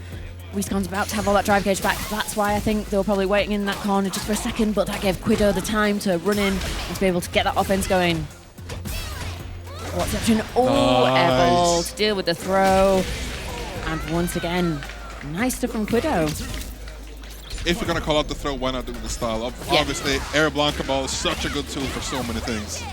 Reiskorn's about to have all that drive gauge back. That's why I think they were probably waiting in that corner just for a second, but that gave Kwiddo the time to run in and to be able to get that offense going. What's the option? Airball to deal with the throw. And once again, nice stuff from Kwiddo. If you're going to call out the throw, why not do the style? Obviously, Air Blanka Ball is such a good tool for so many things.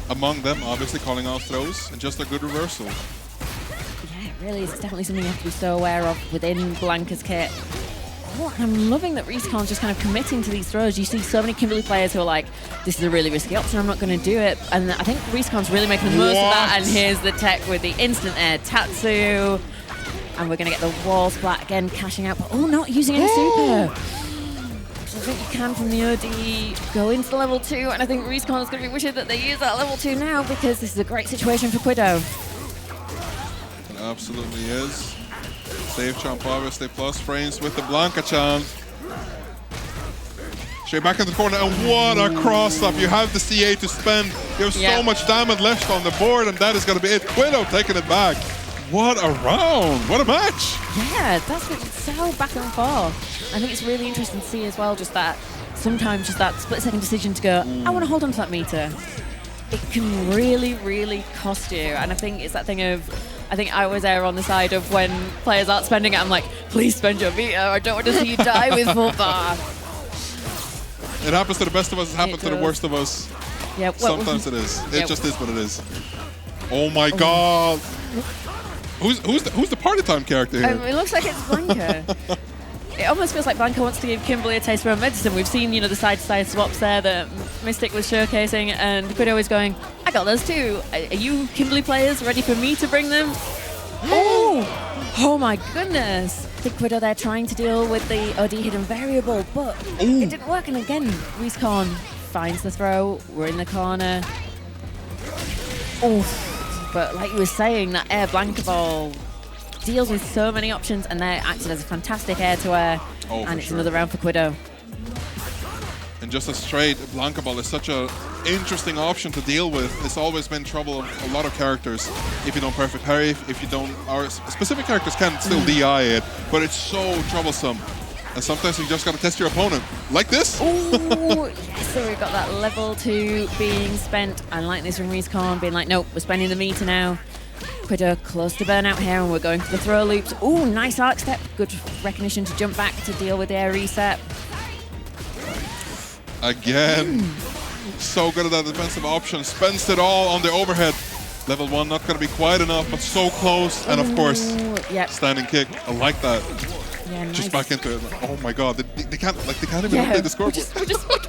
Among them, obviously, calling out throws and just a good reversal. Yeah, it really is. It's definitely something you have to be so aware of within Blanka's kit. And I'm loving that Reiskorn's just kind of committing to these throws. You see so many Kimberly players who are like, this is a really risky option, I'm not going to do it. And I think Reiskorn's really making the most of that. And here's the tech with the instant air Tatsu. And we're going to get the wall splat again, cashing out, but not using any super. So I think you can from the OD go into the level 2, and I think Reiskorn is going to be wishing that they use that level 2 now because this is a great situation for Kwiddo. It absolutely is. Save chomp, obviously, plus frames with the Blanka chomp. Straight back in the corner, and what a cross-up. You have the CA to spend. You have so much damage left on the board, and that is going to be it. Kwiddo taking it back. What a round! What a match! Yeah, that's so back and forth. I think it's really interesting to see as well, just that sometimes just that split-second decision to go, I want to hold on to that meter. It can really, really cost you. And I think it's that thing of, I think I always err on the side of when players aren't spending it, I'm like, please spend your meter. I don't want to see you die with full bar. It happens to the best of us. It happens to the worst of us. Yeah, sometimes it is. It just is what it is. Oh my God. Who's the party time character here? It looks like it's Blanka. It almost feels like Blanka wants to give Kimberly a taste of her own medicine. We've seen, the side-to-side swaps there that Mystic was showcasing, and Kwiddo is going, I got those too. Are you Kimberly players ready for me to bring them? Oh my goodness. I think Kwiddo there trying to deal with the OD hidden variable, but it didn't work. And again, Reiskorn finds the throw. We're in the corner. But like you were saying, that air Blanka Ball deals with so many options, and they're acting as a fantastic air-to-air. And it's another round for Kwiddo. And just a straight Blanka Ball is such an interesting option to deal with. It's always been trouble of a lot of characters. If you don't perfect parry, if you don't, or specific characters can still DI it, but it's so troublesome. And sometimes you just gotta test your opponent. Like this. Ooh, yes, so we've got that level 2 being spent. I like this from Reiskorn being like, nope, we're spending the meter now. Kwiddo close to burnout here, and we're going for the throw loops. Ooh, nice arc step. Good recognition to jump back to deal with the air reset. Again. So good at that defensive option. Spends it all on the overhead. Level 1 not going to be quite enough, but so close. And of course, yep. standing kick. I like that. Yeah, nice. Just back into it. Oh my god, they can't even update the scoreboard.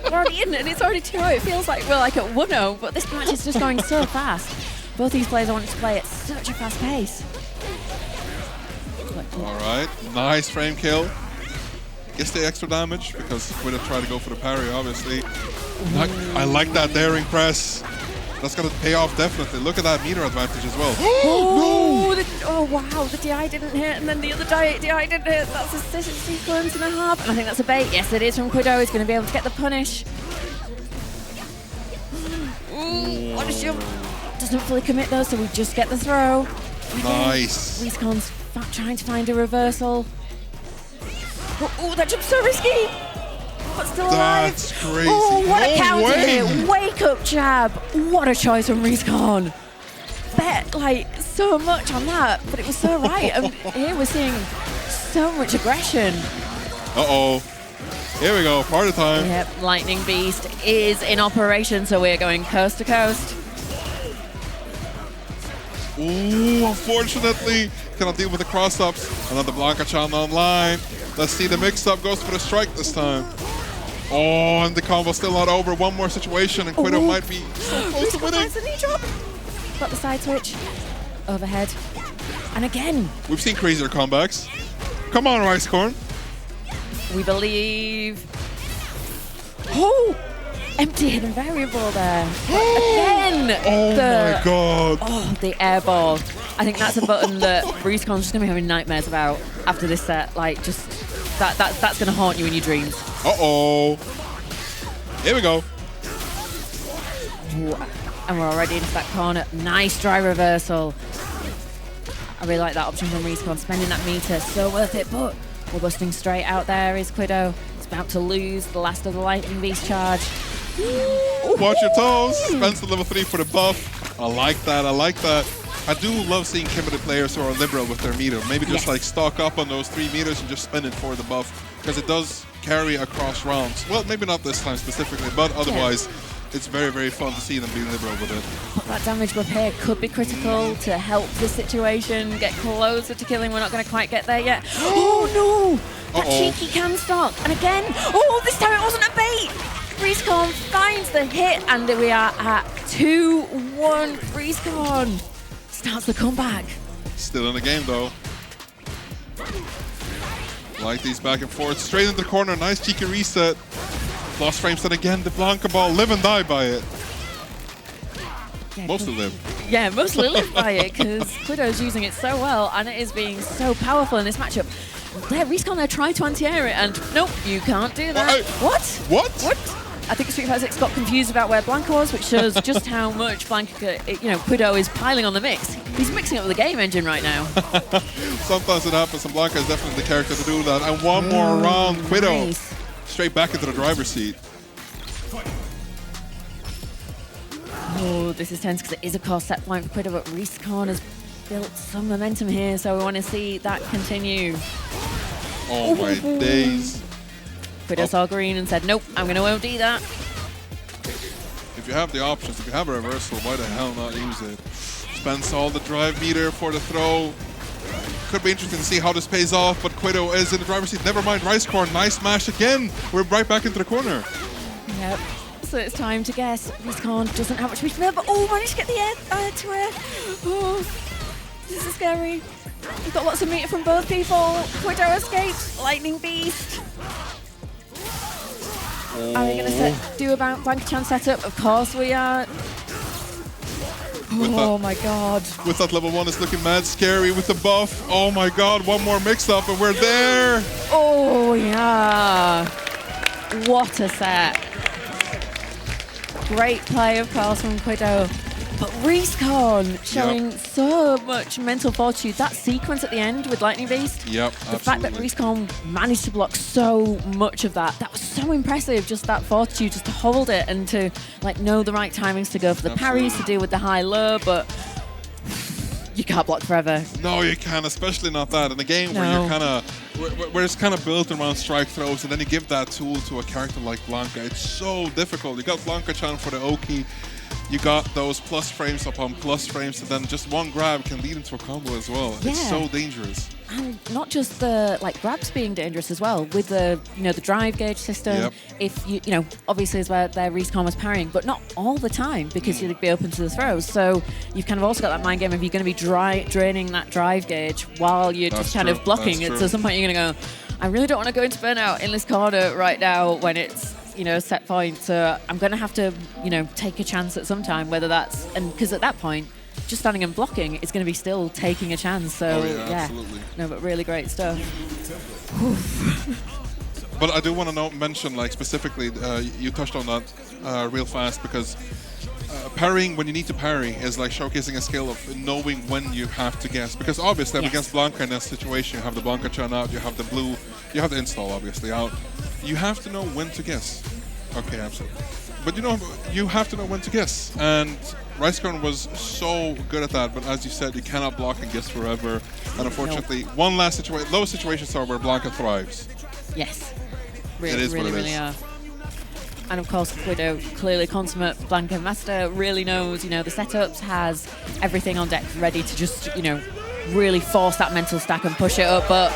We're already in, and it's already 2-0. It feels like we're like at 1-0, but this match is just going so fast. Both these players are wanting to play at such a fast pace. All right, nice frame kill. Gets the extra damage because Kwiddo tried to go for the parry, obviously. I like that daring press. That's going to pay off definitely. Look at that meter advantage as well. Oh wow, the DI didn't hit, and then the other DI didn't hit. That's a sequence and a half, and I think that's a bait. Yes, it is from Kwiddo. He's going to be able to get the punish. Ooh, what a jump. Doesn't fully commit though, so we just get the throw. Nice. Reiskorn's trying to find a reversal. Oh, that jump's so risky. But still alive. That's crazy. Oh, what a counter way. here. Wake up jab. What a choice from Reiskorn. Bet like so much on that, but it was so right. And here we're seeing so much aggression. Uh-oh. Here we go, party time. Yep, Lightning Beast is in operation, so we're going coast to coast. Ooh, unfortunately, cannot deal with the cross-ups. Another Blanka-chan online. Let's see, the mix-up goes for the strike this time. Oh, and the combo's still not over. One more situation, and Kwiddo might be so close to winning. The knee drop. Got the side switch. Overhead. And again. We've seen crazier comebacks. Come on, Reiskorn. We believe. Oh! Empty hidden variable there. Again! Oh my god. Oh, the air ball. I think that's a button that Reiskorn's just going to be having nightmares about after this set. Like, just that's going to haunt you in your dreams. Uh-oh. Here we go. Ooh, and we're already into that corner. Nice dry reversal. I really like that option from Reiskorn, spending that meter. So worth it, but we're busting straight out there is Kwiddo. He's about to lose the last of the Lightning Beast charge. Watch your toes. Spends the level 3 for the buff. I like that. I like that. I do love seeing Kimberly players who are liberal with their meter. Maybe just like stock up on those 3 meters and just spend it for the buff, because it does carry across rounds. Well, maybe not this time specifically, but otherwise, it's very, very fun to see them be liberal with it. That damage buff here could be critical to help this situation get closer to killing. We're not going to quite get there yet. Oh no! That cheeky can stock. And again, oh, this time it wasn't a bait! Reiskorn finds the hit, and we are at 2-1. Reiskorn starts the comeback. Still in the game though. Like these back and forth, straight into the corner, nice cheeky reset. Lost frames, and again the Blanka ball, live and die by it. Yeah, mostly live. Yeah, mostly live by it, because Kwiddo's using it so well, and it is being so powerful in this matchup. There, Reiskorn there trying to anti-air it, and nope, you can't do that. What? I think Street Fighter 6 got confused about where Blanka was, which shows just how much Kwiddo is piling on the mix. He's mixing up with the game engine right now. Sometimes it happens, and Blanka is definitely the character to do that. And one more round, Kwiddo straight back into the driver's seat. Oh, this is tense because it is a cost set point for Kwiddo, but Reiskorn has built some momentum here, so we want to see that continue. Oh my days. Kwiddo saw green and said, nope, I'm going to OD that. If you have the options, if you have a reversal, why the hell not use it? Spends all the drive meter for the throw. Could be interesting to see how this pays off, but Kwiddo is in the driver's seat. Never mind, Reiskorn, nice smash again. We're right back into the corner. Yep. So it's time to guess. Reiskorn doesn't have much reach there, but oh, managed to get the air to air. Oh, this is scary. We've got lots of meter from both people. Kwiddo escaped. Lightning Beast. Are we going to do a Blanka-chan setup? Of course we are. Oh my god. With that level 1, it's looking mad scary with the buff. Oh my god, one more mix-up and we're there. Oh yeah. What a set. Great play, of course, from Kwiddo. But Reiskorn showing so much mental fortitude. That sequence at the end with Lightning Beast. Yep, The fact that Reiskorn managed to block so much of that was so impressive. Just that fortitude, just to hold it and to like know the right timings to go for the parries, to deal with the high-low, but you can't block forever. No, you can't, especially not that. In a game where you're kind of, where it's kind of built around strike throws, and then you give that tool to a character like Blanka, it's so difficult. You got Blanka channel for the Oki. You got those plus frames upon plus frames, and then just one grab can lead into a combo as well. Yeah. It's so dangerous. And not just the like grabs being dangerous as well with the the drive gauge system. Yep. If you obviously is where their Reiskorn was parrying, but not all the time because you'd be open to the throws. So you've kind of also got that mind game of you're going to be draining that drive gauge while you're just kind of blocking it. So at some point you're going to go, I really don't want to go into burnout in this corner right now when it's set point. So I'm going to have to take a chance at some time, whether that's because at that point, just standing and blocking is going to be still taking a chance. So absolutely. No, but really great stuff. But I do want to mention, like specifically, you touched on that real fast, because parrying when you need to parry is like showcasing a skill of knowing when you have to guess. Because obviously, against Blanka in that situation, you have the Blanka churn out, you have the blue, you have the install obviously out. You have to know when to guess. Okay, absolutely. But you have to know when to guess. And Reiskorn was so good at that, but as you said, you cannot block and guess forever. And unfortunately, one last situation, those situations are where Blanka thrives. Yes. It is what it really is. Are. And of course, Kwiddo, clearly consummate Blanka master, really knows, the setups, has everything on deck ready to just, really force that mental stack and push it up. But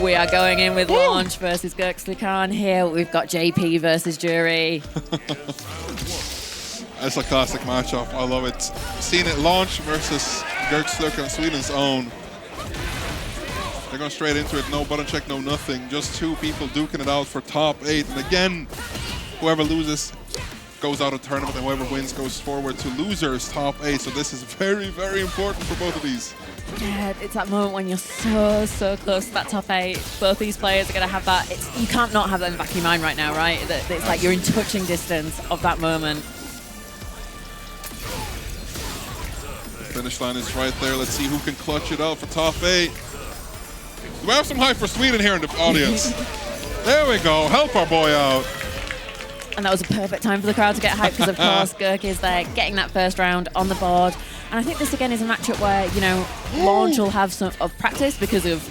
we are going in with Launch versus GurkSlukarN here. We've got JP versus Juri. It's a classic matchup. I love it. Seeing it, Launch versus GurkSlukarN, Sweden's own. They're going straight into it. No button check, no nothing. Just two people duking it out for top 8. And again, whoever loses goes out of tournament, and whoever wins goes forward to losers top 8. So this is very, very important for both of these. Yeah, it's that moment when you're so close to that top 8. Both these players are going to have that. You can't not have that in the back of your mind right now, right? It's like you're in touching distance of that moment. Finish line is right there. Let's see who can clutch it out for top 8. Do we have some hype for Sweden here in the audience? There we go. Help our boy out. And that was a perfect time for the crowd to get hyped because, of course, Gurk is there getting that first round on the board. And I think this, again, is a matchup where, Launch will have some of practice because of,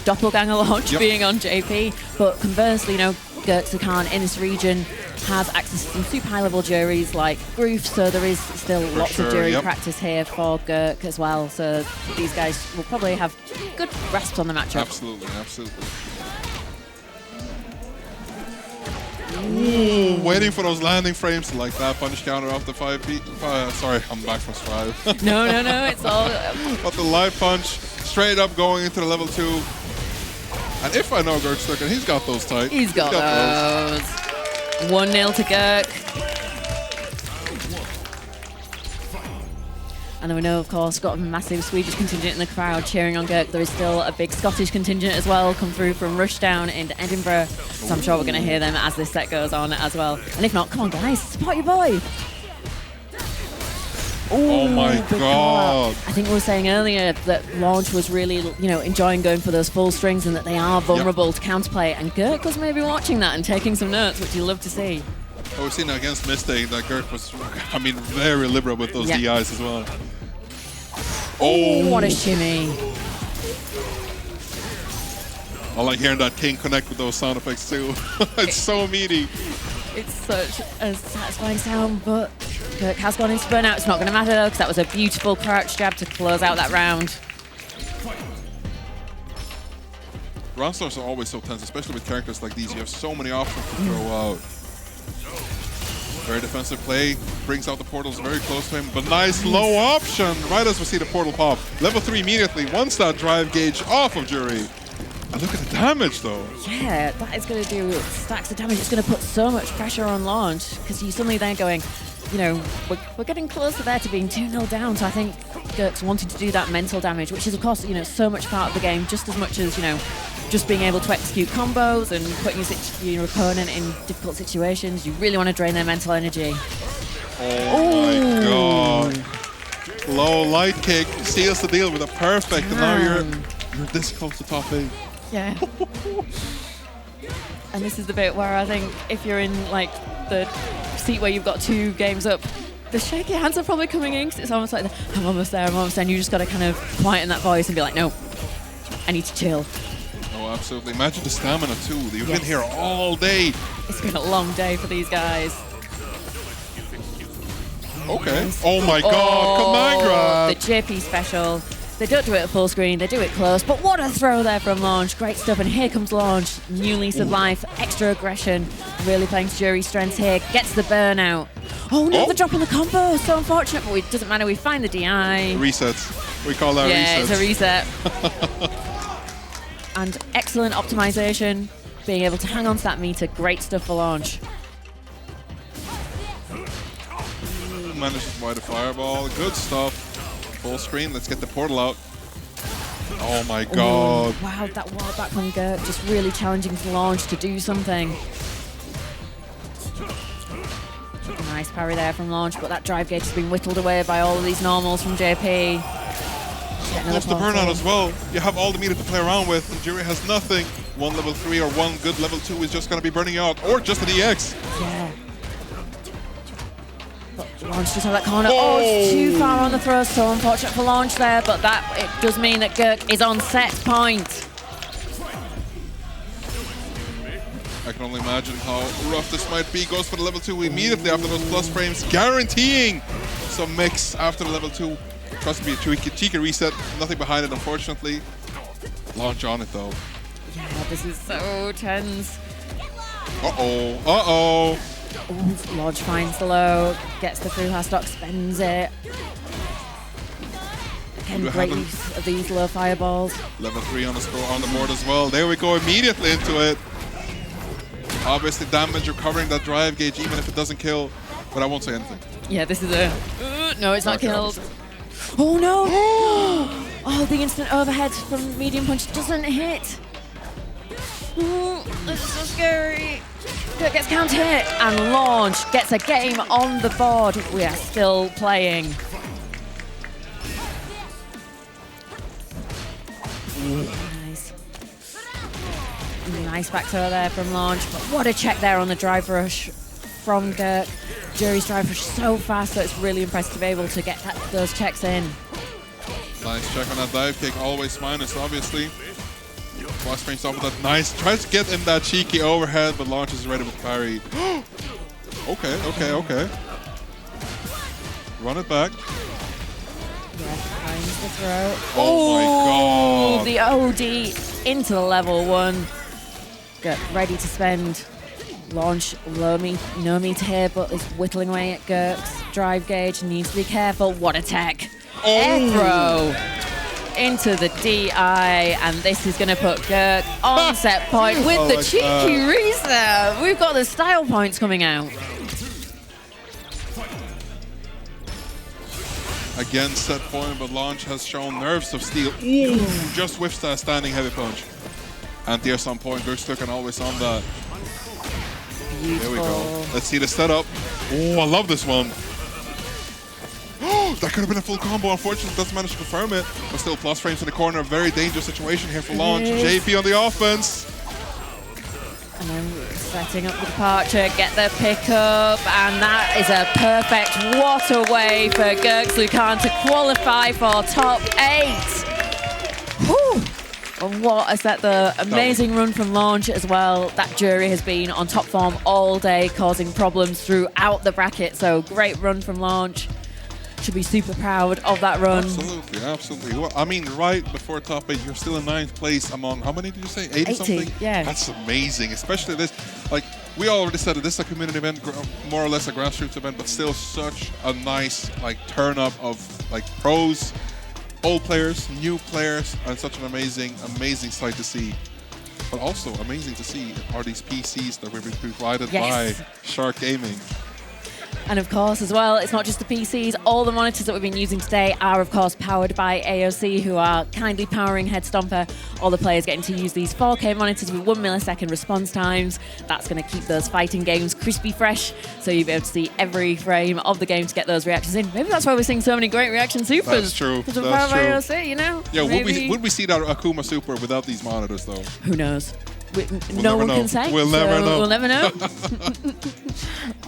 doppelganger Launch being on JP. But conversely, GurkSlukarN in this region has access to some super high-level juries like Groof, so there is still lots of jury practice here for Gurk as well. So these guys will probably have good grasps on the matchup. Absolutely, absolutely. Ooh, waiting for those landing frames like that punish counter off the 5 feet. Sorry, I'm back from Strive. No, it's all... But the live punch, straight up going into the level 2. And if I know GurkSlukarN, he's got those tight. He's got those. 1-0 to Gurk. And then we know, of course, got a massive Swedish contingent in the crowd cheering on Gurk. There is still a big Scottish contingent as well come through from Rushdown into Edinburgh. So I'm sure we're going to hear them as this set goes on as well. And if not, come on, guys, support your boy. Oh my God. I think we were saying earlier that Launch was really, enjoying going for those full strings and that they are vulnerable to counterplay. And Gurk was maybe watching that and taking some notes, which you love to see. Oh, we've seen that against Mystic that Gurk was, very liberal with those DIs as well. Oh, what a shimmy. I like hearing that King connect with those sound effects too. It's so meaty. It's such a satisfying sound, but Gurk has gone into burnout. It's not going to matter though, because that was a beautiful crouch jab to close out that round. Round starts are always so tense, especially with characters like these. You have so many options to throw out. Very defensive play, brings out the portals very close to him, but nice low option right as we see the portal pop. Level 3 immediately, once that drive gauge off of Juri. And look at the damage though. Yeah, that is going to do stacks of damage. It's going to put so much pressure on Launch because you suddenly then going, we're getting closer there to being 2-0 down. So I think Gurk's wanting to do that mental damage, which is of course, so much part of the game, just as much as, just being able to execute combos and putting your opponent in difficult situations. You really want to drain their mental energy. Oh my god. Low light kick seals the deal with a perfect, and now you're this close to top 8. Yeah. And this is the bit where I think if you're in like the seat where you've got 2 games up, the shaky hands are probably coming in, because it's almost like I'm almost there, and you just got to kind of quieten that voice and be like, no, I need to chill. Oh, absolutely. Imagine the stamina too. You've been here all day. It's been a long day for these guys. Okay. Oh my god, command grab. The JP special. They don't do it at full screen, they do it close, but what a throw there from Launch. Great stuff, and here comes Launch. New lease of life, extra aggression. Really playing to Juri's strengths here. Gets the burnout. Oh no, the drop on the combo. So unfortunate, but it doesn't matter. We find the DI. Resets. We call that resets. Yeah, it's a reset. And excellent optimization. Being able to hang on to that meter. Great stuff for Launch. Manages to buy the fireball. Good stuff. Full screen. Let's get the portal out. Oh my god. Ooh, wow, that wall back from Gurk just really challenging for Launch to do something. Nice parry there from Launch, but that drive gauge has been whittled away by all of these normals from JP. Close to burnout as well. You have all the meter to play around with, and Juri has nothing. One level 3 or one good level 2 is just going to be burning you out, or just an EX. Yeah. But Launch just have that corner. Oh, it's too far on the throw, so unfortunate for Launch there, but that it does mean that Gurk is on set point. I can only imagine how rough this might be. Goes for the level 2 immediately after those plus frames, guaranteeing some mix after the level 2. Tries to be a cheeky reset, nothing behind it, unfortunately. Launch on it though. Yeah, this is so tense. Uh-oh, uh-oh. Ooh, Launch finds the low, gets the through her stock, spends it. Again, great use of these low fireballs. Level 3 on the score on the board as well. There we go, immediately into it. Obviously damage, recovering that drive gauge even if it doesn't kill, but I won't say anything. Yeah, this is a... no, it's not killed. Oh no! Oh, the instant overhead from medium punch doesn't hit. Ooh, this is so scary. Gurk gets counter hit, and Launch gets a game on the board. We are still playing. Nice. Nice back throw there from Launch, but what a check there on the drive rush from Gurk. Juri's drive rush so fast, so it's really impressive to be able to get those checks in. Nice check on that dive kick, always minus, obviously. Plus frames off with that nice, tries to get in that cheeky overhead, but Launch is ready with parry. Okay. Run it back. Yeah, finds the throw. Oh my god. The OD into the level 1. Get ready to spend. Launch low no meter here, but is whittling away at Gurk's drive gauge. Needs to be careful. What a tech. Air throw into the DI, and this is going to put Gurk on set point with the cheeky reset. We've got the style points coming out. Again, set point, but Launch has shown nerves of steel. Ooh, just whiffs that standing heavy punch. And there's some point. GurkSlukarN always on that. Beautiful. There we go. Let's see the setup. Oh, I love this one. That could have been a full combo. Unfortunately, doesn't manage to confirm it. But still, plus frames in the corner. Very dangerous situation here for Launch. JP on the offense. And then setting up the departure, get the pickup, and that is a perfect what a way for GurkSlukarN to qualify for top 8. Whew. And what a set, the amazing run from Launch as well. That Juri has been on top form all day, causing problems throughout the bracket. So great run from Launch. Should be super proud of that run. Absolutely. Well, I mean, right before top 8, you're still in 9th place among, how many did you say? 80 something? Yeah. That's amazing, especially this. Like, we already said that this is a community event, more or less a grassroots event, but still such a nice, like, turn up of, like, pros, old players, new players, and such an amazing sight to see. But also amazing to see are these PCs that were provided by Sharkgaming. And of course, as well, it's not just the PCs. All the monitors that we've been using today are, of course, powered by AOC, who are kindly powering Headstomper. All the players getting to use these 4K monitors with 1 millisecond response times. That's going to keep those fighting games crispy fresh, so you'll be able to see every frame of the game to get those reactions in. Maybe that's why we're seeing so many great reaction supers. That's true. Because of power of AOC, you know? Yeah, would we see that Akuma super without these monitors, though? Who knows? We'll no one know. can say. We'll never know. We'll never know.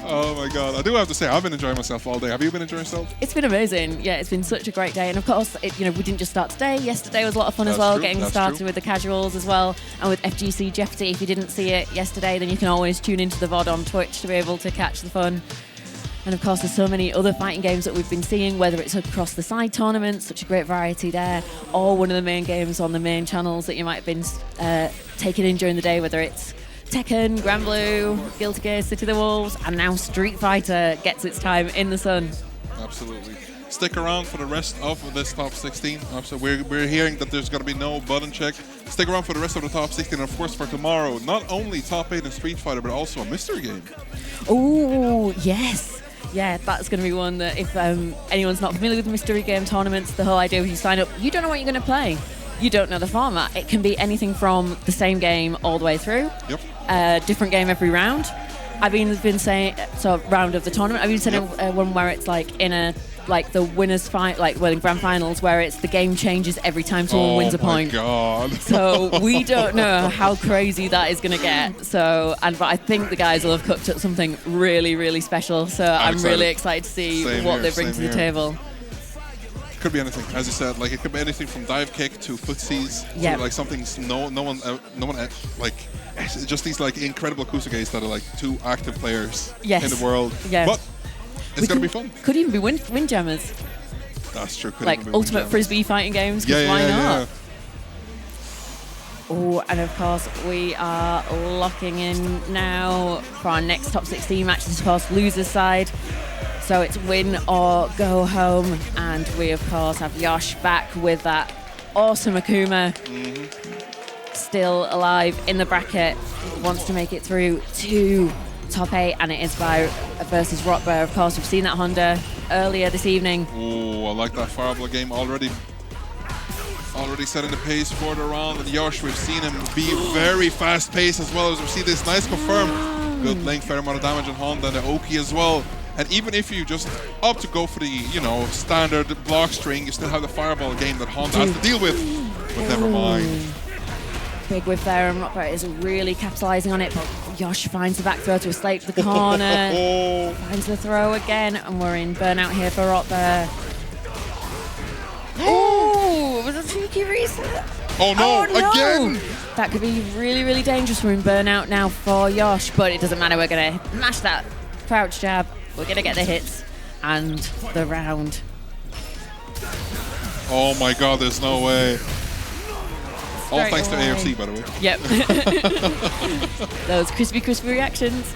Oh my God. I do have to say, I've been enjoying myself all day. Have you been enjoying yourself? It's been amazing. Yeah, it's been such a great day. And of course, we didn't just start today. Yesterday was a lot of fun as well, getting started with the casuals as well. And with FGC Jeopardy, if you didn't see it yesterday, then you can always tune into the VOD on Twitch to be able to catch the fun. And of course, there's so many other fighting games that we've been seeing, whether it's across the side tournaments, such a great variety there, or one of the main games on the main channels that you might have been taking in during the day, whether it's Tekken, Grand Blue, Guilty Gear, City of the Wolves, and now Street Fighter gets its time in the sun. Absolutely. Stick around for the rest of this top 16. So we're hearing that there's going to be no button check. Stick around for the rest of the top 16, and of course for tomorrow, not only top 8 in Street Fighter, but also a mystery game. Oh, yes. Yeah, that's going to be one that if anyone's not familiar with mystery game tournaments, the whole idea is you sign up, you don't know what you're going to play. You don't know the format. It can be anything from the same game all the way through. Yep. Different game every round. I've been saying, so round of the tournament, I've been saying one where it's like in a, like the winners fight, like in grand finals, where it's the game changes every time someone wins a point. Oh my God. So we don't know how crazy that is going to get. So, but I think the guys will have cooked up something really, really special. So I'm really excited to see what they bring to the table. Could be anything, as you said. Like it could be anything from dive kick to footsies. Yeah. Like something no one like. It's just these like incredible Kusuges that are like 2 active players in the world. Yeah. But it's going to be fun. Could even be windjammers. That's true. Could like ultimate frisbee fighting games. Why not? Yeah. Oh, and of course we are locking in now for our next top 16 match. This is of course losers side. So it's win or go home. And we of course have Yosh back with that awesome Akuma. Still alive in the bracket, wants to make it through to top 8, and it is by versus Rotbah. Of course, we've seen that Honda earlier this evening. Oh, I like that fireball game already setting the pace for the round. And Yosh, we've seen him be very fast-paced as well, as we see this nice confirmed. Good length, fair amount of damage on Honda and the Oki as well. And even if you just opt to go for the, standard block string, you still have the fireball game that Honda has to deal with. But never mind. Big whiff there, and Rotbah is really capitalizing on it, but Yosh finds the back throw to escape to the corner. Finds the throw again, and we're in burnout here for Rotbah. Oh, it was a cheeky reset. Oh no, again! That could be really, really dangerous. We're in burnout now for Yosh, but it doesn't matter. We're going to mash that crouch jab. We're going to get the hits and the round. Oh my God, there's no way. All thanks to AFC, by the way. Yep. Those crispy reactions.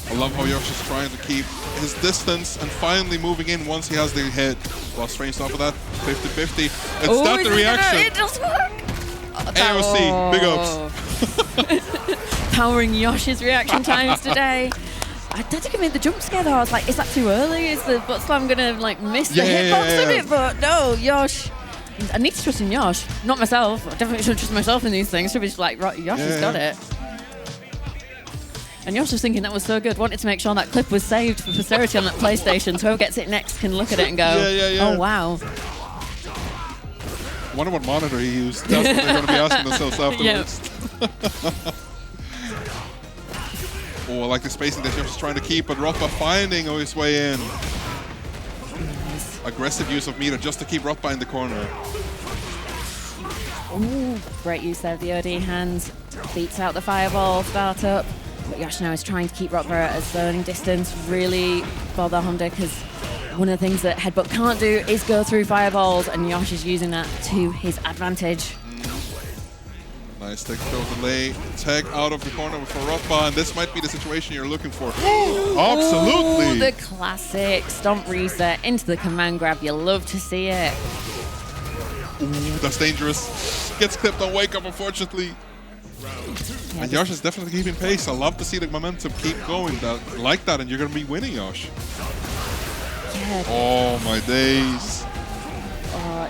I love how Yosh is trying to keep his distance and finally moving in once he has the hit. Lost range off of that, 50-50. It's that the reaction. It does work. AOC, big ups. Powering Yosh's reaction times today. I did commit the jump scare though. I was like, is that too early? Is the butt slam gonna like miss the hitbox of it? But no, Yosh. I need to trust in Yosh, not myself. I definitely should trust myself in these things. Should be just like, right, Yosh has got it. And Yosh was thinking that was so good. Wanted to make sure that clip was saved for posterity on that PlayStation, so whoever gets it next can look at it and go, oh wow. I wonder what monitor he used. That's what they're going to be asking themselves afterwards. Oh, I like the spacing that Yosh is trying to keep, but Rotbah finding his way in. Nice. Aggressive use of meter just to keep Rotbah in the corner. Ooh, great use there of the OD hands. Beats out the fireball startup. But Yosh now is trying to keep Rotbah at a zoning distance. Really bother Honda, because one of the things that Headbutt can't do is go through fireballs, and Yosh is using that to his advantage. Nice tech throw delay. Tag out of the corner for Rotbah, and this might be the situation you're looking for. Absolutely! Ooh, the classic stomp reset into the command grab. You love to see it. Ooh, that's dangerous. Gets clipped on wake up, unfortunately. And Yosh is definitely keeping pace. I love to see the momentum keep going like that, and you're going to be winning, Yosh. Yeah. Oh, my days.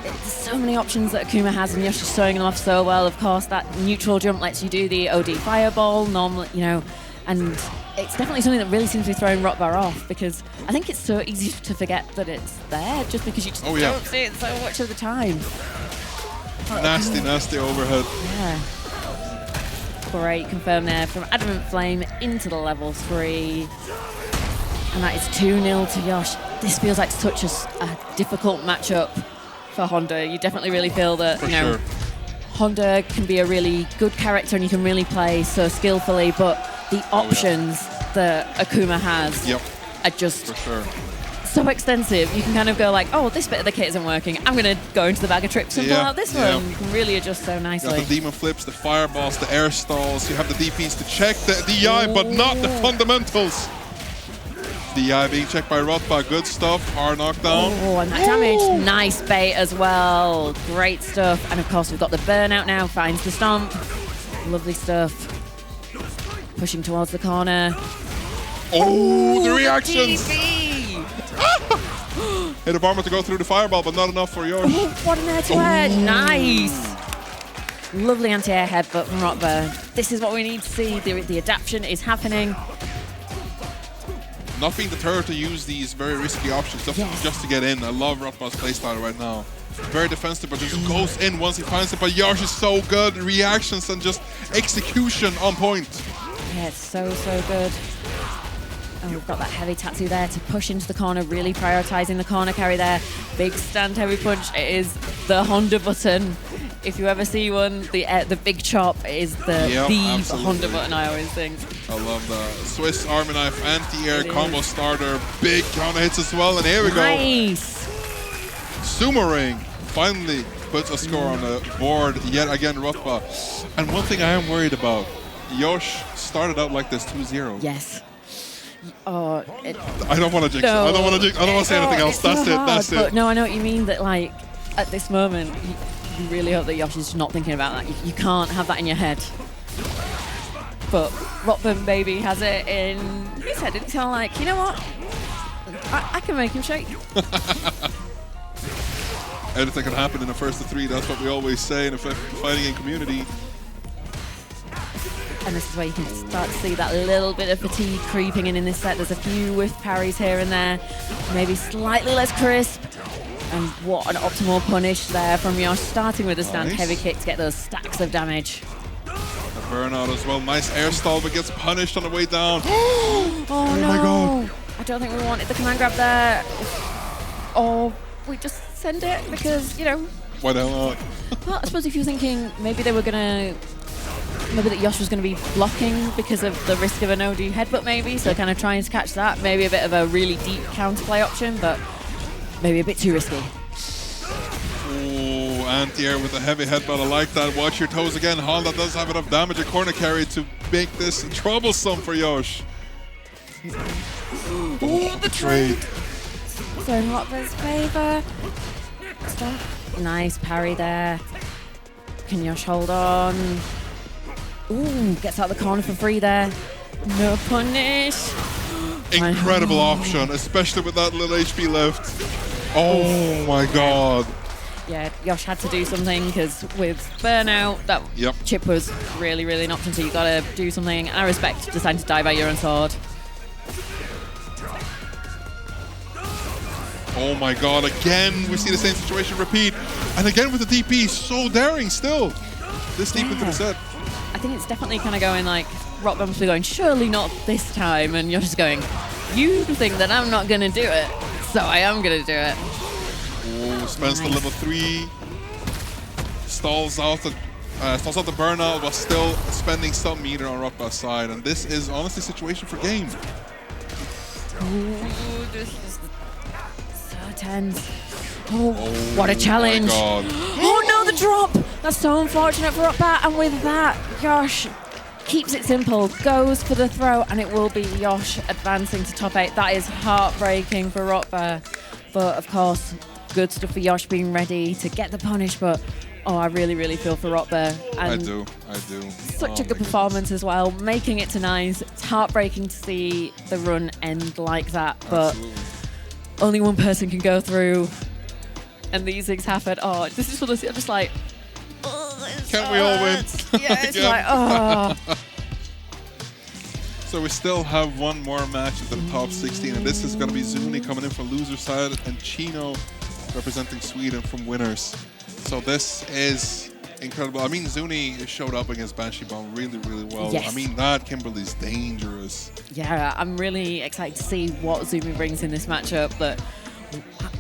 There's so many options that Akuma has, and Yosh is showing them off so well. Of course, that neutral jump lets you do the OD fireball, normally, you know, and it's definitely something that really seems to be throwing Rotbah off, because I think it's so easy to forget that it's there just because you just don't see it so much of the time. Nasty overhead. Yeah. Great confirm there from Adamant Flame into the level 3. And that is 2-0 to Yosh. This feels like such a difficult matchup for Honda. You definitely really feel that, you know, Honda can be a really good character and you can really play so skillfully, but the options that Akuma has are just so extensive. You can kind of go like, oh, this bit of the kit isn't working. I'm going to go into the bag of tricks and pull out this one. You can really adjust so nicely. You got the demon flips, the fireballs, the air stalls. You have the DPs to check the DI, but not the fundamentals. DI being checked by Rotbah. Good stuff. Hard knockdown. Oh, and that damage. Nice bait as well. Great stuff. And of course, we've got the burnout now. Finds the stomp. Lovely stuff. Pushing towards the corner. Oh, the reactions. Hit a bomber to go through the fireball, but not enough for Yosh. Oh, what an air-to-air. Nice. Lovely anti-air headbutt from Rotbah. This is what we need to see. The adaptation is happening. Not being deterred to use these very risky options just to get in. I love Rotbah's playstyle right now. Very defensive, but just goes in once he finds it. But Yosh is so good. Reactions and just execution on point. Yeah, it's so good. And we've got that heavy tattoo there to push into the corner, really prioritizing the corner carry there. Big stand heavy punch. It is the Honda button. If you ever see one, the big chop is the Honda button, I always think. I love the Swiss Army Knife anti-air combo starter. Big counter hits as well, and here we go. Nice. Sumo Ring finally puts a score on the board yet again, Rotbah. And one thing I am worried about, Yosh started out like this 2-0. Yes. Oh, I don't want to jinx it. I don't want to jinx. I don't want to say anything else. That's it. That's it. No, I know what you mean. That like at this moment, you really hope that Yosh is not thinking about that. You can't have that in your head. But Rotbah maybe has it in his head. It's kind of like, you know what? I can make him shake. Anything can happen in the first of 3. That's what we always say in a fighting game community. And this is where you can start to see that little bit of fatigue creeping in this set. There's a few whiff parries here and there, maybe slightly less crisp. And what an optimal punish there from Yosh, starting with a stand heavy kick to get those stacks of damage. The burnout as well. Nice air stall, but gets punished on the way down. Oh no! My God. I don't think we wanted the command grab there. Or we just send it because, you know. Why the hell not? Well, I suppose if you're thinking maybe they were gonna. Maybe that Yosh was going to be blocking because of the risk of an OD headbutt maybe, so kind of trying to catch that. Maybe a bit of a really deep counterplay option, but maybe a bit too risky. Oh, anti-air with a heavy headbutt. I like that. Watch your toes again. Honda does have enough damage at corner carry to make this troublesome for Yosh. Oh, the trade! So in Rotbah's favor. Nice parry there. Can Yosh hold on? Ooh, gets out the corner for free there. No punish. Incredible option, especially with that little HP left. Oh my God. Yeah, Yosh had to do something because with burnout, that chip was really, really an option. So you got to do something. I respect deciding to die by your own sword. Oh my God, again, we see the same situation repeat. And again with the DP, so daring still. This deep into the set. I think it's definitely kind of going like, Rotbah must be going, surely not this time. And you're just going, you think that I'm not going to do it, so I am going to do it. Oh, spends the level 3. Stalls out the burnout, but still spending some meter on Rotbah's side. And this is honestly a situation for game. Ooh, this is so tense. Oh, what a challenge. Oh no, the drop! That's so unfortunate for Rotbah. And with that, Yosh keeps it simple, goes for the throw, and it will be Yosh advancing to top 8. That is heartbreaking for Rotbah. But of course, good stuff for Yosh being ready to get the punish. But Oh, I really, really feel for Rotbah. I do. Such a good performance as well, making it to nice. It's heartbreaking to see the run end like that, but only one person can go through, and these things happen. Oh, this is what I'm just like, oh, Can't we all win? Yeah, it's like, oh. So we still have one more match into the top 16, and this is going to be Zouni coming in for loser side and Chinooo representing Sweden from winners. So this is incredible. I mean, Zouni showed up against BansheeBomb really, really well. Yes. I mean, that Kimberly's dangerous. Yeah, I'm really excited to see what Zouni brings in this matchup. But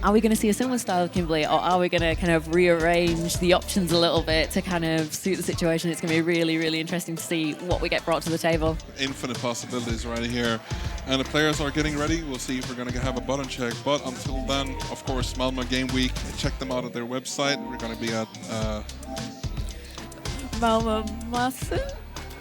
are we going to see a similar style of Kimberly, or are we going to kind of rearrange the options a little bit to kind of suit the situation? It's going to be really, really interesting to see what we get brought to the table. Infinite possibilities right here. And the players are getting ready. We'll see if we're going to have a button check. But until then, of course, Malmö Game Week. Check them out at their website. We're going to be at Malmö Messan?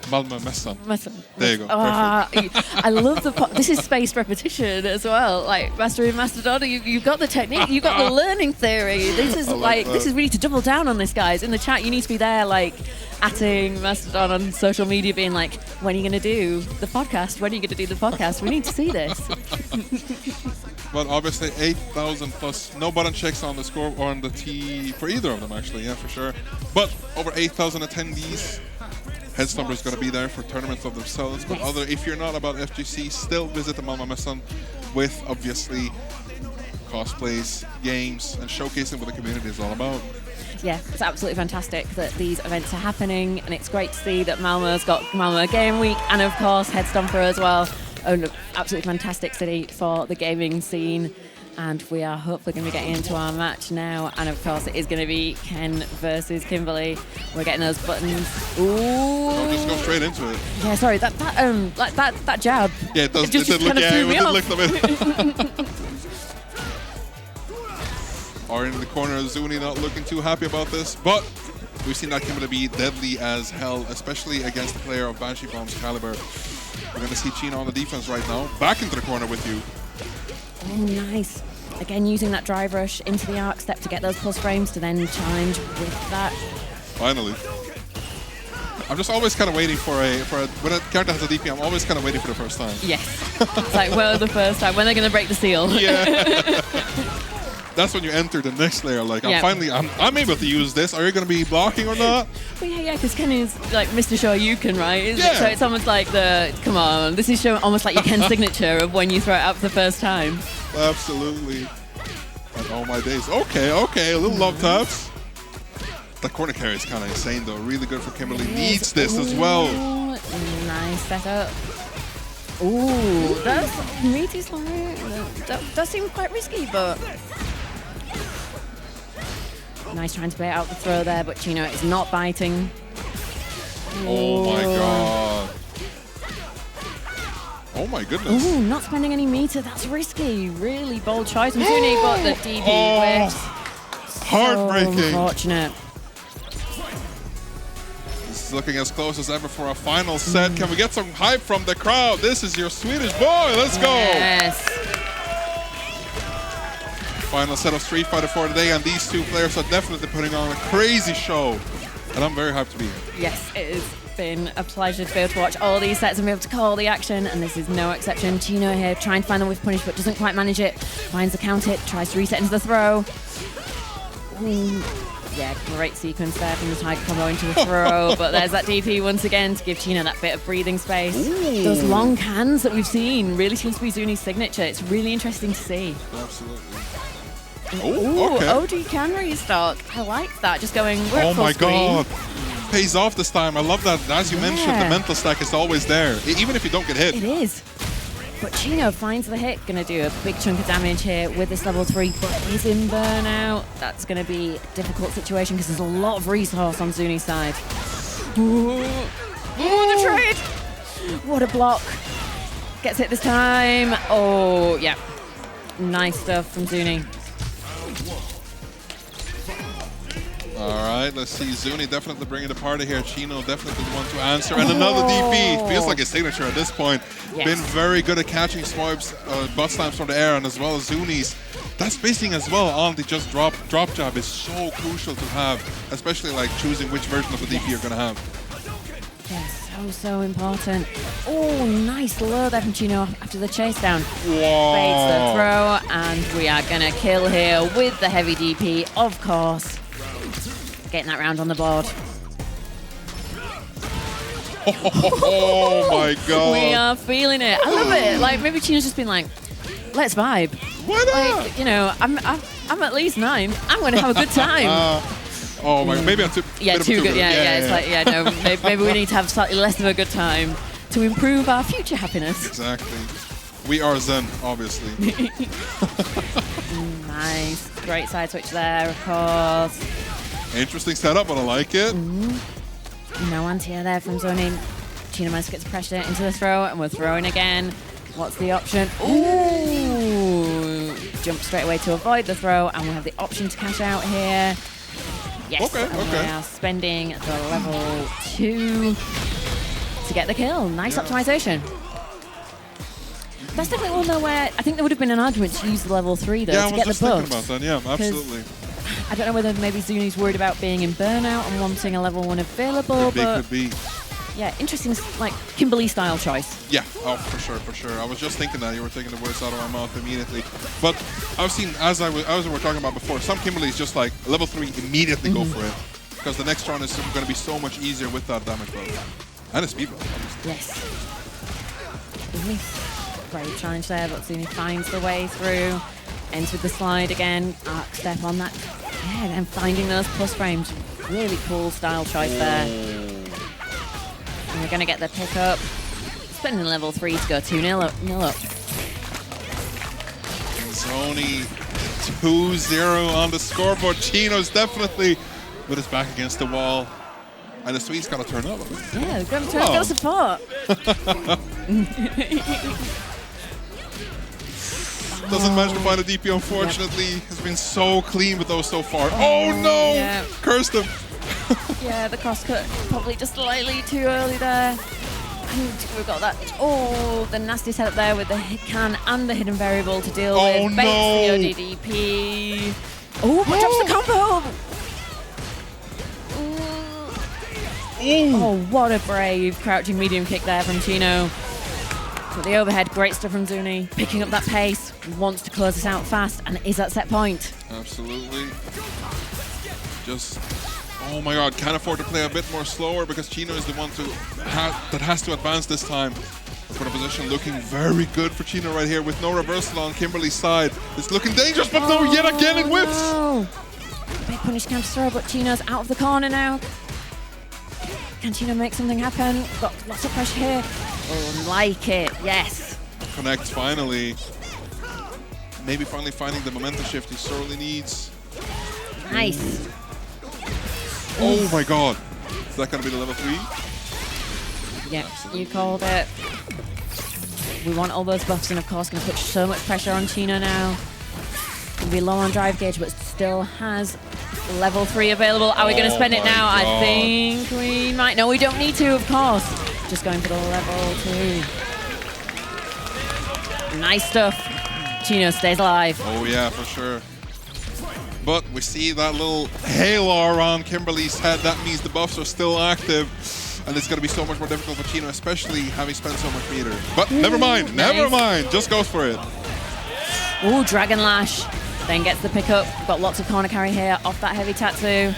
Malmö Messan. Messan. There you go. I love this is spaced repetition as well. Like mastering Mastodon, you've got the technique, you've got the learning theory. This is this is really to double down on this, guys. In the chat, you need to be there, like atting Mastodon on social media, being like, when are you going to do the podcast? When are you going to do the podcast? We need to see this. But obviously 8,000 plus, no button checks on the score or on the tee for either of them, actually, yeah, for sure. But over 8,000 attendees. Headstomper is going to be there for tournaments of themselves. But if you're not about FGC, still visit the Malmö Messan with, obviously, cosplays, games, and showcasing what the community is all about. Yeah, it's absolutely fantastic that these events are happening, and it's great to see that Malmö's got Malmö Game Week, and of course Headstomper as well. An absolutely fantastic city for the gaming scene. And we are hopefully going to be getting into our match now. And of course, it is going to be Ken versus Kimberly. We're getting those buttons. Ooh! Don't just go straight into it. Yeah, sorry, that jab. Yeah, it does. It did look, kind of threw me off. Look a bit. Are in the corner, Zouni not looking too happy about this, but we've seen that Kimberly be deadly as hell, especially against a player of BansheeBomb's caliber. We're going to see Chinooo on the defense right now. Back into the corner with you. Oh, nice. Again, using that drive rush into the arc step to get those plus frames to then challenge with that. Finally. I'm just always kind of waiting for when a character has a DP, I'm always kind of waiting for the first time. Yes. It's like, well, the first time. When they're going to break the seal. Yeah. That's when you enter the next layer. Like, I'm able to use this. Are you going to be blocking or not? Well, yeah, because Ken is like Mr. Shoryuken, right? Yeah. So it's almost like come on, this is almost like your Ken signature of when you throw it out for the first time. Absolutely. And oh my days. Okay, a little love taps. The corner carry is kind of insane, though. Really good for Kimberly. Needs this as well. Nice setup. Ooh, that's meaty slide. That does seem quite risky, but nice trying to play out the throw there, but Chinooo is not biting. Oh my god. Oh my goodness. Ooh, not spending any meter. That's risky. Really bold choice from Zouni, but the DP whiffs. Heartbreaking. So unfortunate. This is looking as close as ever for a final set. Can we get some hype from the crowd? This is your Swedish boy. Let's go. Yes. Final set of Street Fighter for today, and these two players are definitely putting on a crazy show. And I'm very hyped to be here. Yes, it has been a pleasure to be able to watch all these sets and be able to call the action, and this is no exception. Chinooo here trying to find the whiff punish, but doesn't quite manage it. Finds the count hit, tries to reset into the throw. Ooh. Yeah, great sequence there from the Tiger combo into the throw, but there's that DP once again to give Chinooo that bit of breathing space. Ooh. Those long cans that we've seen really seems to be Zouni's signature. It's really interesting to see. Absolutely. Ooh, okay. OG can restock. I like that. Just going, we're Oh at full my screen. god. Pays off this time. I love that. As you mentioned, the mental stack is always there, even if you don't get hit. It is. But Chinooo finds the hit. Going to do a big chunk of damage here with this level 3, but he's in burnout. That's going to be a difficult situation because there's a lot of resource on Zouni's side. Ooh, the trade! What a block. Gets hit this time. Oh, yeah. Nice stuff from Zouni. All right, let's see. Zouni definitely bringing the party here. Chinooo definitely the one to answer. And another DP. Feels like his signature at this point. Yes. Been very good at catching Smoib's butt slams from the air, and as well as Zouni's. that spacing as well on the just drop jab is so crucial to have, especially like choosing which version of the DP you're going to have. Yes, so important. Oh, nice low there from Chinooo after the chase down. Whoa. Baits the throw, and we are going to kill here with the heavy DP, of course. Getting that round on the board. Oh my god. We are feeling it. I love it. Like, maybe Chinoo's just been like, let's vibe. Why not? Like, you know, I'm at least 9. I'm going to have a good time. Oh my, maybe I'm too good. Yeah, it's like, no, maybe we need to have slightly less of a good time to improve our future happiness. Exactly. We are Zen, obviously. Nice. Great side switch there, of course. Interesting setup, but I like it. No anti-air there from Zouni. Chinooo managed to get the pressure into the throw, and we're throwing again. What's the option? Ooh! Jump straight away to avoid the throw, and we have the option to cash out here. Yes, okay. We are spending the level 2 to get the kill. Nice optimization. That's definitely one though where I think there would have been an argument to use the level 3 though to get the buff. Yeah, I was just thinking about that. Yeah, absolutely. I don't know whether maybe Zouni's worried about being in burnout and wanting a level 1 available, Could be. Yeah, interesting, like Kimberly style choice. Yeah, oh, for sure. I was just thinking that. You were taking the words out of my mouth immediately. But I've seen, as we were talking about before, some Kimberly's just like level 3, immediately go for it. Because the next round is going to be so much easier with that damage buff. And a speed buff, obviously. Yes. Great challenge there, but Zouni finds the way through. Ends with the slide again. Arc step on that. Yeah, then finding those plus frames. Really cool style choice there. And we're going to get the pick up. Spending level 3 to go 2-0 up. Zouni 2-0 on the scoreboard. Chinoo's definitely with his back against the wall. And the Swede's got to turn up. Yeah, they've got to turn up, got to support. Doesn't manage to find a DP, unfortunately. Has been so clean with those so far. Oh no! Yeah. Cursed him. Yeah, the crosscut probably just slightly too early there. And we've got that. Oh, the nasty setup there with the hit can and the hidden variable to deal with. Oh no! Baits the ODDP. Oh, but drops the combo. Oh, what a brave crouching medium kick there from Chinooo. But the overhead, great stuff from Zouni. Picking up that pace, wants to close this out fast, and is at set point. Absolutely. Just, oh my god, can't afford to play a bit more slower because Chinooo is the one that has to advance this time. For the position looking very good for Chinooo right here with no reversal on Kimberly's side. It's looking dangerous, but no, yet again it whips. No. Big punish counter throw, but Chinoo's out of the corner now. Can Chinooo make something happen? Got lots of pressure here. Oh, like it, yes. Connects finally. Maybe finally finding the momentum shift he sorely needs. Nice. Oh my god. Is that going to be the level 3? Yep, you called it. We want all those buffs, and of course going to put so much pressure on Chinooo now. Going to be low on drive gauge, but still has level 3 available. Are we going to spend it now? God. I think we might. No, we don't need to, of course. Just going for the level 2. Nice stuff. Chinooo stays alive. Oh yeah, for sure. But we see that little halo around Kimberly's head. That means the buffs are still active. And it's going to be so much more difficult for Chinooo, especially having spent so much meter. But never mind, never mind. Just goes for it. Ooh, Dragon Lash. Then gets the pickup. Got lots of corner carry here off that heavy tattoo.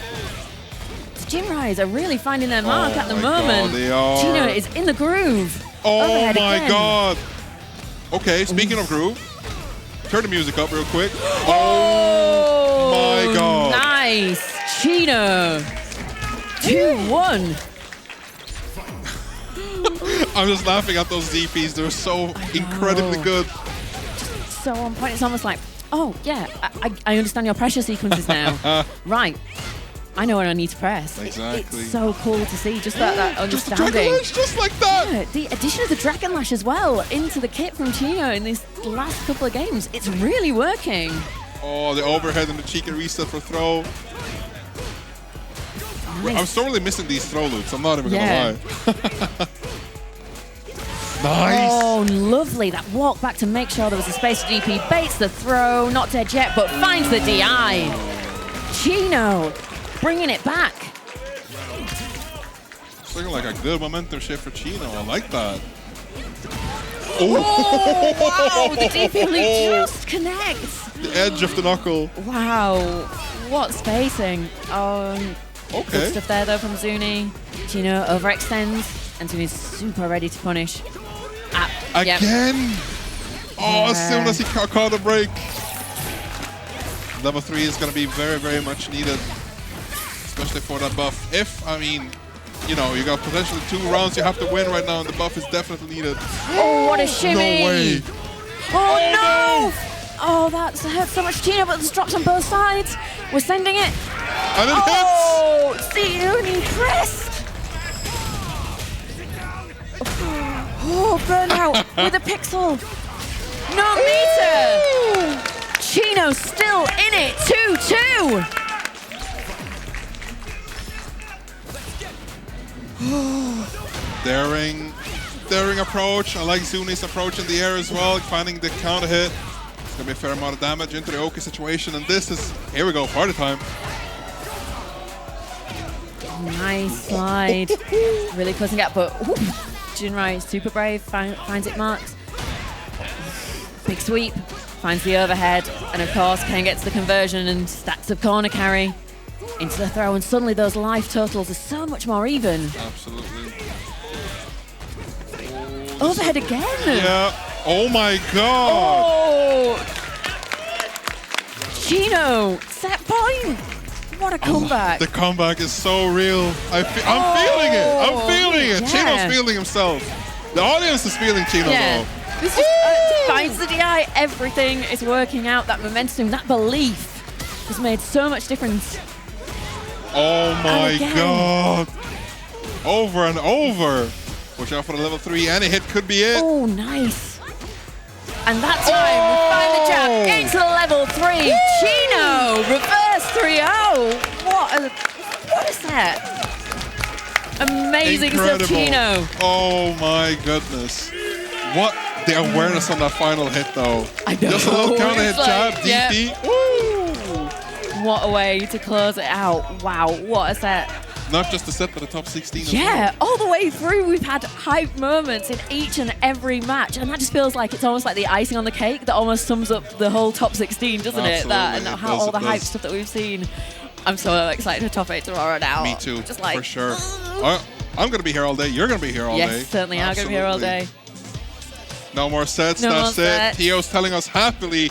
The Gym Rise are really finding their mark at the moment. God, they are. Chinooo is in the groove. Oh Overhead my again. god. Okay, speaking of groove, turn the music up real quick. Oh my god. Nice. Chinooo. 2-1. I'm just laughing at those DPs. They're so incredibly good. So on point. It's almost like, oh, yeah, I understand your pressure sequences now. Right. I know when I need to press. Exactly. It's so cool to see just that Just understanding. Dragon Lash, just like that. Yeah, the addition of the Dragon Lash as well into the kit from Chinooo in these last couple of games. It's really working. Oh, the overhead and the cheeky reset for throw. Nice. I'm sorely missing these throw loops. I'm not even gonna lie. Nice. Oh, lovely. That walk back to make sure there was a space for DP. Baits the throw. Not dead yet, but finds the DI. Chinooo bringing it back. It's looking like a good momentum shift for Chinooo. I like that. Oh, wow. The DP loop just connects. The edge of the knuckle. Wow. What spacing. Okay. Good stuff there, though, from Zouni. Chinooo overextends, and Zouni's super ready to punish. Again? Oh, as soon as he caught the break. Level 3 is going to be very, very much needed, especially for that buff. I mean, you know, you got potentially 2 rounds you have to win right now, and the buff is definitely needed. Oh, what a shimmy! No way! Oh, no! Oh, that's hurt so much Chinooo, but there's drops on both sides. We're sending it. And it hits! Oh, Zouni pressed! Oh, burnout with a pixel. No meter! Chinooo still in it, 2-2! Daring approach. I like Zouni's approach in the air as well, finding the counter hit. It's going to be a fair amount of damage into the Oki situation, and this is, here we go, party time. Nice slide. Really closing up, but Juri is super brave, finds it marks. Big sweep, finds the overhead, and of course Ken gets the conversion and stacks up corner carry into the throw, and suddenly those life totals are so much more even. Absolutely. Overhead again. Yeah. Oh my god. Oh. Chinooo, set point. What a comeback. The comeback is so real. I'm feeling it. I'm feeling it. Yeah. Chinoo's feeling himself. The audience is feeling Chinooo though. This just finds the DI. Everything is working out. That momentum, that belief has made so much difference. Oh my god. Over and over. Watch out for the level 3. Any hit could be it. Oh, nice. And that time, we find the jab into the level 3. Chinooo, reverse 3-0. What a set. Amazing stuff, Chinooo. Oh my goodness. What the awareness on that final hit though. I know. Just a little counter hit jab, DP. Woo! What a way to close it out. Wow, what a set. Not just the set, but the top 16 as Yeah, well. all the way through, we've had hype moments in each and every match, and that just feels like it's almost like the icing on the cake that almost sums up the whole top 16, doesn't it? That and how all the hype stuff that we've seen. I'm so excited for top 8 tomorrow now. Me too, just like, for sure. I'm going to be here all day. You're going to be here all day. Yes, certainly. I'm going to be here all day. No more sets. No That's more it. sets. Tio's telling us happily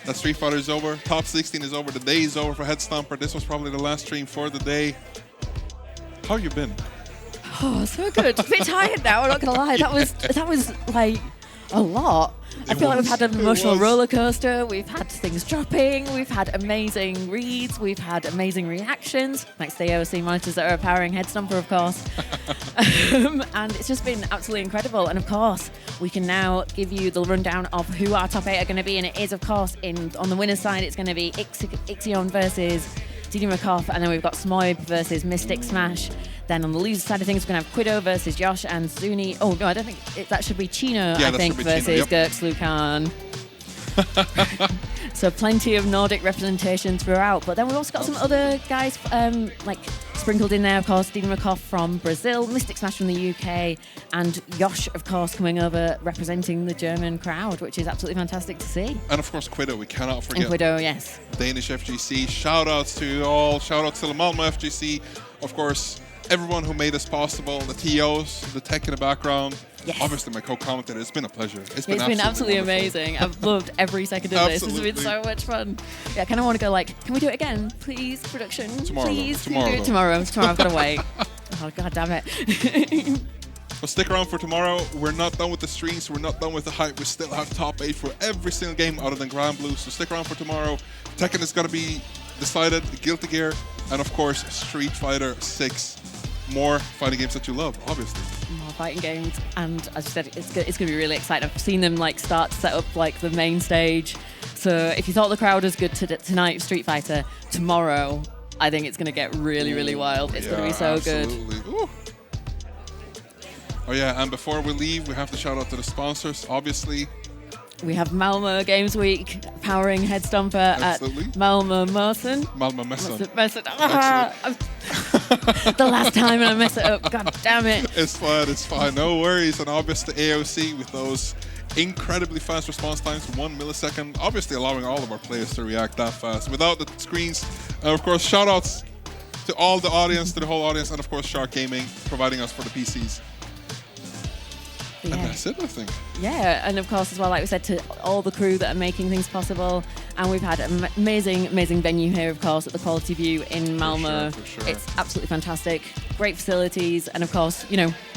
that Street Fighter is over. Top 16 is over. The day is over for Headstomper. This was probably the last stream for the day. How you been? Oh, so good. A bit tired now, I'm not going to lie. That was like a lot. I feel like we've had an emotional roller coaster. We've had things dropping. We've had amazing reads. We've had amazing reactions. Thanks to the AOC monitors that are powering Headstomper, of course. And it's just been absolutely incredible. And of course, we can now give you the rundown of who our top 8 are going to be. And it is, of course, on the winner's side, it's going to be Ixion versus Didimokof, and then we've got Smoib versus MysticSmash. Then on the loser side of things, we're going to have Kwiddo versus Yosh and Zouni. Oh, no, I don't think that should be Chinooo, I think, versus GurkSlukarN. So plenty of Nordic representation throughout. But then we've also got some other guys like sprinkled in there, of course, Didimokof from Brazil, MysticSmash from the UK, and Yosh, of course, coming over representing the German crowd, which is absolutely fantastic to see. And of course, Kwiddo, we cannot forget. And Kwiddo, yes. Danish FGC. Shout outs to you all. Shout outs to the Malmö FGC. Of course, everyone who made this possible, the TOs, the tech in the background. Yes. Obviously, my co-commentator. It's been a pleasure. It's been absolutely amazing. I've loved every second of this. It's been so much fun. Yeah, I kind of want to go like, can we do it again? Please, production. Tomorrow, please, tomorrow, can we do it tomorrow? Tomorrow, I've got to wait. Oh, god damn it. Well, stick around for tomorrow. We're not done with the streams. We're not done with the hype. We still have top 8 for every single game other than Grand Blue. So stick around for tomorrow. Tekken is going to be decided, Guilty Gear, and of course, Street Fighter 6. More fighting games that you love, obviously. More fighting games, and as I said, it's going to be really exciting. I've seen them like start to set up like the main stage. So if you thought the crowd was good tonight for Street Fighter, tomorrow I think it's going to get really, really wild. It's going to be so absolutely. good. Ooh. Oh yeah, and before we leave, we have to shout out to the sponsors, obviously. We have Malmö Games Week powering Headstomper Absolutely. at Malmö Messen. Malmö Messen. The last time and I mess it up. God damn it. It's fine. No worries. And obviously AOC with those incredibly fast response times, 1 millisecond, obviously allowing all of our players to react that fast without the screens. And of course, shout outs to all the audience, to the whole audience, and of course Sharkgaming providing us for the PCs. Yeah. And that's it, I think. Yeah, and of course as well, like we said, to all the crew that are making things possible. And we've had an amazing venue here, of course, at the Quality View in Malmö. For sure. It's absolutely fantastic. Great facilities, and of course,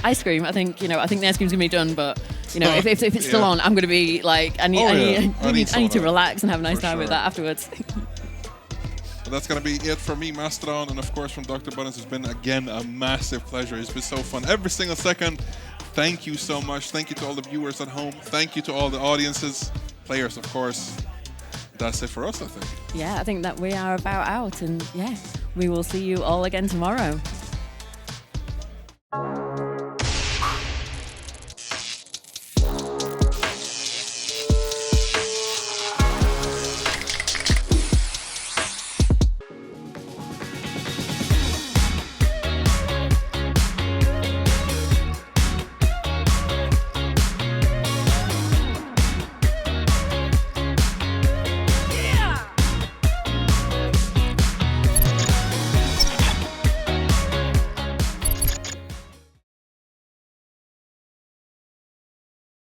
ice cream. I think the ice cream's gonna be done, but if it's still on, I'm gonna be like, I need to relax and have a nice time with that afterwards. But that's going to be it from me, Mastodon, and of course from Dr. Buttons. It's been, again, a massive pleasure. It's been so fun every single second. Thank you so much. Thank you to all the viewers at home. Thank you to all the audiences, players, of course. That's it for us, I think. Yeah, I think that we are about out, and yeah, we will see you all again tomorrow.